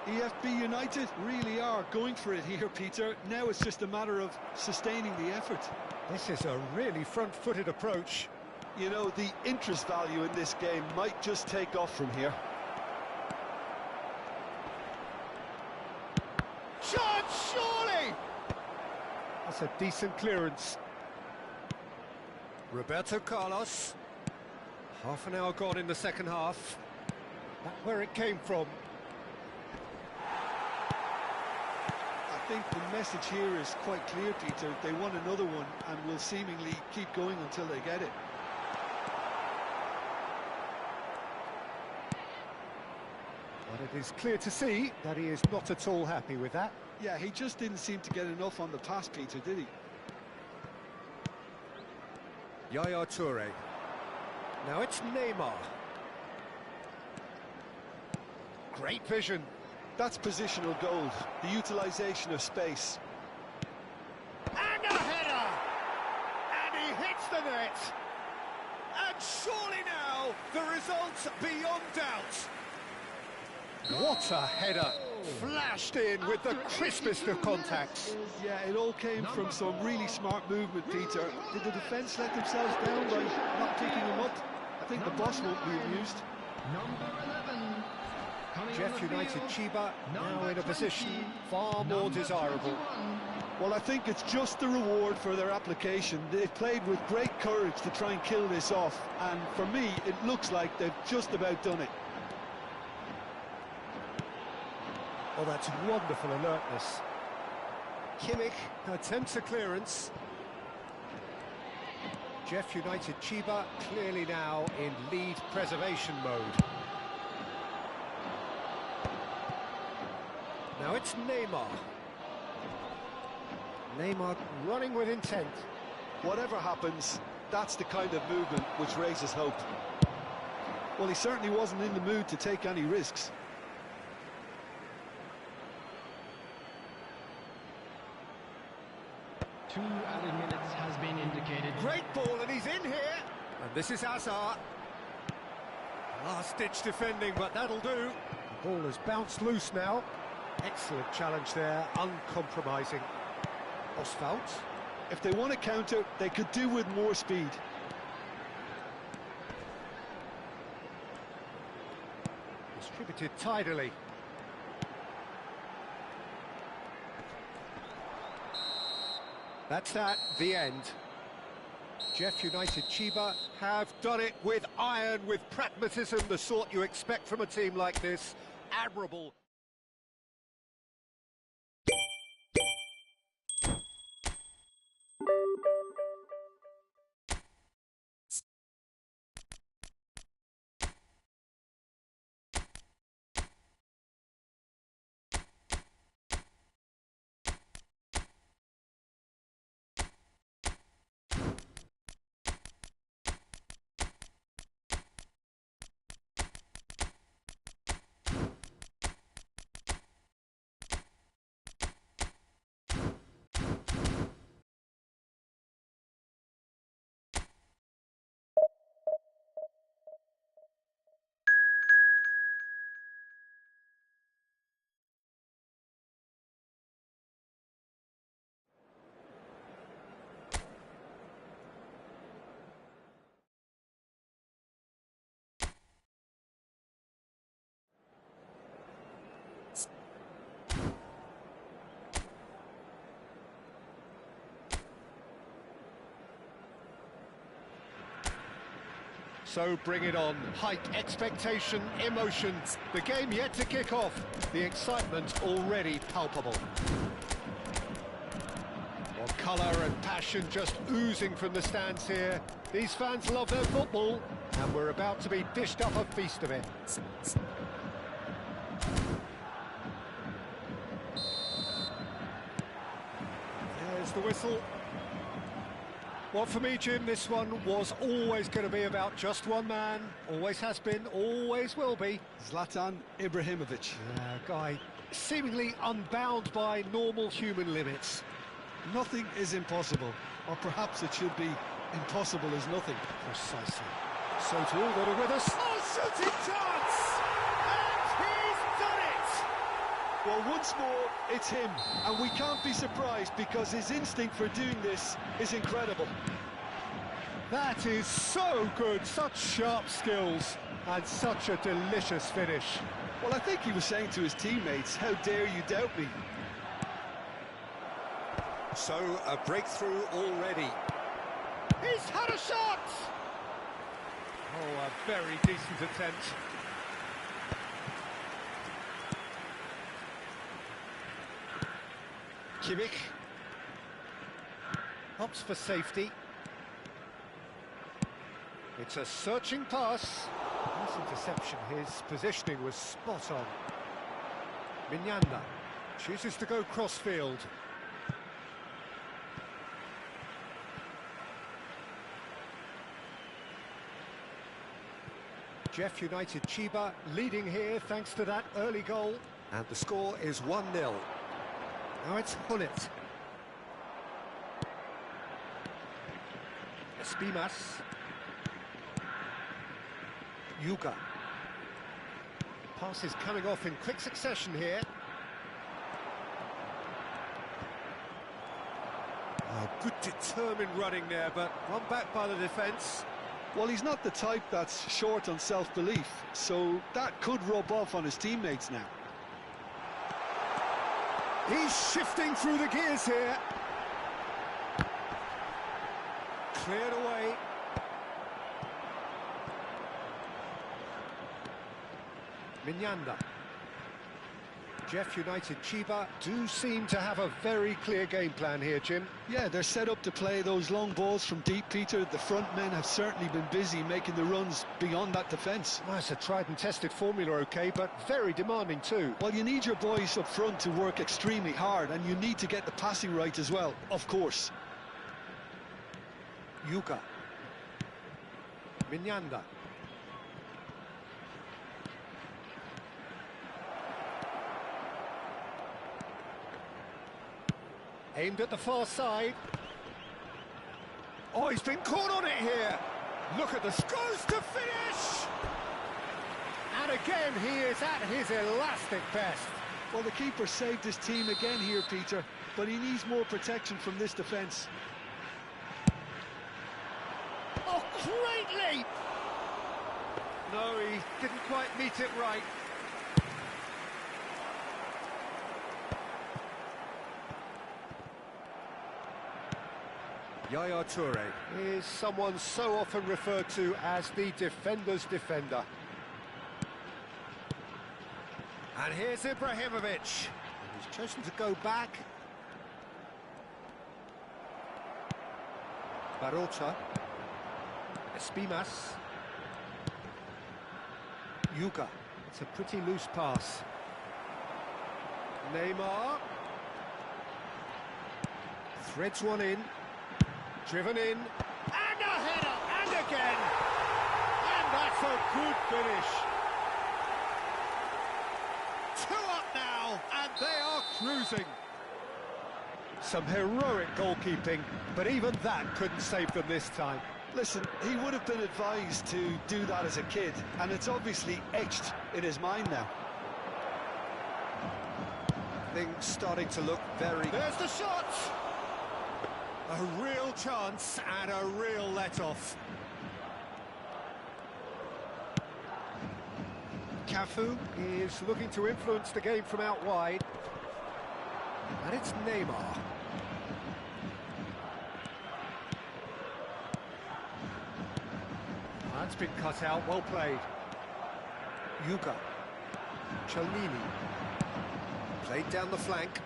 EFB United really are going for it here, Peter. Now it's just a matter of sustaining the effort. This is a really front-footed approach. You know, the interest value in this game might just take off from here. Shot, surely! That's a decent clearance. Roberto Carlos. Half an hour gone in the second half. Back where it came from. I think the message here is quite clear, Peter. They want another one and will seemingly keep going until they get it. But it is clear to see that he is not at all happy with that. Yeah, he just didn't seem to get enough on the pass, Peter, did he? Yaya Toure. Now it's Neymar. Great vision. That's positional gold, the utilisation of space. And a header! And he hits the net! And surely now, the result's beyond doubt. What a header! Flashed in with the crispest of contacts. Yeah, it all came from some really smart movement, Peter. Did the defence let themselves down by not picking him up? I think the boss won't be amused. Number 11. Coming Jeff on the United field, Chiba now in a position 20, far more number desirable. 21. Well, I think it's just the reward for their application. They've played with great courage to try and kill this off, and for me, it looks like they've just about done it. Oh, that's wonderful alertness. Kimmich attempts a clearance. Jeff United Chiba clearly now in lead preservation mode. Now it's Neymar. Neymar running with intent. Whatever happens, that's the kind of movement which raises hope. Well, he certainly wasn't in the mood to take any risks. Two added minutes has been indicated. Great ball, and he's in here. And this is Azar. Last-ditch defending, but that'll do. The ball has bounced loose now. Excellent challenge there, uncompromising. Oswald. If they want to counter, they could do with more speed. Distributed tidily. That's that, the end. Jeff United Chiba have done it with iron, with pragmatism, the sort you expect from a team like this. Admirable. So bring it on. Hype, expectation, emotion. The game yet to kick off. The excitement already palpable. Well, colour and passion just oozing from the stands here. These fans love their football, and we're about to be dished up a feast of it. There's the whistle. Well, for me, Jim, this one was always going to be about just one man. Always has been, always will be. Zlatan Ibrahimovic. A guy seemingly unbound by normal human limits. Nothing is impossible, or perhaps it should be impossible as nothing. Precisely. So to all that are with us... Oh, shooting chance! And he's done it! Well, once more, it's him, and we can't be surprised because his instinct for doing this is incredible. That is so good, such sharp skills, and such a delicious finish. Well, I think he was saying to his teammates, how dare you doubt me? So, a breakthrough already. He's had a shot! Oh, a very decent attempt. Kimmich opts for safety. It's a searching pass. Nice interception. His positioning was spot on. Mignanda chooses to go cross-field. Jeff United Chiba leading here thanks to that early goal. And the score is 1-0. Now it's Hullet. Espimas. Yuga. Passes coming off in quick succession here. Oh, good determined running there, but run back by the defence. Well, he's not the type that's short on self-belief, so that could rub off on his teammates now. He's shifting through the gears here. Cleared away. Minyanda. Jeff United Chiba do seem to have a very clear game plan here, Jim. Yeah, they're set up to play those long balls from deep, Peter. The front men have certainly been busy making the runs beyond that defence. Well, it's a tried and tested formula, OK, but very demanding too. Well, you need your boys up front to work extremely hard, and you need to get the passing right as well, of course. Yuga. Minyanda. Aimed at the far side. Oh, he's been caught on it here. Look at the scores to finish. And again, he is at his elastic best. Well, the keeper saved his team again here, Peter, but he needs more protection from this defence. Oh, great leap! No, he didn't quite meet it right. Yaya Toure is someone so often referred to as the defender's defender. And here's Ibrahimovic. He's chosen to go back. Barota. Espimas. Yuga. It's a pretty loose pass. Neymar. Threads one in. Driven in. And a header! And again! And that's a good finish. 2 up now, and they are cruising. Some heroic goalkeeping, but even that couldn't save them this time. Listen, he would have been advised to do that as a kid, and it's obviously etched in his mind now. Things starting to look very... There's the shot! A real chance and a real let-off. Cafu is looking to influence the game from out wide. And it's Neymar. That's been cut out, well played. Yuga. Chelnini. Played down the flank.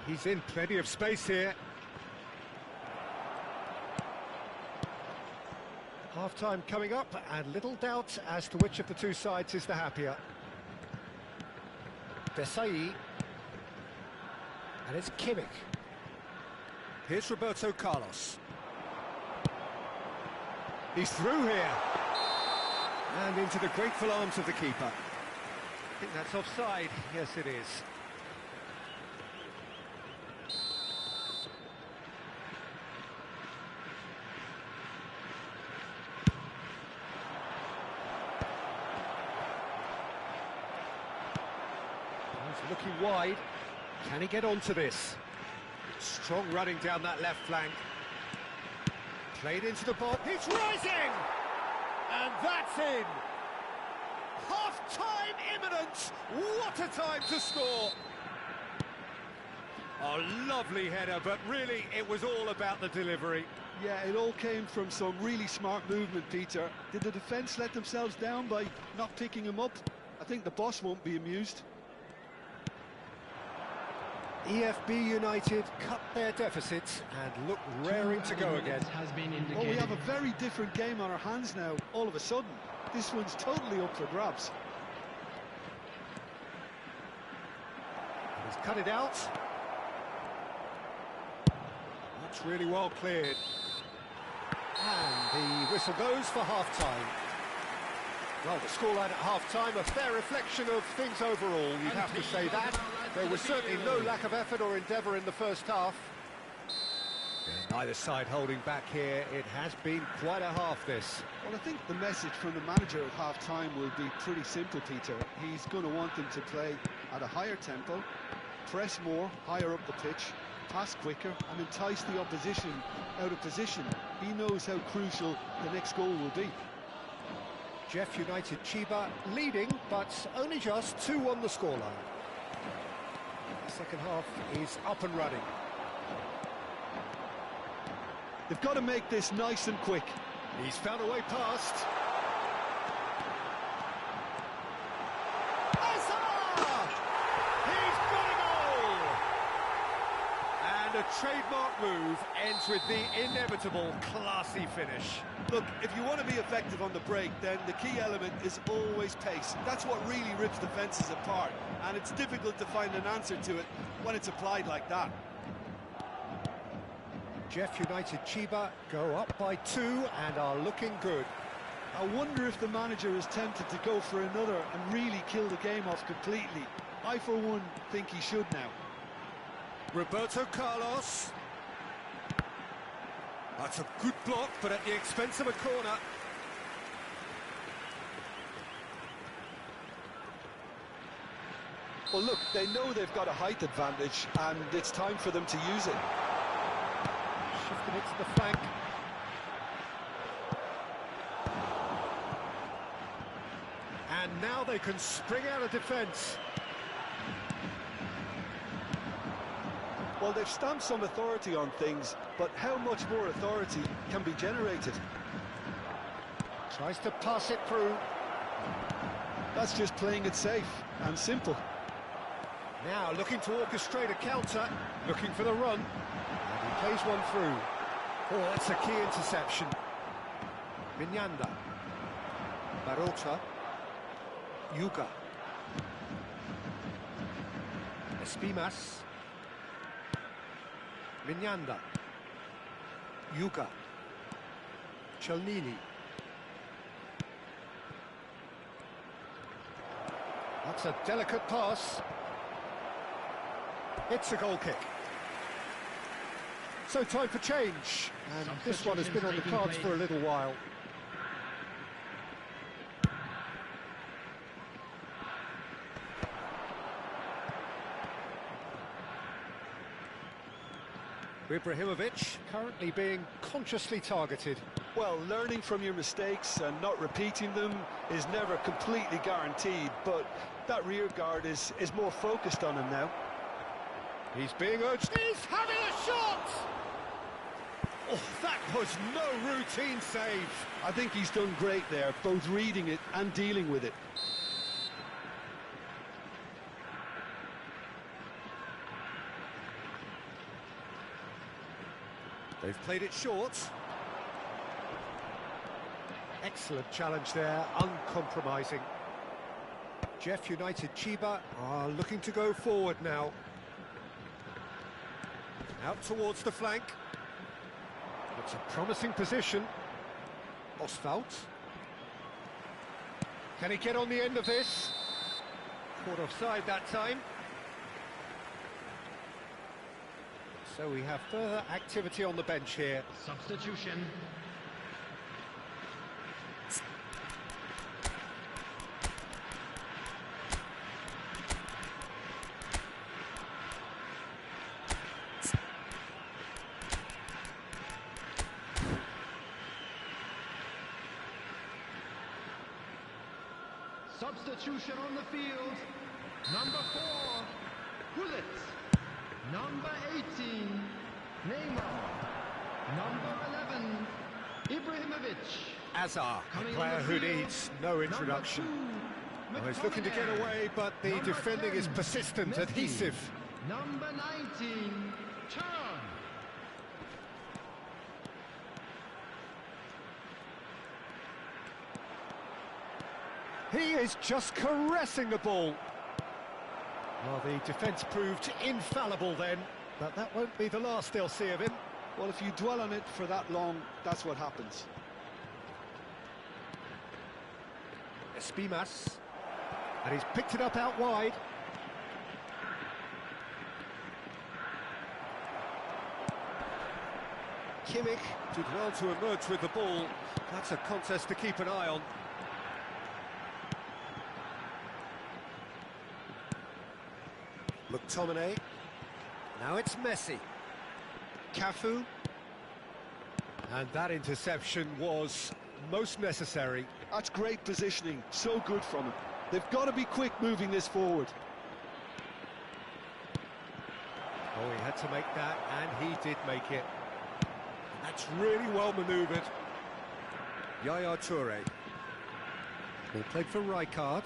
He's in plenty of space here. Half-time coming up, and little doubt as to which of the two sides is the happier. Desai. And it's Kimmich. Here's Roberto Carlos. He's through here. And into the grateful arms of the keeper. I think that's offside. Yes, it is. He's looking wide. Can he get onto this? Strong running down that left flank. Played into the box. He's rising! And that's in! Half-time imminent! What a time to score! A lovely header, but really it was all about the delivery. Yeah, it all came from some really smart movement, Peter. Did the defence let themselves down by not picking him up? I think the boss won't be amused. EFB United cut their deficits and look raring to go again. Well, we have a very different game on our hands now, all of a sudden. This one's totally up for grabs. He's cut it out. That's really well cleared. And the whistle goes for half-time. Well, the scoreline at half-time, a fair reflection of things overall, you'd have to say that. There was certainly no lack of effort or endeavour in the first half. Yeah, neither side holding back here. It has been quite a half, this. Well, I think the message from the manager at half-time will be pretty simple, Peter. He's going to want them to play at a higher tempo, press more, higher up the pitch, pass quicker and entice the opposition out of position. He knows how crucial the next goal will be. Jeff United Chiba leading, but only just 2 on the scoreline. The second half is up and running. They've got to make this nice and quick. He's found a way past. A trademark move ends with the inevitable classy finish. Look, if you want to be effective on the break, then the key element is always pace. That's what really rips defences apart, and it's difficult to find an answer to it when it's applied like that. Jeff United Chiba go up by 2 and are looking good. I wonder if the manager is tempted to go for another and really kill the game off completely. I, for one, think he should now. Roberto Carlos. That's a good block, but at the expense of a corner. Well, look, they know they've got a height advantage, and it's time for them to use it. Shifting it to the flank. And now they can spring out of defence. Well, they've stamped some authority on things, but how much more authority can be generated? Tries to pass it through. That's just playing it safe and simple. Now looking to orchestrate a counter, looking for the run. And he plays one through. Oh, that's a key interception. Minyanda. Barota. Yuga. Espimas. Minyanda, Yuga, Chelnini. That's a delicate pass. It's a goal kick. So time for change, and this one has been on the cards for a little while. Ibrahimovic currently being consciously targeted. Well, learning from your mistakes and not repeating them is never completely guaranteed, but that rear guard is more focused on him now. He's being urged. He's having a shot! Oh, that was no routine save. I think he's done great there, both reading it and dealing with it. They've played it short. Excellent challenge there, uncompromising. Jeff United Chiba are looking to go forward now. Out towards the flank. It's a promising position. Oswald. Can he get on the end of this? Caught offside that time. So we have further activity on the bench here. Substitution. Substitution on the field. Number 4, Gullit. Number 18, Neymar. Number 11, Ibrahimovic. Azar, a player who needs no introduction. Well, he's looking to get away, but the defending is persistent, adhesive. Number 19, Turn. He is just caressing the ball. Well, the defence proved infallible then, but that won't be the last they'll see of him. Well, if you dwell on it for that long, that's what happens. Espimas. And he's picked it up out wide. Kimmich did well to emerge with the ball. That's a contest to keep an eye on. McTominay. Now it's Messi. Cafu. And that interception was most necessary. That's great positioning, so good from him. They've got to be quick moving this forward. Oh, he had to make that, and he did make it. That's really well manoeuvred. Yaya Toure. Ball played for Rijkaard.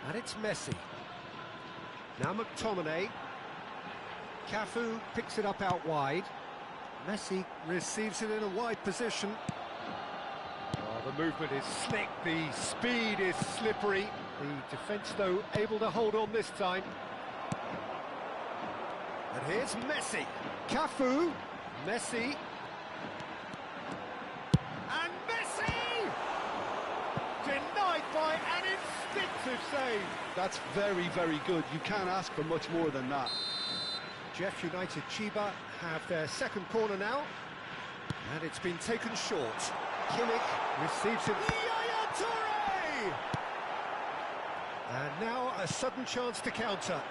And it's Messi. Now McTominay. Cafu picks it up out wide. Messi receives it in a wide position. Oh, the movement is slick, the speed is slippery. The defence, though, able to hold on this time. And here's Messi. Cafu. Messi. And Messi! Denied by an instinctive save. That's very, very good. You can't ask for much more than that. Jeff United Chiba have their second corner now. And it's been taken short. Kimmich receives it. Yaya Toure! And now a sudden chance to counter.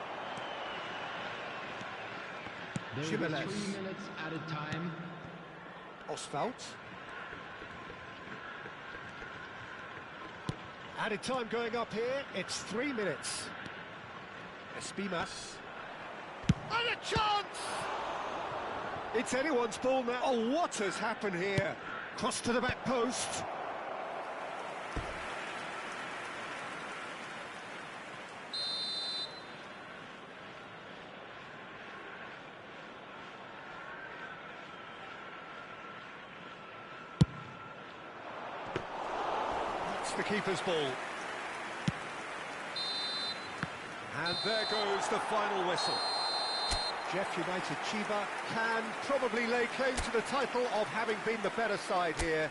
There will be 3 minutes added time. Oswald. Added time going up here. It's 3 minutes. Espimas. And a chance! It's anyone's ball now. Oh, what has happened here? Cross to the back post. That's the keeper's ball. And there goes the final whistle. Jeff United Chiba can probably lay claim to the title of having been the better side here.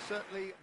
Certainly